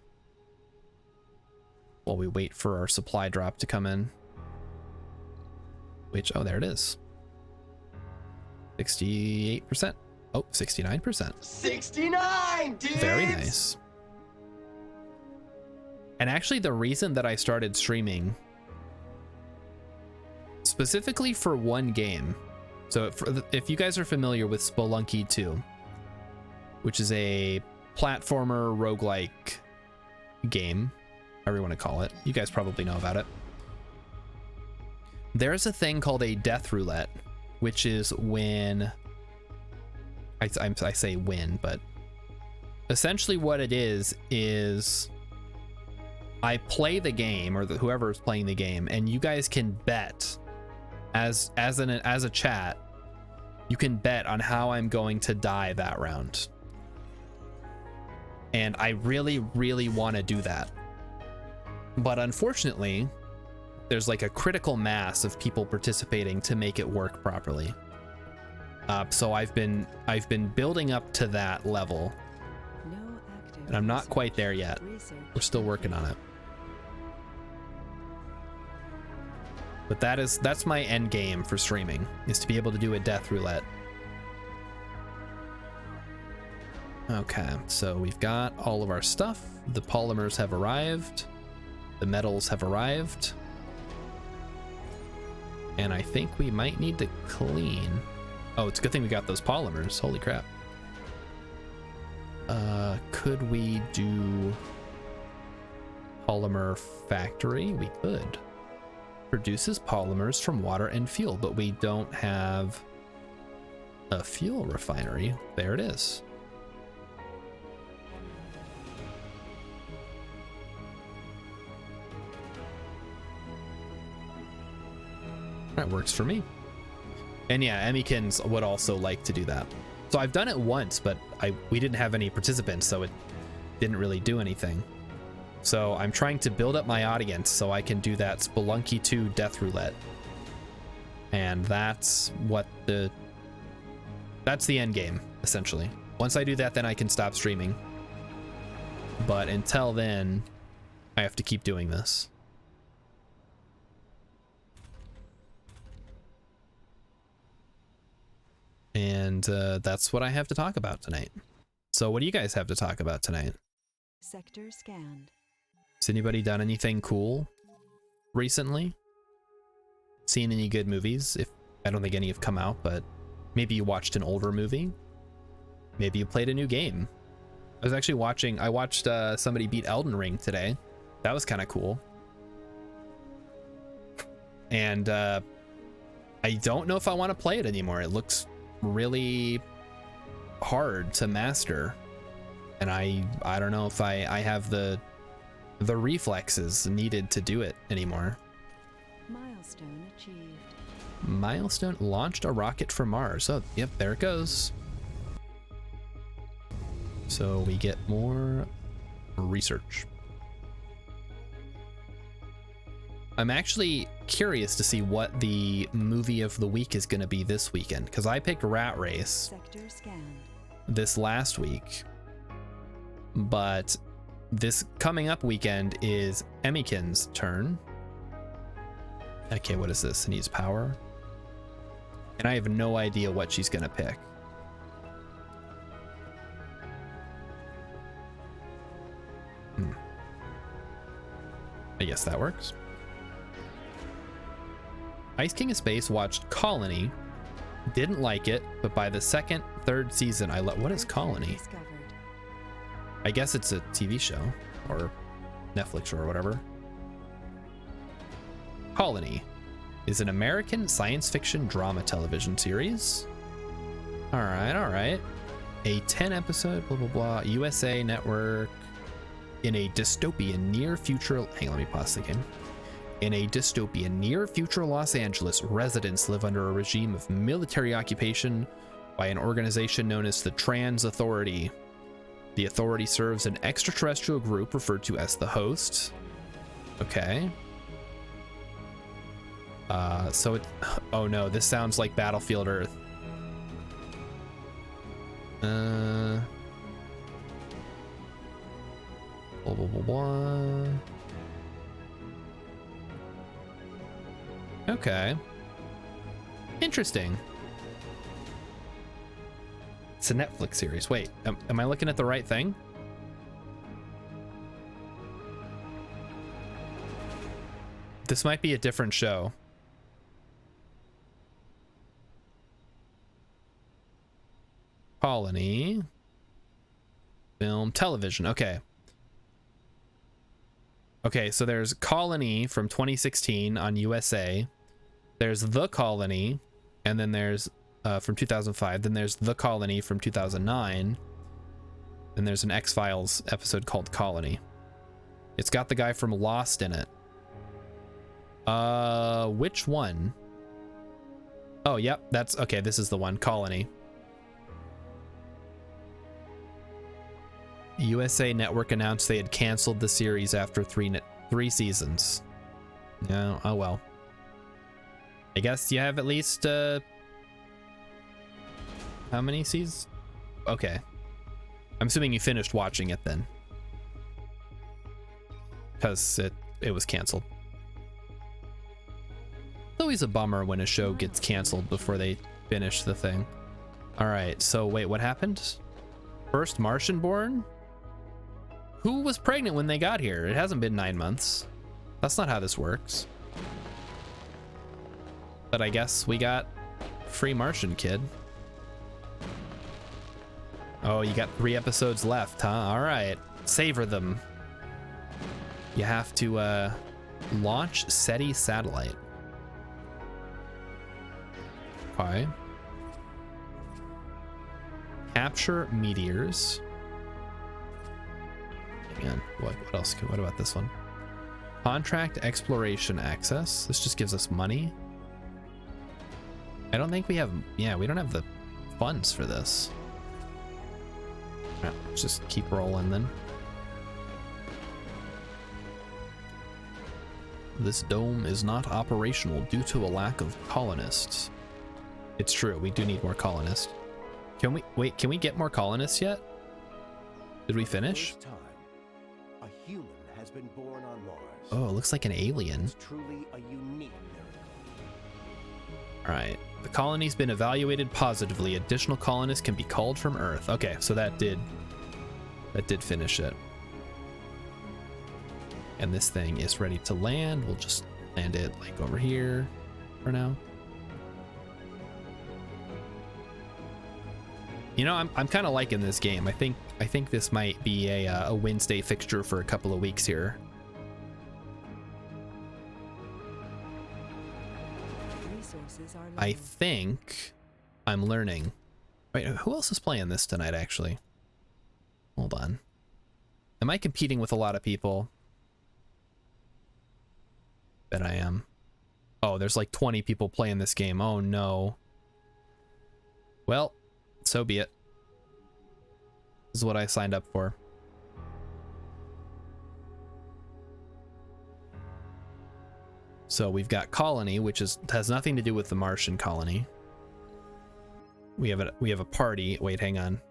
while we wait for our supply drop to come in. Which, oh, there it is. 68%. Oh, 69%. 69, dude! Very nice. And actually, the reason that I started streaming specifically for one game, so if you guys are familiar with Spelunky 2, which is a platformer roguelike game, however you want to call it, you guys probably know about it. There's a thing called a death roulette, which is when I say win, but essentially what it is I play the game, or whoever is playing the game, and you guys can bet as a chat, you can bet on how I'm going to die that round. And I really, really want to do that. But unfortunately, there's like a critical mass of people participating to make it work properly. So I've been building up to that level, and I'm not quite there yet. We're still working on it. But that's my end game for streaming, is to be able to do a death roulette. Okay, so we've got all of our stuff. The polymers have arrived. The metals have arrived. And I think we might need to clean. Oh, it's a good thing we got those polymers. Holy crap. Could we do Polymer Factory? We could. Produces polymers from water and fuel, but we don't have a fuel refinery. There it is. That works for me. And yeah, Emmykins would also like to do that. So I've done it once, but we didn't have any participants, so it didn't really do anything. So I'm trying to build up my audience so I can do that Spelunky 2 death roulette. And that's the end game, essentially. Once I do that, then I can stop streaming. But until then, I have to keep doing this. And that's what I have to talk about tonight. So what do you guys have to talk about tonight? Sector scanned. Has anybody done anything cool recently? Seen any good movies? I don't think any have come out, but maybe you watched an older movie. Maybe you played a new game. I watched somebody beat Elden Ring today. That was kind of cool. And I don't know if I want to play it anymore. It looks really hard to master, and I don't know if I have the reflexes needed to do it anymore. Milestone achieved. Milestone launched a rocket for Mars. Oh, yep, there it goes. So we get more research. I'm actually curious to see what the movie of the week is going to be this weekend, because I picked Rat Race Sector scanned. this last week, but this coming up weekend is Emmykin's turn. Okay, what is this? It needs power. And I have no idea what she's going to pick. I guess that works. Ice King of Space watched Colony, didn't like it, but by the third season, what is Colony? Discovered. I guess it's a TV show, or Netflix or whatever. Colony is an American science fiction drama television series. All right. A 10-episode, blah, blah, blah, USA Network. In a dystopian near future, hang on, let me pause the game. In a dystopian near future Los Angeles, residents live under a regime of military occupation by an organization known as the Trans Authority. The Authority serves an extraterrestrial group referred to as the Host. Okay. Oh no, this sounds like Battlefield Earth. Blah, blah, blah, blah. Okay. Interesting. It's a Netflix series. Wait, am I looking at the right thing? This might be a different show. Colony. Film, television. Okay. Okay, so there's Colony from 2016 on USA. There's The Colony, and then there's from 2005. Then there's The Colony from 2009. And there's an X-Files episode called Colony. It's got the guy from Lost in it. Which one? Oh, yep, that's okay. This is the one, Colony. USA Network announced they had canceled the series after three seasons. No, oh well. I guess you have at least how many seasons? Okay. I'm assuming you finished watching it then. Because it was canceled. It's always a bummer when a show gets canceled before they finish the thing. Alright, so wait, what happened? First Martian born? Who was pregnant when they got here? It hasn't been 9 months. That's not how this works. But I guess we got free Martian kid. Oh, you got 3 episodes left, huh? All right, savor them. You have to launch SETI satellite. Okay. Capture meteors. Man, what else? What about this one? Contract exploration access. This just gives us money. I don't think we have. Yeah, we don't have the funds for this. Right, let's just keep rolling then. This dome is not operational due to a lack of colonists. It's true. We do need more colonists. Can we wait? Can we get more colonists yet? Did we finish? First time, a human has been born on Mars. Oh, it looks like an alien. It's truly a unique miracle. All right. The colony's been evaluated positively. Additional colonists can be called from Earth. Okay, so that did finish it. And this thing is ready to land. We'll just land it like over here for now. You know, I'm kind of liking this game. I think this might be a Wednesday fixture for a couple of weeks here. Resources are low. I think I'm learning. Wait, who else is playing this tonight, actually? Hold on. Am I competing with a lot of people? Bet I am. Oh, there's like 20 people playing this game. Oh, no. Well, so be it. This is what I signed up for. So we've got Colony, which has nothing to do with the Martian colony. We have a party. Wait, hang on.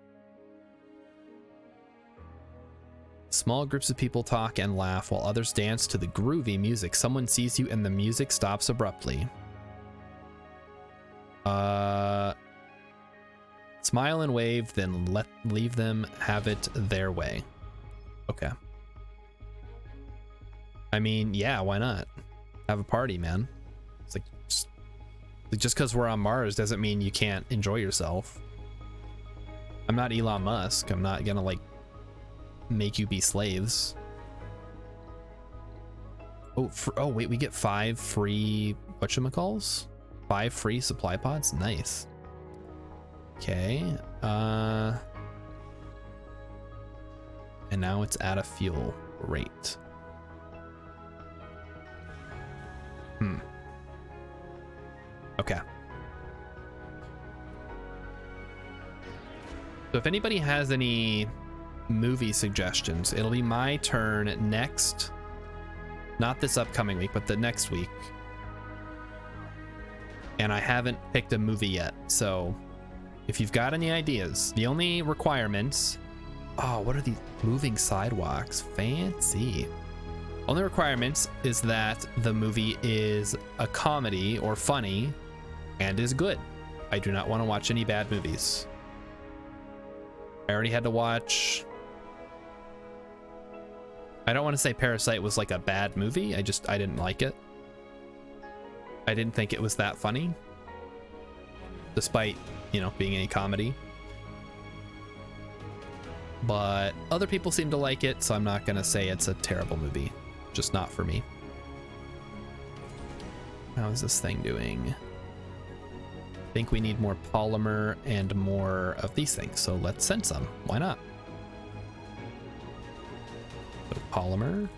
Small groups of people talk and laugh while others dance to the groovy music. Someone sees you and the music stops abruptly. Smile and wave, then leave them have it their way. Okay. I mean, yeah, why not? Have a party, man. It's like just because we're on Mars doesn't mean you can't enjoy yourself. I'm not Elon Musk. I'm not gonna like make you be slaves. Oh wait, we get 5 free whatchamacalls? 5 free supply pods? Nice. Okay. And now it's at a fuel rate. Okay. So if anybody has any movie suggestions, it'll be my turn next. Not this upcoming week, but the next week. And I haven't picked a movie yet, so if you've got any ideas, the only requirements... Oh, what are these moving sidewalks? Fancy. Only requirements is that the movie is a comedy or funny and is good. I do not want to watch any bad movies. I already had to watch... I don't want to say Parasite was like a bad movie. I didn't like it. I didn't think it was that funny. Despite, you know, being a comedy. But other people seem to like it, so I'm not going to say it's a terrible movie. Just not for me. How is this thing doing? I think we need more polymer and more of these things, so let's send some. Why not? So polymer.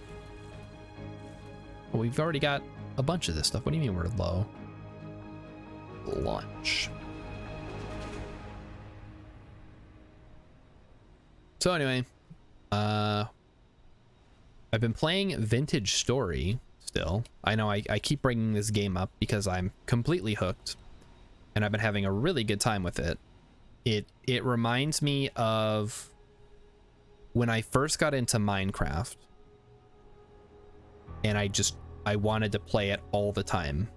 Well, we've already got a bunch of this stuff. What do you mean we're low? Launch. So anyway, I've been playing Vintage Story still. I know I keep bringing this game up because I'm completely hooked and I've been having a really good time with it. It reminds me of when I first got into Minecraft and I wanted to play it all the time.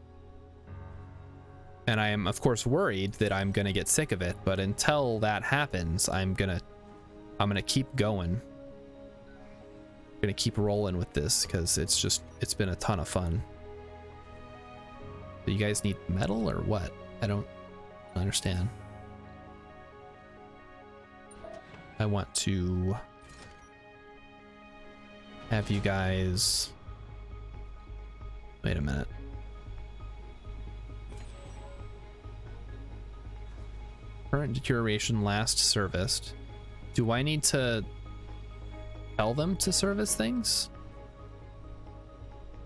And I am of course worried that I'm gonna get sick of it, but until that happens, I'm gonna keep going. I'm gonna keep rolling with this because it's been a ton of fun. Do you guys need metal or what? I don't understand. I want to have you guys... Wait a minute. Current deterioration last serviced. Do I need to tell them to service things?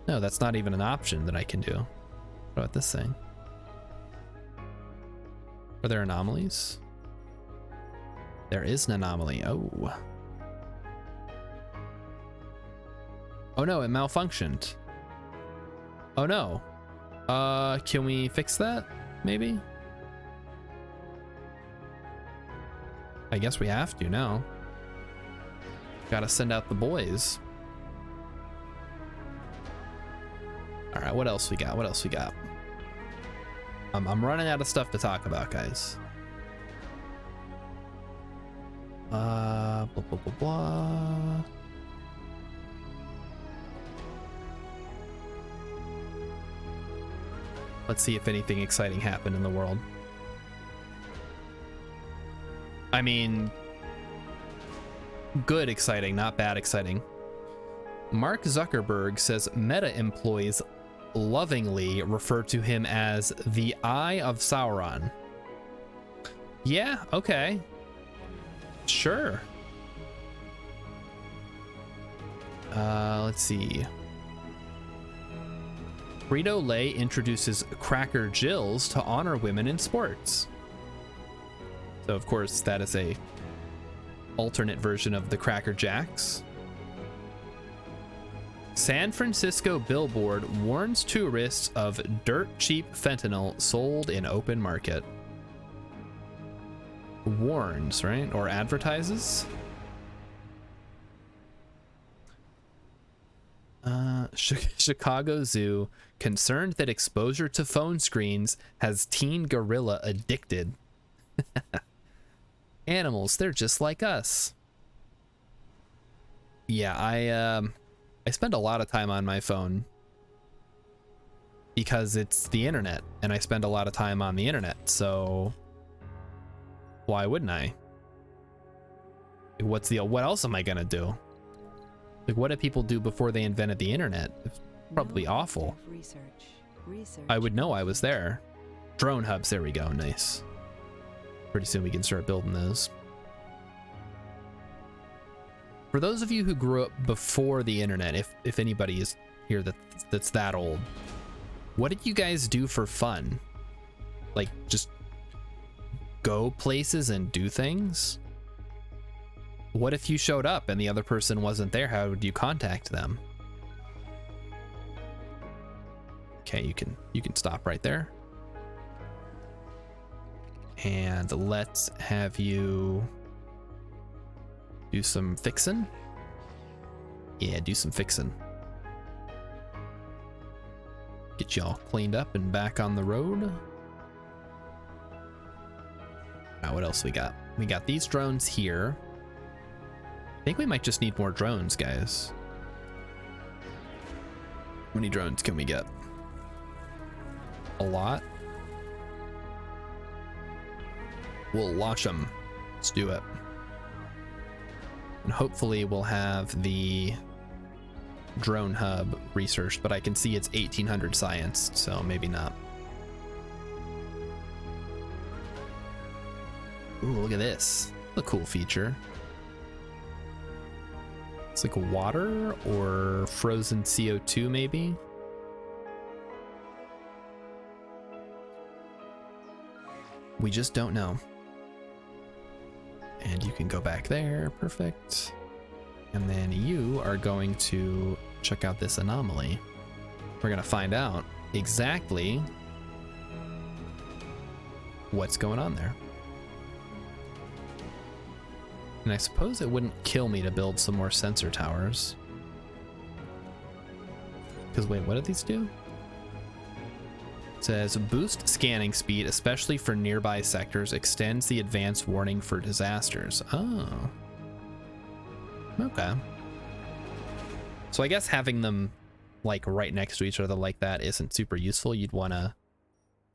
No, that's not even an option that I can do. What about this thing? Are there anomalies? There is an anomaly. Oh. Oh no, it malfunctioned. Oh no. Can we fix that? Maybe? I guess we have to now. Gotta send out the boys. All right, what else we got? What else we got? I'm running out of stuff to talk about, guys. Blah, blah, blah, blah. Let's see if anything exciting happened in the world. I mean, good exciting, not bad exciting. Mark Zuckerberg says Meta employees lovingly refer to him as the Eye of Sauron. Yeah, okay. Sure. Let's see. Frito-Lay introduces Cracker Jills to honor women in sports. So of course that is a alternate version of the Cracker Jacks. San Francisco billboard warns tourists of dirt cheap fentanyl sold in open market. Warns, right? Or advertises? Chicago Zoo concerned that exposure to phone screens has teen gorilla addicted. Animals, they're just like us. Yeah, I spend a lot of time on my phone because it's the internet and I spend a lot of time on the internet, so why wouldn't I? What else am I gonna do? Like, what did people do before they invented the internet? It's probably awful. Research. I would know I was there. Drone hubs, there we go, nice. Pretty soon we can start building those. For those of you who grew up before the internet, if anybody is here that's that old, what did you guys do for fun? Like, just go places and do things? What if you showed up and the other person wasn't there? How would you contact them? Okay, you can stop right there. And let's have you do some fixing. Yeah, do some fixing. Get y'all cleaned up and back on the road. Now, what else we got? We got these drones here. I think we might just need more drones, guys. How many drones can we get? A lot. We'll launch them. Let's do it. And hopefully we'll have the drone hub researched, but I can see it's 1800 science, so maybe not. Ooh, look at this. A cool feature. It's like water or frozen CO2 maybe. We just don't know. And you can go back there, perfect. And then you are going to check out this anomaly. We're gonna find out exactly what's going on there. And I suppose it wouldn't kill me to build some more sensor towers. Because wait, what do these do? It says boost scanning speed, especially for nearby sectors, extends the advance warning for disasters. Oh. Okay. So I guess having them like right next to each other like that isn't super useful. You'd want to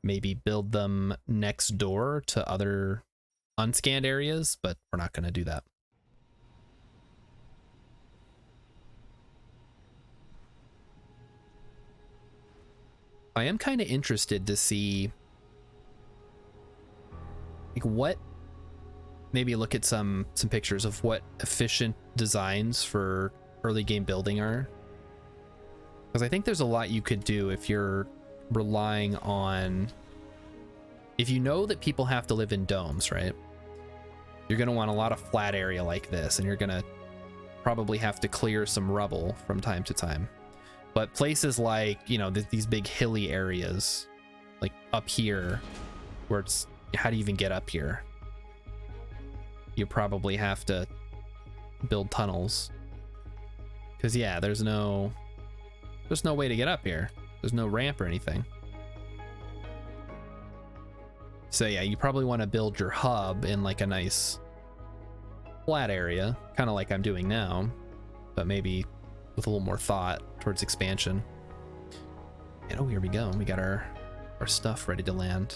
maybe build them next door to other unscanned areas, but we're not going to do that. I am kind of interested to see like what, maybe look at some pictures of what efficient designs for early game building are, because I think there's a lot you could do if you're relying on, if you know that people have to live in domes, right? You're going to want a lot of flat area like this, and you're going to probably have to clear some rubble from time to time. But places like, you know, these big hilly areas, like up here, where it's, how do you even get up here? You probably have to build tunnels. Because yeah, there's no way to get up here. There's no ramp or anything. So yeah, you probably want to build your hub in like a nice flat area, kind of like I'm doing now, but maybe with a little more thought towards expansion. And oh, here we go. We got our stuff ready to land.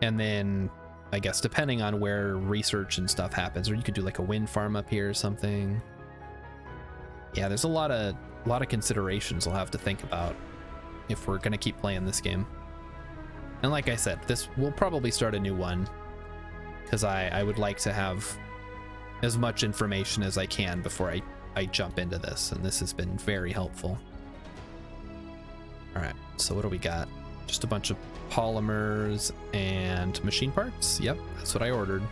And then I guess depending on where research and stuff happens, or you could do like a wind farm up here or something. Yeah, there's a lot of considerations we'll have to think about if we're gonna keep playing this game. And like I said, we'll probably start a new one because I would like to have as much information as I can before I jump into this, and this has been very helpful. All right, so what do we got? Just a bunch of polymers and machine parts. Yep, that's what I ordered.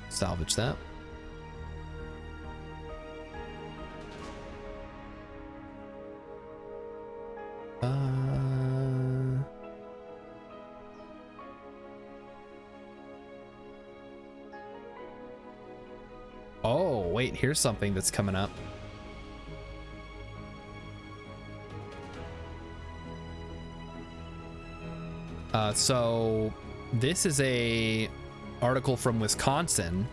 Salvage that. Oh, wait, here's something that's coming up. So this is a article from Wisconsin,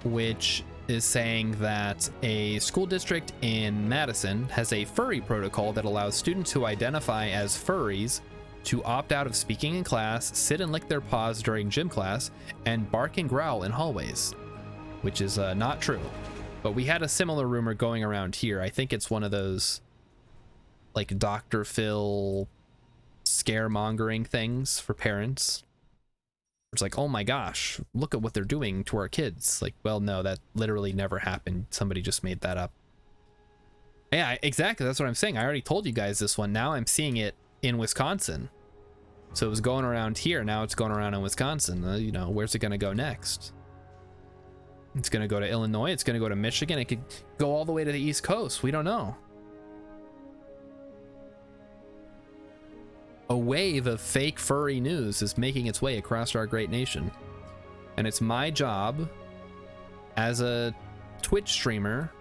which is saying that a school district in Madison has a furry protocol that allows students who identify as furries to opt out of speaking in class, sit and lick their paws during gym class, and bark and growl in hallways, which is not true. But we had a similar rumor going around here. I think it's one of those like Dr. Phil scaremongering things for parents. It's like, oh my gosh, look at what they're doing to our kids. Like, well, no, that literally never happened. Somebody just made that up. Yeah, exactly. That's what I'm saying. I already told you guys this one. Now I'm seeing it in Wisconsin. So it was going around here. Now it's going around in Wisconsin. You know, where's it going to go next? It's going to go to Illinois. It's going to go to Michigan. It could go all the way to the East Coast. We don't know. A wave of fake furry news is making its way across our great nation. And it's my job as a Twitch streamer,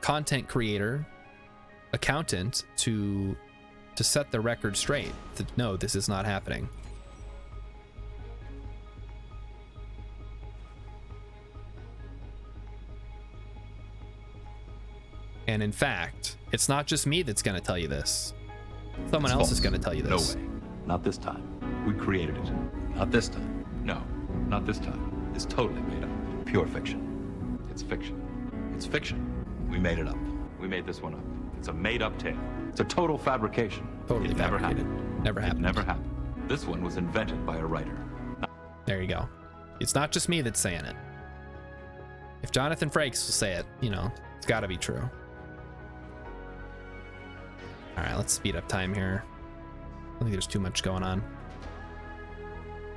content creator, accountant to set the record straight. No, this is not happening. And in fact, it's not just me that's going to tell you this. Someone else is going to tell you this. No way. Not this time. We created it. Not this time. No, not this time. It's totally made up. Pure fiction. It's fiction. It's fiction. We made it up. We made this one up. It's a made-up tale. It's a total fabrication. Totally it never fabricated. happened. Never happened. It never happened. This one was invented by a writer. There you go. It's not just me that's saying it. If Jonathan Frakes will say it, you know, it's got to be true. All right, let's speed up time here. I don't think there's too much going on.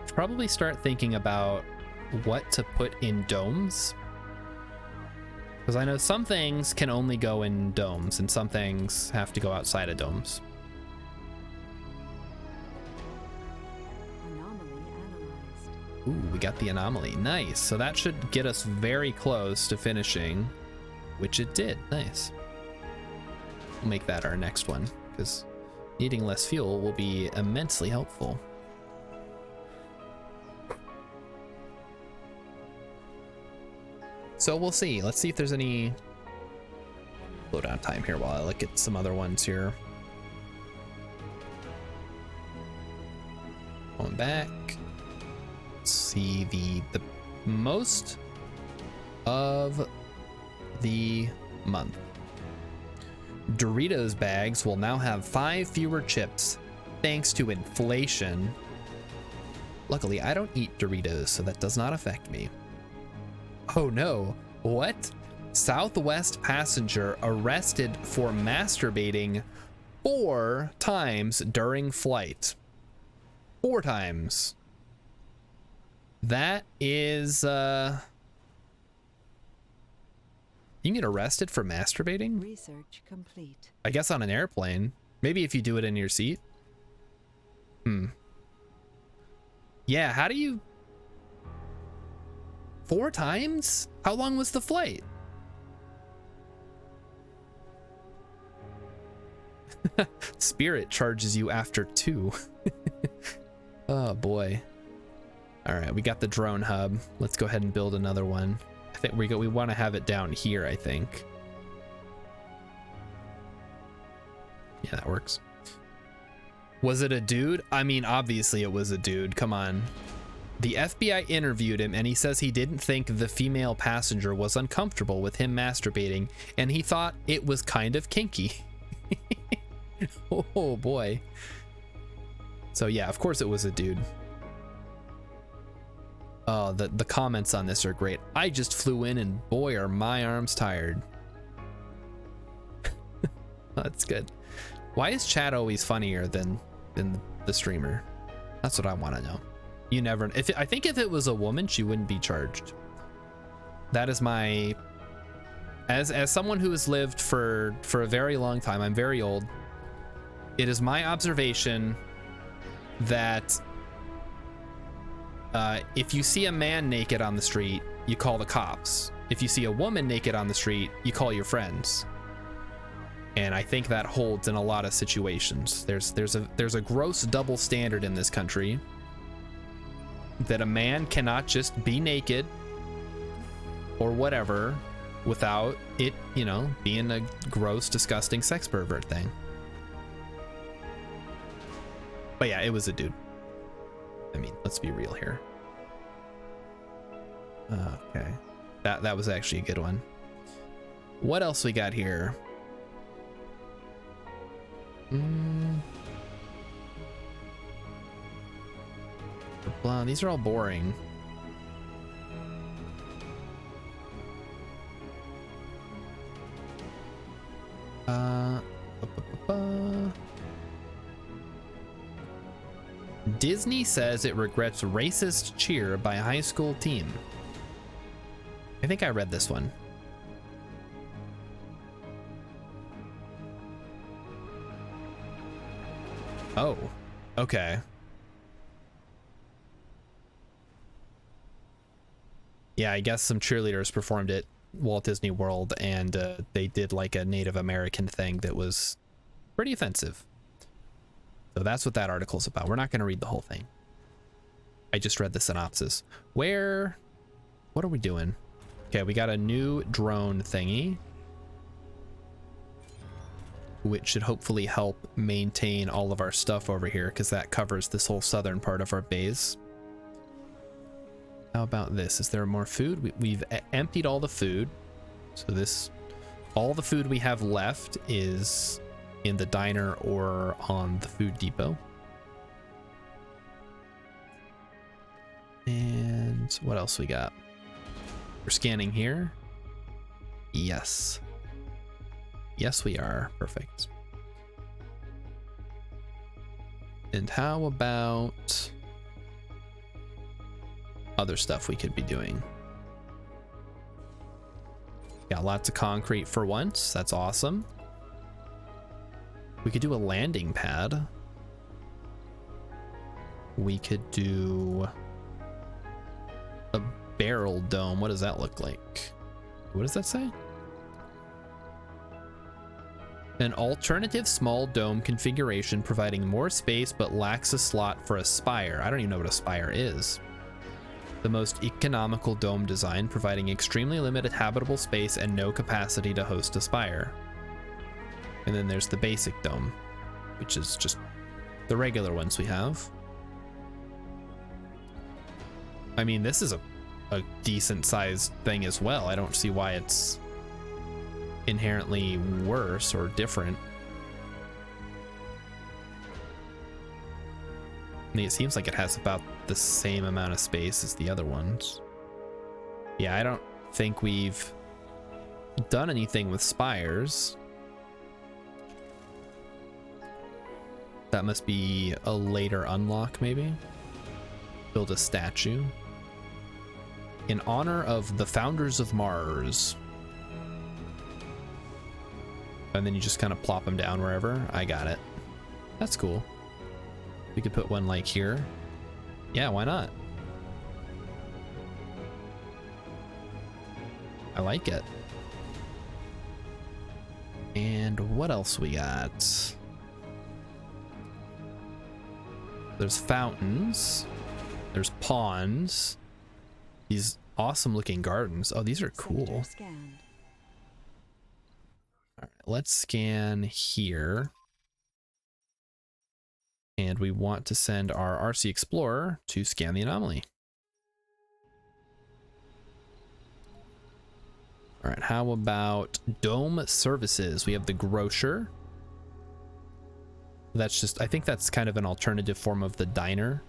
Should probably start thinking about what to put in domes. Because I know some things can only go in domes and some things have to go outside of domes. Anomaly analyzed. Ooh, we got the anomaly. Nice. So that should get us very close to finishing, which it did. Nice. We'll make that our next one because needing less fuel will be immensely helpful. So we'll see. Let's see if there's any slow down time here while I look at some other ones here. Going back. Let's see the most of the month. Doritos bags will now have 5 fewer chips thanks to inflation. Luckily, I don't eat Doritos, so that does not affect me. Oh no, what? Southwest passenger arrested for masturbating 4 times during flight. 4 times. That is, you can get arrested for masturbating? Research complete. I guess on an airplane. Maybe if you do it in your seat. Yeah, how do you... 4 times? How long was the flight? Spirit charges you after 2. Oh boy. All right, we got the drone hub. Let's go ahead and build another one. I think we want to have it down here, I think. Yeah, that works. Was it a dude? I mean, obviously it was a dude. Come on. The FBI interviewed him and he says he didn't think the female passenger was uncomfortable with him masturbating and he thought it was kind of kinky. Oh boy. So yeah, of course it was a dude. Oh, the comments on this are great. I just flew in and boy are my arms tired. That's good. Why is chat always funnier than the streamer? That's what I want to know. You never. I think if it was a woman, she wouldn't be charged. That is my. As someone who has lived for a very long time, I'm very old. It is my observation that if you see a man naked on the street, you call the cops. If you see a woman naked on the street, you call your friends. And I think that holds in a lot of situations. There's a gross double standard in this country that a man cannot just be naked or whatever without it, you know, being a gross, disgusting sex pervert thing. But yeah, it was a dude. I mean, let's be real here. Okay. That was actually a good one. What else we got here? Blah, these are all boring. Disney says it regrets racist cheer by high school team. I think I read this one. Oh, okay. Yeah, I guess some cheerleaders performed it Walt Disney World, and they did like a Native American thing that was pretty offensive. So that's what that article's about. We're not going to read the whole thing. I just read the synopsis. What are we doing? Okay, we got a new drone thingy, which should hopefully help maintain all of our stuff over here, because that covers this whole southern part of our base. How about this? Is there more food? We've emptied all the food. So all the food we have left is in the diner or on the food depot. And what else we got? We're scanning here. Yes. Yes, we are. Perfect. And how about other stuff we could be doing? Got lots of concrete for once. That's awesome. We could do a landing pad. We could do a barrel dome. What does that look like? What does that say? An alternative small dome configuration providing more space but lacks a slot for a spire. I don't even know what a spire is. The most economical dome design, providing extremely limited habitable space and no capacity to host a spire. And then there's the basic dome, which is just the regular ones we have. I mean, this is a decent sized thing as well. I don't see why it's inherently worse or different. I mean, it seems like it has about the same amount of space as the other ones. Yeah, I don't think we've done anything with spires. That must be a later unlock, maybe. Build a statue in honor of the founders of Mars. And then you just kind of plop them down wherever. I got it. That's cool. We could put one like here. Yeah, why not? I like it. And what else we got? There's fountains. There's ponds. These awesome looking gardens. Oh, these are cool. All right, let's scan here. And we want to send our RC Explorer to scan the anomaly. All right, how about dome services? We have the grocer. That's just, I think that's kind of an alternative form of the diner.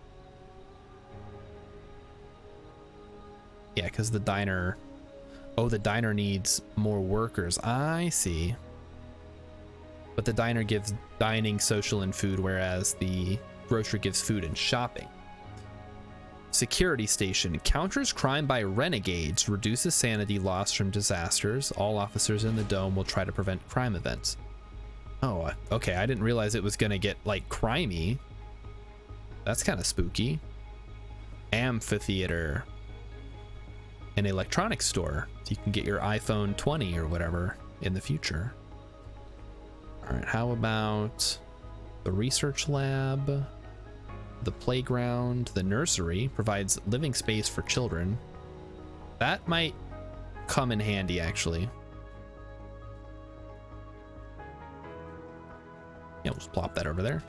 Yeah, because the diner, oh, the diner needs more workers. I see. But the diner gives dining, social, and food, whereas the grocery gives food and shopping. Security station counters crime by renegades, reduces sanity loss from disasters. All officers in the dome will try to prevent crime events. Oh, okay. I didn't realize it was gonna get like crimey. That's kind of spooky. Amphitheater. An electronics store, so you can get your iPhone 20 or whatever in the future. All right, how about the research lab, the playground, the nursery provides living space for children. That might come in handy, actually. Yeah, we'll just plop that over there.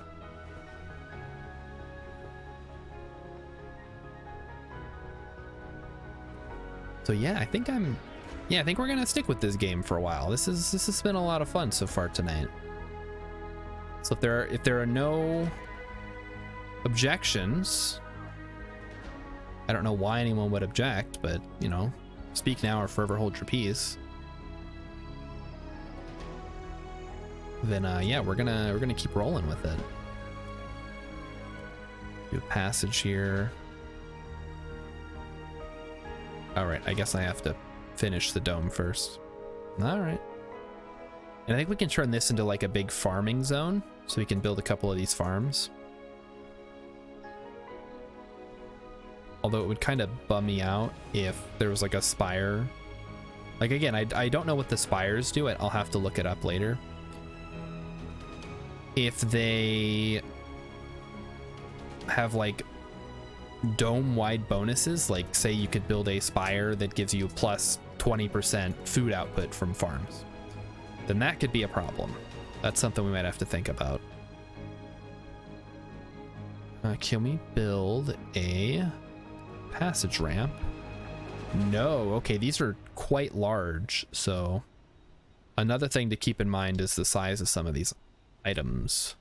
So yeah, I think we're gonna stick with this game for a while. This has been a lot of fun so far tonight. So if there are no objections, I don't know why anyone would object, but you know, speak now or forever hold your peace. Then yeah, we're gonna keep rolling with it. Do a passage here. All right, I guess I have to finish the dome first. All right. And I think we can turn this into like a big farming zone, so we can build a couple of these farms. Although it would kind of bum me out if there was like a spire Like, again, I don't know what the spires do. I'll have to look it up later. If they have, like, dome-wide bonuses, like, say you could build a spire that gives you plus 20% food output from farms, then that could be a problem. That's something we might have to think about. Can we build a passage ramp? No. Okay, these are quite large, so another thing to keep in mind is the size of some of these items.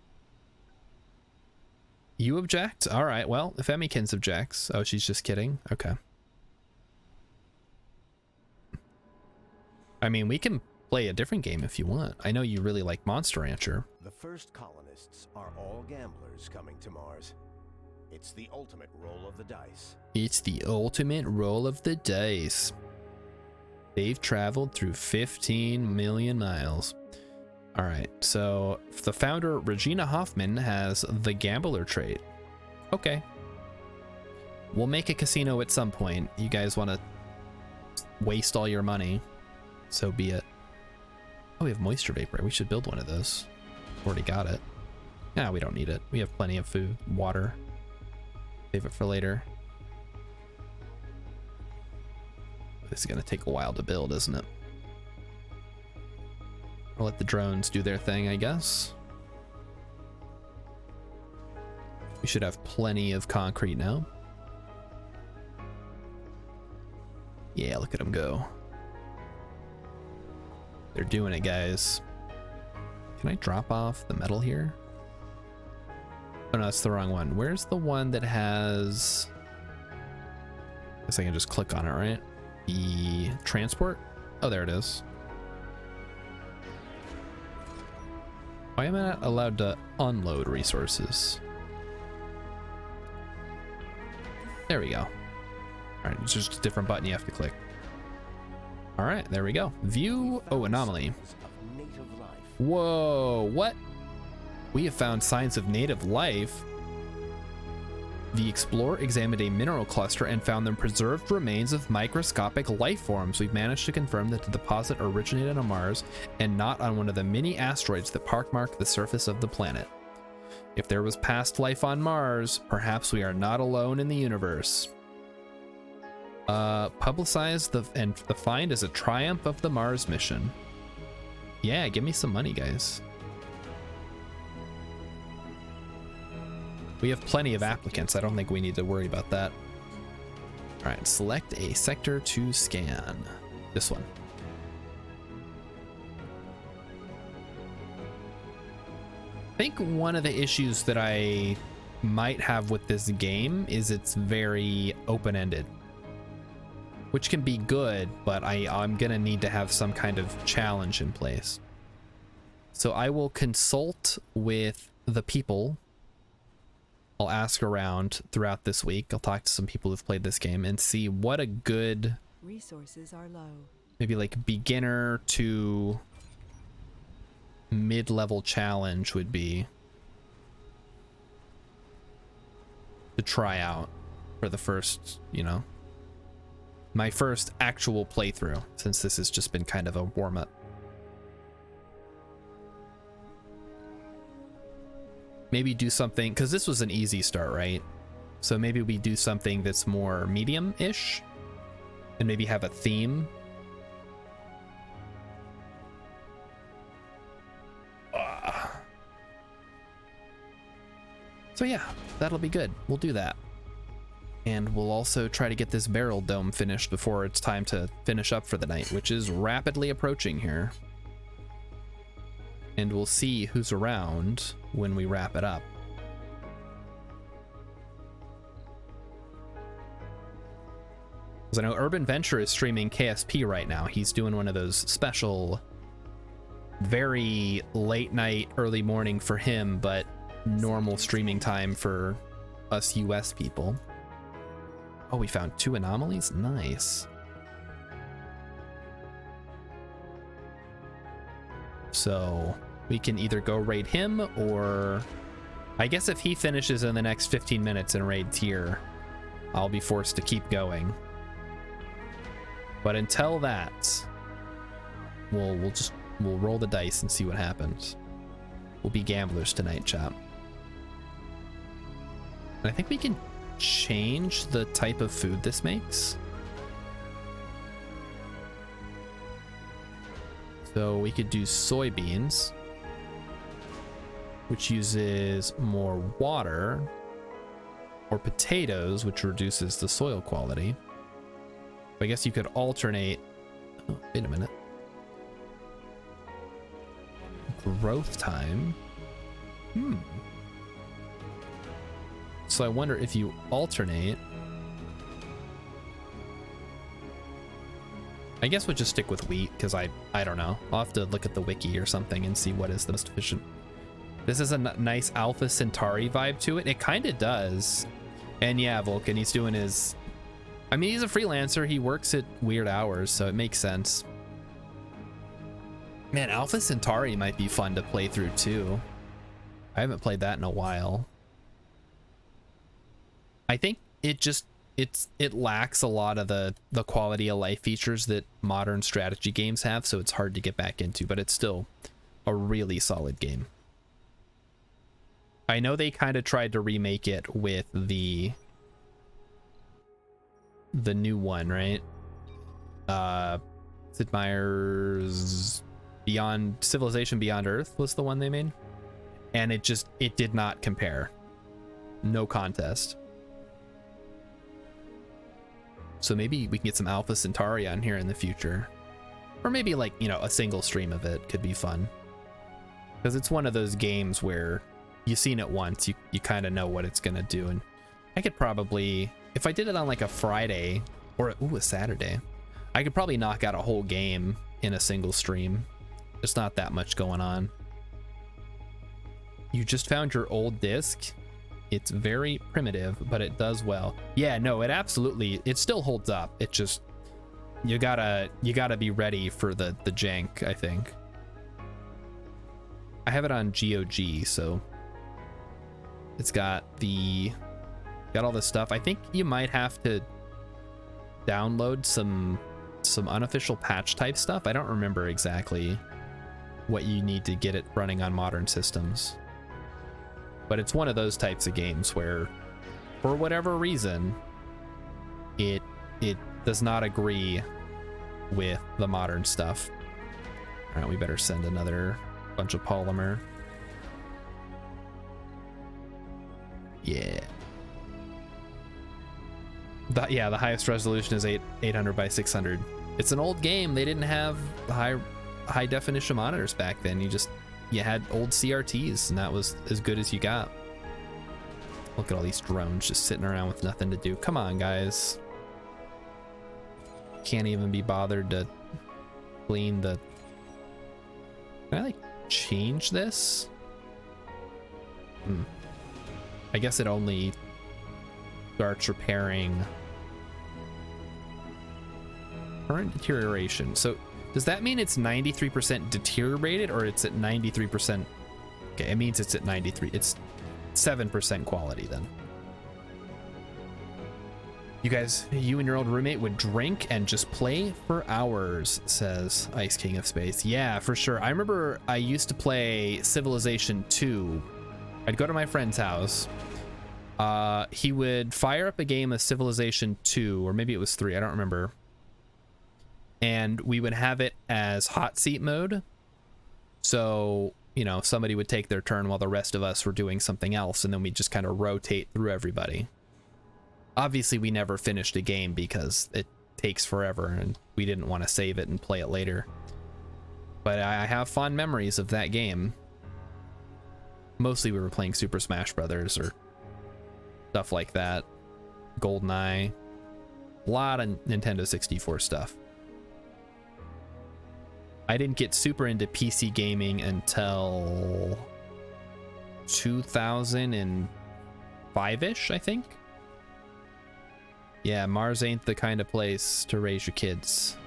You object? All right, well, if Emmykins objects. Oh, she's just kidding? Okay. I mean, we can play a different game if you want. I know you really like Monster Rancher. The first colonists are all gamblers coming to Mars. It's the ultimate roll of the dice. It's the ultimate roll of the dice. They've traveled through 15 million miles. All right, so the founder, Regina Hoffman, has the gambler trait. Okay. We'll make a casino at some point. You guys want to waste all your money, so be it. Oh, we have moisture vapor. We should build one of those. Already got it. Nah, we don't need it. We have plenty of food, water. Save it for later. This is gonna take a while to build, isn't it? I'll let the drones do their thing, I guess. We should have plenty of concrete now. Yeah, look at them go. They're doing it, guys. Can I drop off the metal here? Oh no, that's the wrong one. Where's the one that has... I guess I can just click on it, right? The transport? Oh, there it is. Why am I not allowed to unload resources? There we go. All right, it's just a different button you have to click. All right, there we go. View, oh, anomaly. Whoa, what? We have found signs of native life. The explorer examined a mineral cluster and found them preserved remains of microscopic life forms. We've managed to confirm that the deposit originated on Mars and not on one of the many asteroids that pockmark the surface of the planet. If there was past life on Mars, perhaps we are not alone in the universe. Publicize the find as a triumph of the Mars mission. Yeah, give me some money, guys. We have plenty of applicants. I don't think we need to worry about that. All right, select a sector to scan. This one. I think one of the issues that I might have with this game is it's very open-ended, which can be good, but I'm gonna need to have some kind of challenge in place. So I will consult with the people. I'll ask around throughout this week. I'll talk to some people who've played this game and see what a good Resources are low. Maybe like beginner to mid-level challenge would be to try out for the first, you know, my first actual playthrough, since this has just been kind of a warm-up. Maybe do something, because this was an easy start, right? So maybe we do something that's more medium-ish and maybe have a theme. So yeah, that'll be good. We'll do that. And we'll also try to get this barrel dome finished before it's time to finish up for the night, which is rapidly approaching here. And we'll see who's around when we wrap it up. Because I know Urban Venture is streaming KSP right now. He's doing one of those special, very late night, early morning for him, but normal streaming time for us US people. Oh, we found 2 anomalies? Nice. So we can either go raid him, or I guess if he finishes in the next 15 minutes and raids here, I'll be forced to keep going. But until that, we'll roll the dice and see what happens. We'll be gamblers tonight, chap. And I think we can change the type of food this makes. So we could do soybeans, which uses more water, or potatoes, which reduces the soil quality. I guess you could alternate. Oh, wait a minute. Growth time. So I wonder if you alternate. I guess we'll just stick with wheat because I don't know. I'll have to look at the wiki or something and see what is the most efficient. This is a nice Alpha Centauri vibe to it. It kind of does. And yeah, Vulcan, he's doing his... I mean, he's a freelancer. He works at weird hours, so it makes sense. Man, Alpha Centauri might be fun to play through too. I haven't played that in a while. I think it lacks a lot of the quality of life features that modern strategy games have, so it's hard to get back into, but it's still a really solid game. I know they kind of tried to remake it with the new one, right? Sid Meier's Beyond Civilization Beyond Earth was the one they made, and it did not compare. No contest. So maybe we can get some Alpha Centauri on here in the future, or maybe like, you know, a single stream of it could be fun, because it's one of those games where you've seen it once, you kind of know what it's gonna do. And I could probably, if I did it on like a Friday or a Saturday, I could probably knock out a whole game in a single stream. There's not that much going on. You just found your old disc. It's very primitive, but it does well. Yeah, no, it still holds up. It just, you gotta be ready for the jank, I think. I have it on GOG, so it's got all this stuff. I think you might have to download some unofficial patch type stuff. I don't remember exactly what you need to get it running on modern systems, but it's one of those types of games where, for whatever reason, it does not agree with the modern stuff. All right, we better send another bunch of polymer. Yeah. The highest resolution is 800 by 600. It's an old game. They didn't have high definition monitors back then. You had old CRTs, and that was as good as you got. Look at all these drones just sitting around with nothing to do. Come on, guys. Can't even be bothered to clean the... Can I like change this? I guess it only starts repairing current deterioration. So does that mean it's 93% deteriorated, or it's at 93%? Okay, it means it's at 93. It's 7% quality then. You guys, you and your old roommate would drink and just play for hours, says Ice King of Space. Yeah, for sure. I remember I used to play Civilization 2. I'd go to my friend's house. He would fire up a game of Civilization 2, or maybe it was 3, I don't remember. And we would have it as hot seat mode. So, you know, somebody would take their turn while the rest of us were doing something else, and then we'd just kind of rotate through everybody. Obviously, we never finished a game because it takes forever, and we didn't want to save it and play it later. But I have fond memories of that game. Mostly we were playing Super Smash Brothers or stuff like that. GoldenEye. A lot of Nintendo 64 stuff. I didn't get super into PC gaming until 2005-ish, I think. Yeah, Mars ain't the kind of place to raise your kids.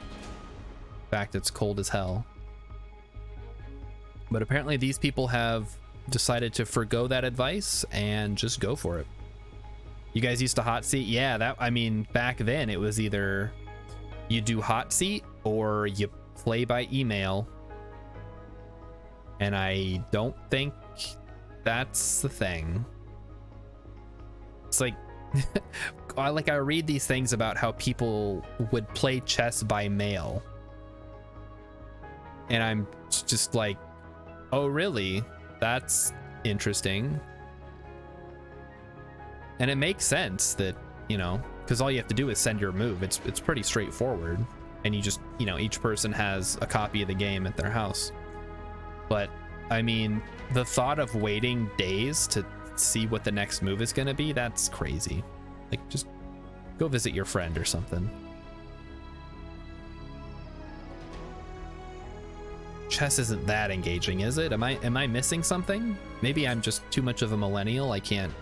In fact, it's cold as hell. But apparently these people have decided to forgo that advice and just go for it. You guys used to hot seat? Yeah, I mean, back then it was either you do hot seat or you play by email. And I don't think that's the thing. It's like, I read these things about how people would play chess by mail. And I'm just like, oh, really? That's interesting. And it makes sense that, you know, because all you have to do is send your move. It's pretty straightforward. And you just, you know, each person has a copy of the game at their house. But, I mean, the thought of waiting days to see what the next move is going to be, that's crazy. Like, just go visit your friend or something. Chess isn't that engaging, is it? Am I missing something? Maybe I'm just too much of a millennial. I can't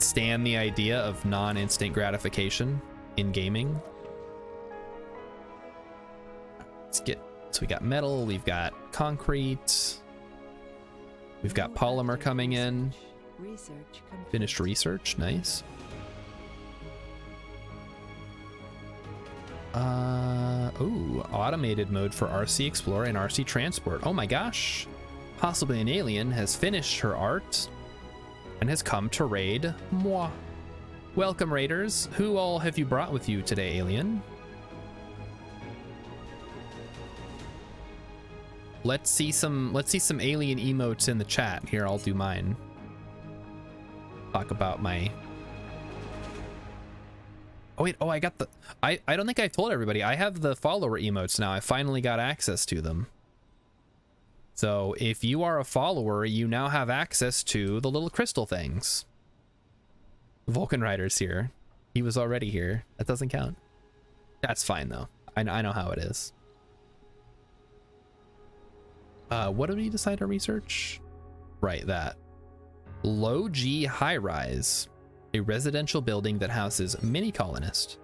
stand the idea of non-instant gratification in gaming. Let's get, so we got metal, we've got concrete, we've got polymer coming in. Finished research, nice. Oh, automated mode for RC Explorer and RC Transport. Oh my gosh. Possibly an alien has finished her art and has come to raid moi. Welcome, raiders. Who all have you brought with you today, alien? Let's see some alien emotes in the chat. Here, I'll do mine. Talk about my... Oh wait, oh, I got the... I don't think I told everybody. I have the follower emotes now. I finally got access to them. So if you are a follower, you now have access to the little crystal things. Vulcan Rider's here. He was already here. That doesn't count. That's fine though. I know how it is. What did we decide to research? Right, that. Low G High Rise. A residential building that houses mini colonists.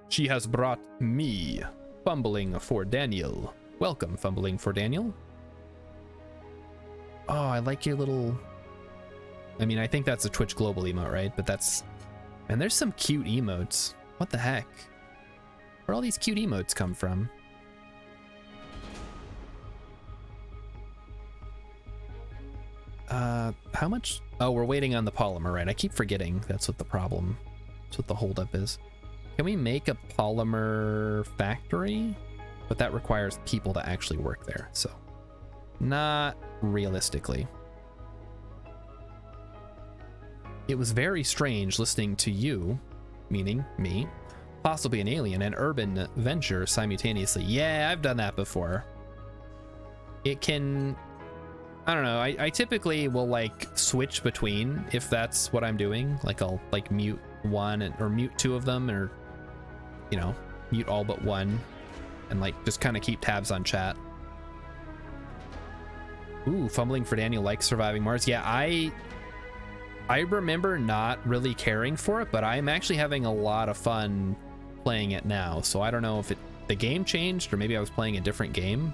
She has brought me, Fumbling for Daniel. Welcome, Fumbling for Daniel. Oh, I like your little... I mean, I think that's a Twitch Global emote, right? But that's... And there's some cute emotes. What the heck? Where all these cute emotes come from? How much? Oh, we're waiting on the polymer, right? I keep forgetting. That's what the problem. That's what the holdup is. Can we make a polymer factory? But that requires people to actually work there, so not realistically. It was very strange listening to you, meaning me, possibly an alien, and urban venture simultaneously. Yeah, I've done that before. It can... I don't know, I typically will like switch between if that's what I'm doing. Like I'll like mute one or mute two of them, or, you know, mute all but one, and like just kind of keep tabs on chat. Ooh, Fumbling for Daniel likes Surviving Mars. Yeah, I remember not really caring for it, but I'm actually having a lot of fun playing it now. So I don't know if the game changed or maybe I was playing a different game.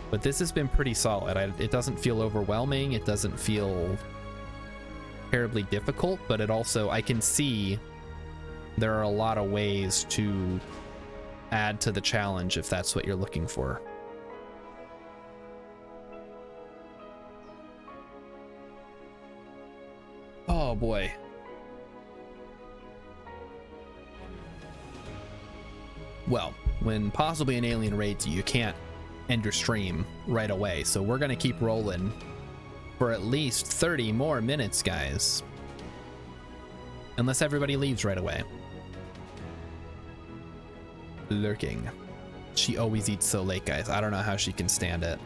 But this has been pretty solid. It doesn't feel overwhelming. It doesn't feel terribly difficult, but it also, I can see there are a lot of ways to add to the challenge if that's what you're looking for. Oh boy. Well, when possibly an alien raids you, you can't end your stream right away, so we're gonna keep rolling for at least 30 more minutes, guys, unless everybody leaves right away. Lurking. She always eats so late, guys. I don't know how she can stand it.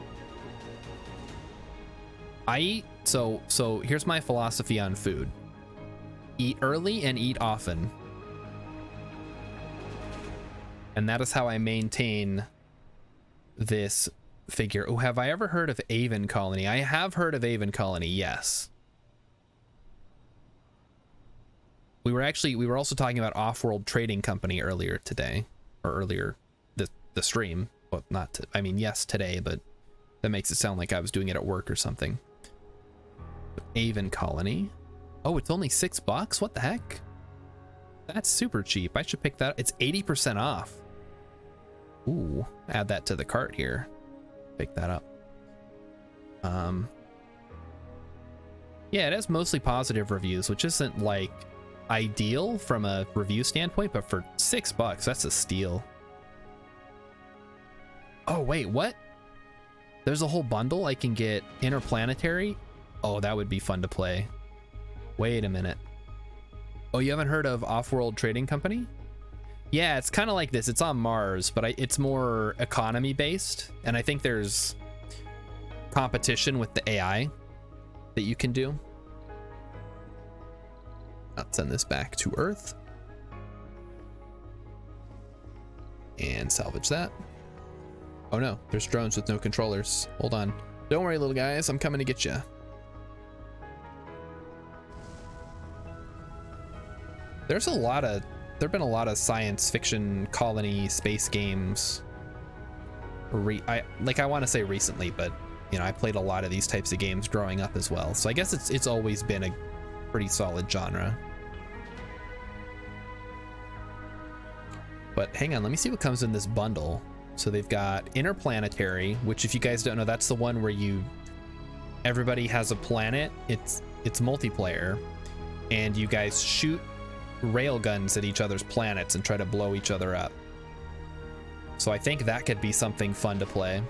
I eat so here's my philosophy on food: eat early and eat often, and that is how I maintain this figure. Oh, have I ever heard of Avon Colony? I have heard of Avon Colony, yes. We were also talking about Off-World Trading Company earlier today, or earlier the stream. Well, I mean, yes, today, but that makes it sound like I was doing it at work or something. Avon Colony. Oh, it's only $6? What the heck? That's super cheap. I should pick that. It's 80% off. Ooh, add that to the cart here. Pick that up. Yeah, it has mostly positive reviews, which isn't like ideal from a review standpoint, but for $6, that's a steal. Oh, wait, what? There's a whole bundle. I can get Interplanetary. Oh, that would be fun to play. Wait a minute. Oh, you haven't heard of Off-World Trading Company? Yeah, it's kind of like this. It's on Mars, but it's more economy based. And I think there's competition with the AI that you can do. I'll send this back to Earth. And salvage that. Oh no, there's drones with no controllers. Hold on. Don't worry, little guys. I'm coming to get you. There've been a lot of science fiction colony space games. I want to say recently, but you know, I played a lot of these types of games growing up as well. So I guess it's always been a pretty solid genre. But hang on, let me see what comes in this bundle. So they've got Interplanetary, which if you guys don't know, that's the one where everybody has a planet. It's multiplayer, and you guys shoot rail guns at each other's planets and try to blow each other up. So I think that could be something fun to play.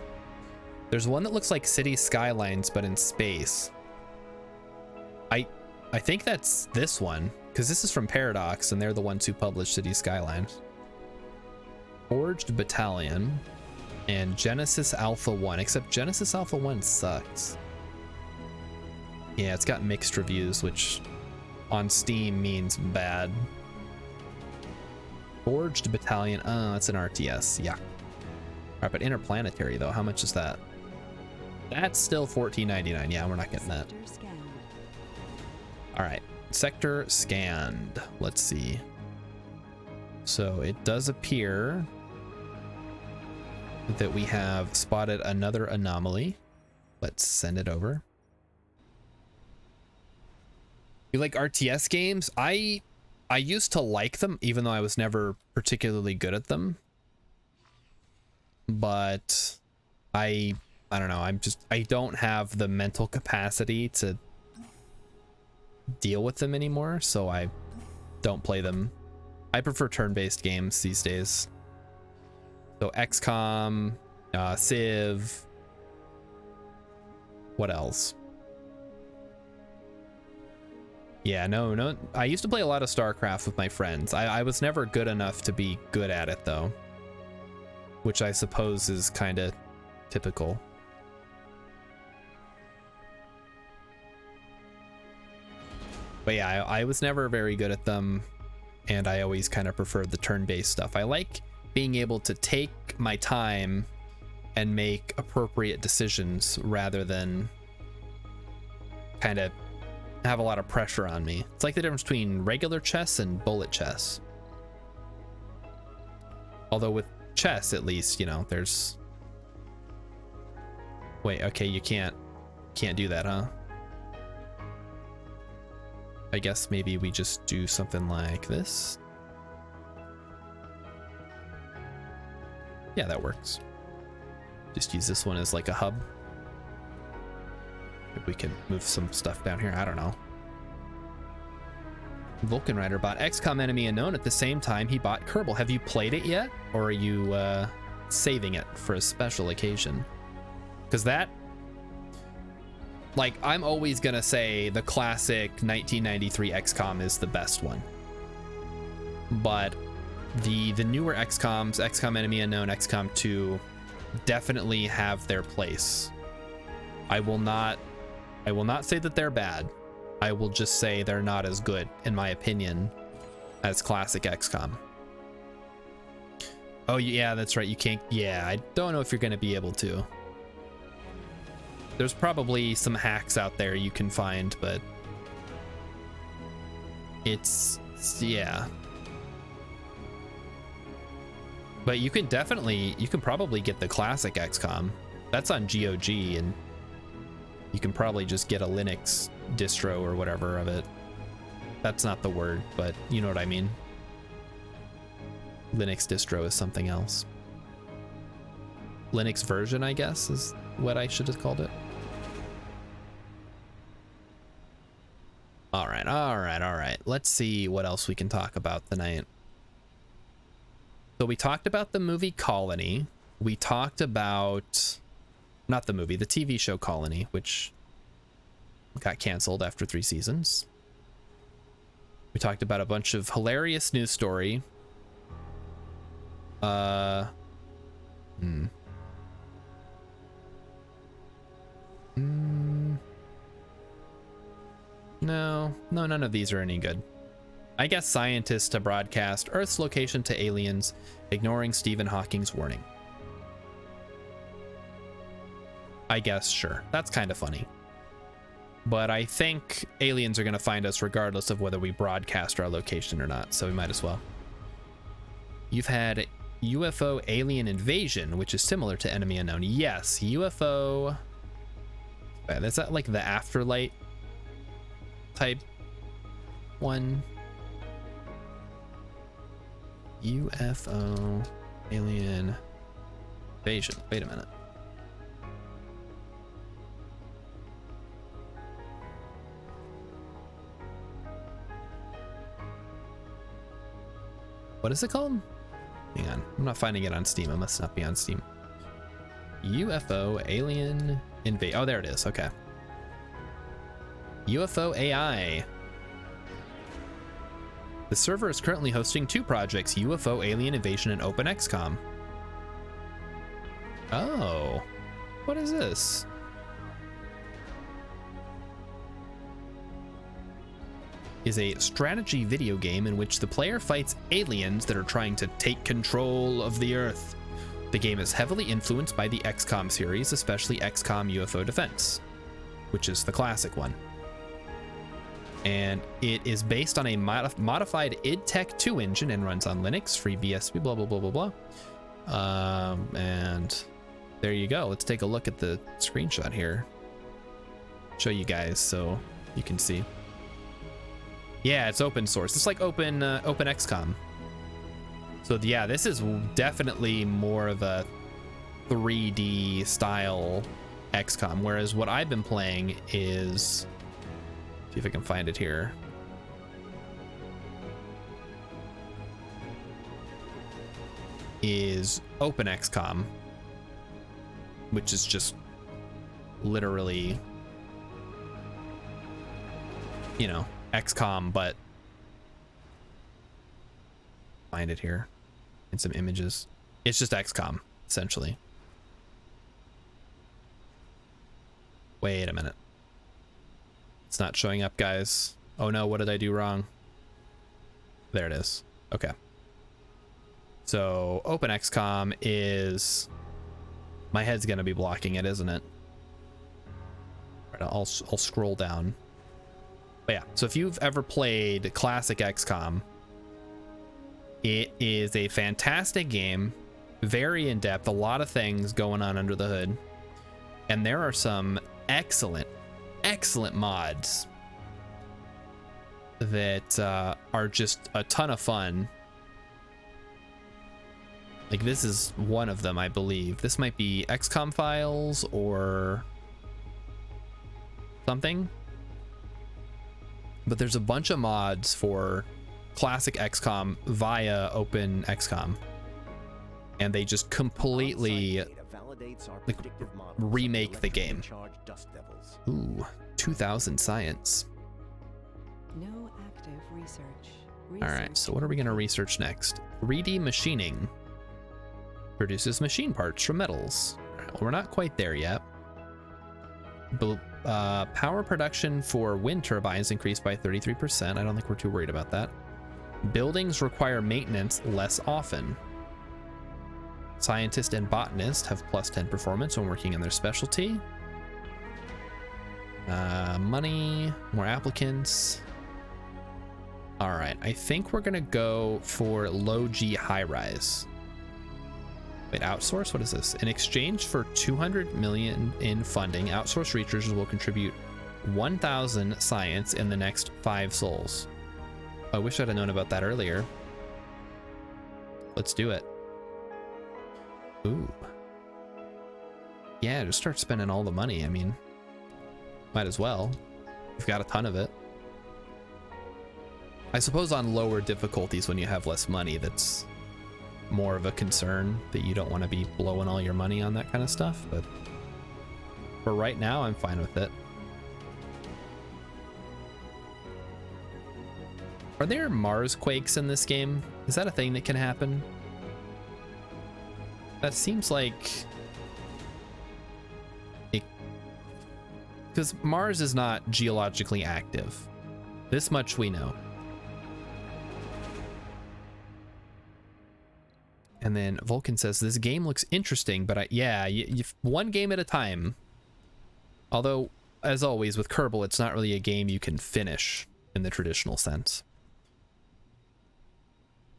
There's one that looks like City Skylines, but in space. I think that's this one, because this is from Paradox, and they're the ones who published City Skylines. Forged Battalion and Genesis Alpha 1, except Genesis Alpha 1 sucks. Yeah, it's got mixed reviews, which on Steam means bad. Forged Battalion, oh, that's an RTS, yeah. All right, but Interplanetary though, how much is that? That's still $14.99. Yeah, we're not getting that. All right, sector scanned. Let's see. So it does appear that we have spotted another anomaly. Let's send it over. You like RTS games? I used to like them, even though I was never particularly good at them. But I don't know. I don't have the mental capacity to deal with them anymore, so I don't play them. I prefer turn-based games these days. So XCOM, Civ. What else? Yeah, no. I used to play a lot of StarCraft with my friends. I was never good enough to be good at it though, which I suppose is kind of typical. But yeah, I was never very good at them, and I always kind of preferred the turn-based stuff. I like being able to take my time and make appropriate decisions rather than kind of have a lot of pressure on me. It's like the difference between regular chess and bullet chess. Although with chess, at least, you know, there's... Wait, okay, you can't do that, huh? I guess maybe we just do something like this. Yeah, that works. Just use this one as like a hub. Maybe we can move some stuff down here. I don't know. Vulcan Rider bought XCOM Enemy Unknown at the same time he bought Kerbal. Have you played it yet? Or are you saving it for a special occasion? Because that... Like, I'm always gonna say the classic 1993 XCOM is the best one. But the newer XCOMs, XCOM Enemy Unknown, XCOM 2, definitely have their place. I will not say that they're bad. I will just say they're not as good, in my opinion, as classic XCOM. Oh yeah, that's right. You can't. Yeah, I don't know if you're gonna be able to. There's probably some hacks out there you can find, but it's yeah. But you can probably get the classic XCOM. That's on GOG, and you can probably just get a Linux distro or whatever of it. That's not the word, but you know what I mean. Linux distro is something else. Linux version, I guess, is what I should have called it. All right, all right, all right. Let's see what else we can talk about tonight. So we talked about the movie Colony. We talked about, not the movie, the TV show Colony, which got canceled after 3 seasons. We talked about a bunch of hilarious news story. No, none of these are any good. I guess scientists to broadcast Earth's location to aliens, ignoring Stephen Hawking's warning. I guess, sure. That's kind of funny. But I think aliens are going to find us regardless of whether we broadcast our location or not, so we might as well. You've had UFO alien invasion, which is similar to Enemy Unknown. Yes, UFO... Is that like the Afterlight type one? UFO alien invasion. Wait a minute. What is it called? Hang on. I'm not finding it on Steam. It must not be on Steam. UFO alien invade. Oh, there it is. Okay. UFO AI. The server is currently hosting 2 projects, UFO Alien Invasion and OpenXCom. Oh, what is this? Is a strategy video game in which the player fights aliens that are trying to take control of the Earth. The game is heavily influenced by the XCOM series, especially XCOM UFO Defense, which is the classic one. And it is based on a modified id Tech 2 engine and runs on Linux, FreeBSD, blah, blah, blah, blah, blah. And there you go. Let's take a look at the screenshot here. Show you guys so you can see. Yeah, it's open source. It's like OpenXCom. So yeah, this is definitely more of a 3D style XCOM, whereas what I've been playing is, see if I can find it here. Is OpenXCom, which is just literally, you know, XCOM, but find it here in some images. It's just XCOM, essentially. Wait a minute. It's not showing up, guys. Oh no, what did I do wrong? There it is. Okay. So OpenXCom is, my head's gonna be blocking it, isn't it? All right, I'll scroll down. But yeah, so if you've ever played classic XCOM, it is a fantastic game, very in-depth, a lot of things going on under the hood, and there are some excellent mods that are just a ton of fun. Like this is one of them, I believe. This might be XCOM files or something. But there's a bunch of mods for classic XCOM via OpenXCom. And they just completely like remake the game. Ooh, 2000 science. No active research. All right, so what are we going to research next? 3D machining. Produces machine parts from metals. Well, we're not quite there yet. Power production for wind turbines increased by 33%. I don't think we're too worried about that. Buildings require maintenance less often. Scientist and botanist have +10 performance when working in their specialty. Money, more applicants. All right, I think we're gonna go for low G high rise. Wait, outsource? What is this? In exchange for 200 million in funding, outsource researchers will contribute 1,000 science in the next 5 sols. I wish I'd have known about that earlier. Let's do it. Ooh. Yeah, just start spending all the money. I mean, might as well. You've got a ton of it. I suppose on lower difficulties when you have less money, that's more of a concern, that you don't want to be blowing all your money on that kind of stuff. But for right now, I'm fine with it. Are there Mars quakes in this game? Is that a thing that can happen? That seems like it, because Mars is not geologically active. This much we know. And then Vulcan says, this game looks interesting, but yeah, one game at a time. Although, as always, with Kerbal, it's not really a game you can finish in the traditional sense.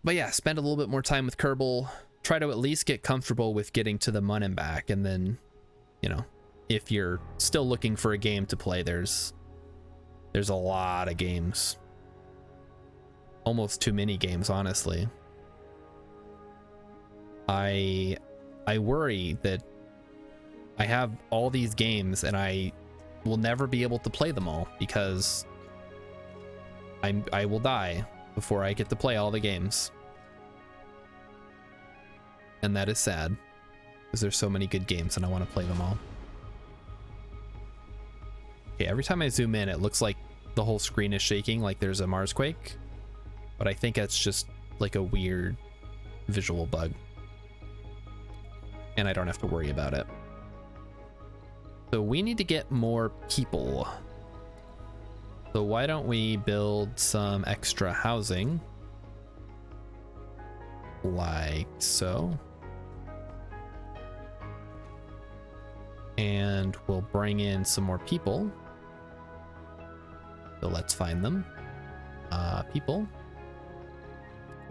But yeah, spend a little bit more time with Kerbal. Try to at least get comfortable with getting to the Mun and back. And then, you know, if you're still looking for a game to play, there's a lot of games. Almost too many games, honestly. I worry that I have all these games and I will never be able to play them all because I will die before I get to play all the games. And that is sad because there's so many good games and I want to play them all. Okay, every time I zoom in, it looks like the whole screen is shaking like there's a Mars quake, but I think that's just like a weird visual bug. And I don't have to worry about it. So we need to get more people. So why don't we build some extra housing? Like so. And we'll bring in some more people. So let's find them. People.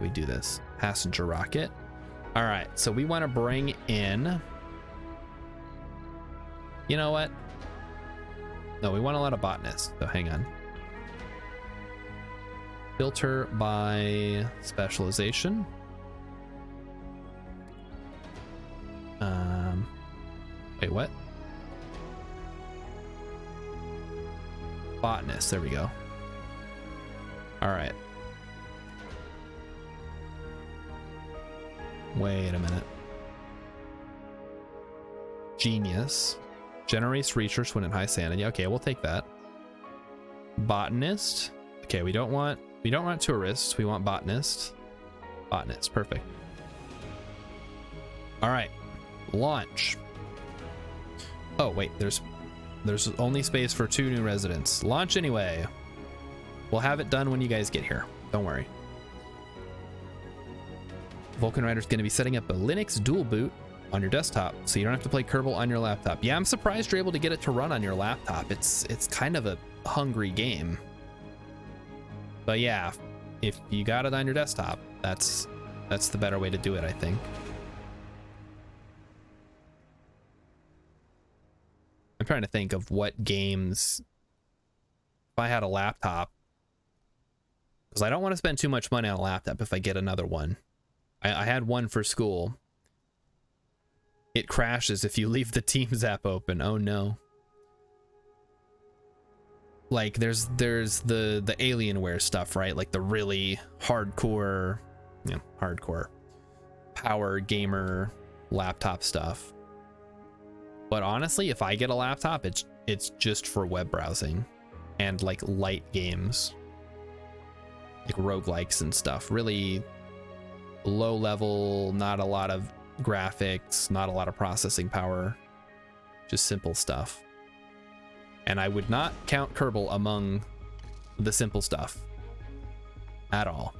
We do this. Passenger rocket. All right, so we want to bring in, you know what? No, we want a lot of botanists, so hang on. Filter by specialization. Wait, what? Botanist, there we go. All right. Wait a minute. Genius. Generates research when in high sanity. Okay, we'll take that. Botanist. Okay, we don't want tourists. We want botanist. Botanist, perfect. All right. Launch. Oh, wait, there's only space for 2 new residents. Launch anyway. We'll have it done when you guys get here. Don't worry. Vulcan Rider's going to be setting up a Linux dual boot on your desktop, so you don't have to play Kerbal on your laptop. Yeah, I'm surprised you're able to get it to run on your laptop. It's kind of a hungry game. But yeah, if you got it on your desktop, that's the better way to do it, I think. I'm trying to think of what games, if I had a laptop, because I don't want to spend too much money on a laptop if I get another one. I had one for school. It crashes if you leave the Teams app open. Oh no. Like there's the Alienware stuff, right? Like the really hardcore power gamer laptop stuff. But honestly, if I get a laptop, it's just for web browsing and like light games. Like roguelikes and stuff. Really low level, not a lot of graphics, not a lot of processing power, just simple stuff. And I would not count Kerbal among the simple stuff at all.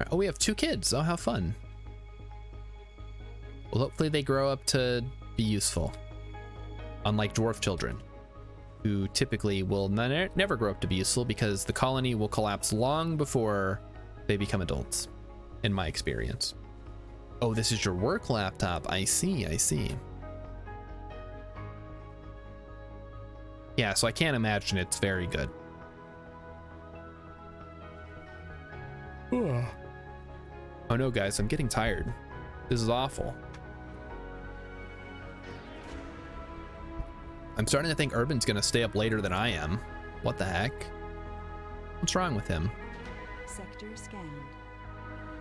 Oh, we have 2 kids. Oh, how fun. Well, hopefully they grow up to be useful, unlike dwarf children, who typically will never grow up to be useful because the colony will collapse long before they become adults, in my experience. Oh, this is your work laptop. I see. Yeah, so I can't imagine it's very good. Oh no, guys, I'm getting tired. This is awful. I'm starting to think Urban's gonna stay up later than I am. What the heck? What's wrong with him? Sector scanned.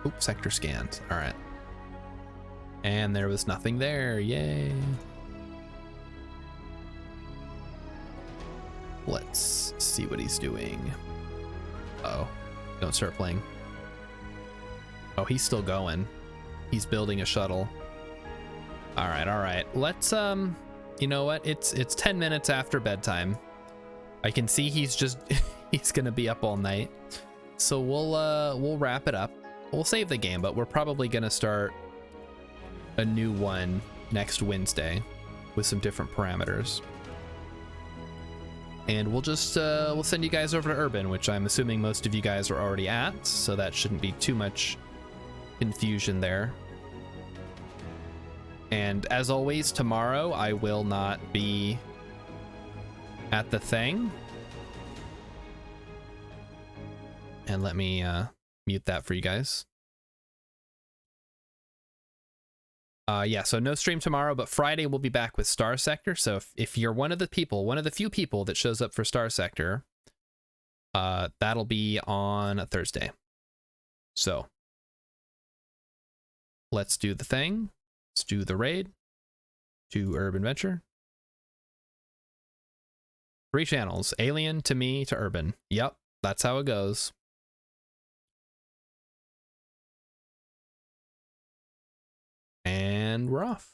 Oops, sector scanned. All right. And there was nothing there. Yay. Let's see what he's doing. Uh-oh. Don't start playing. Oh, he's still going. He's building a shuttle. All right. Let's, you know what? It's 10 minutes after bedtime. I can see he's just, he's gonna be up all night. So we'll wrap it up. We'll save the game, but we're probably gonna start a new one next Wednesday with some different parameters. And we'll just, we'll send you guys over to Urban, which I'm assuming most of you guys are already at, so that shouldn't be too much confusion there. And as always, tomorrow I will not be at the thing. And let me mute that for you guys. Yeah, so no stream tomorrow, but Friday we'll be back with Star Sector. So if you're one of the few people that shows up for Star Sector, that'll be on Thursday. So let's do the thing. Let's do the raid to Urban Venture. 3 channels, Alien to me to Urban. Yep, that's how it goes. And we're off.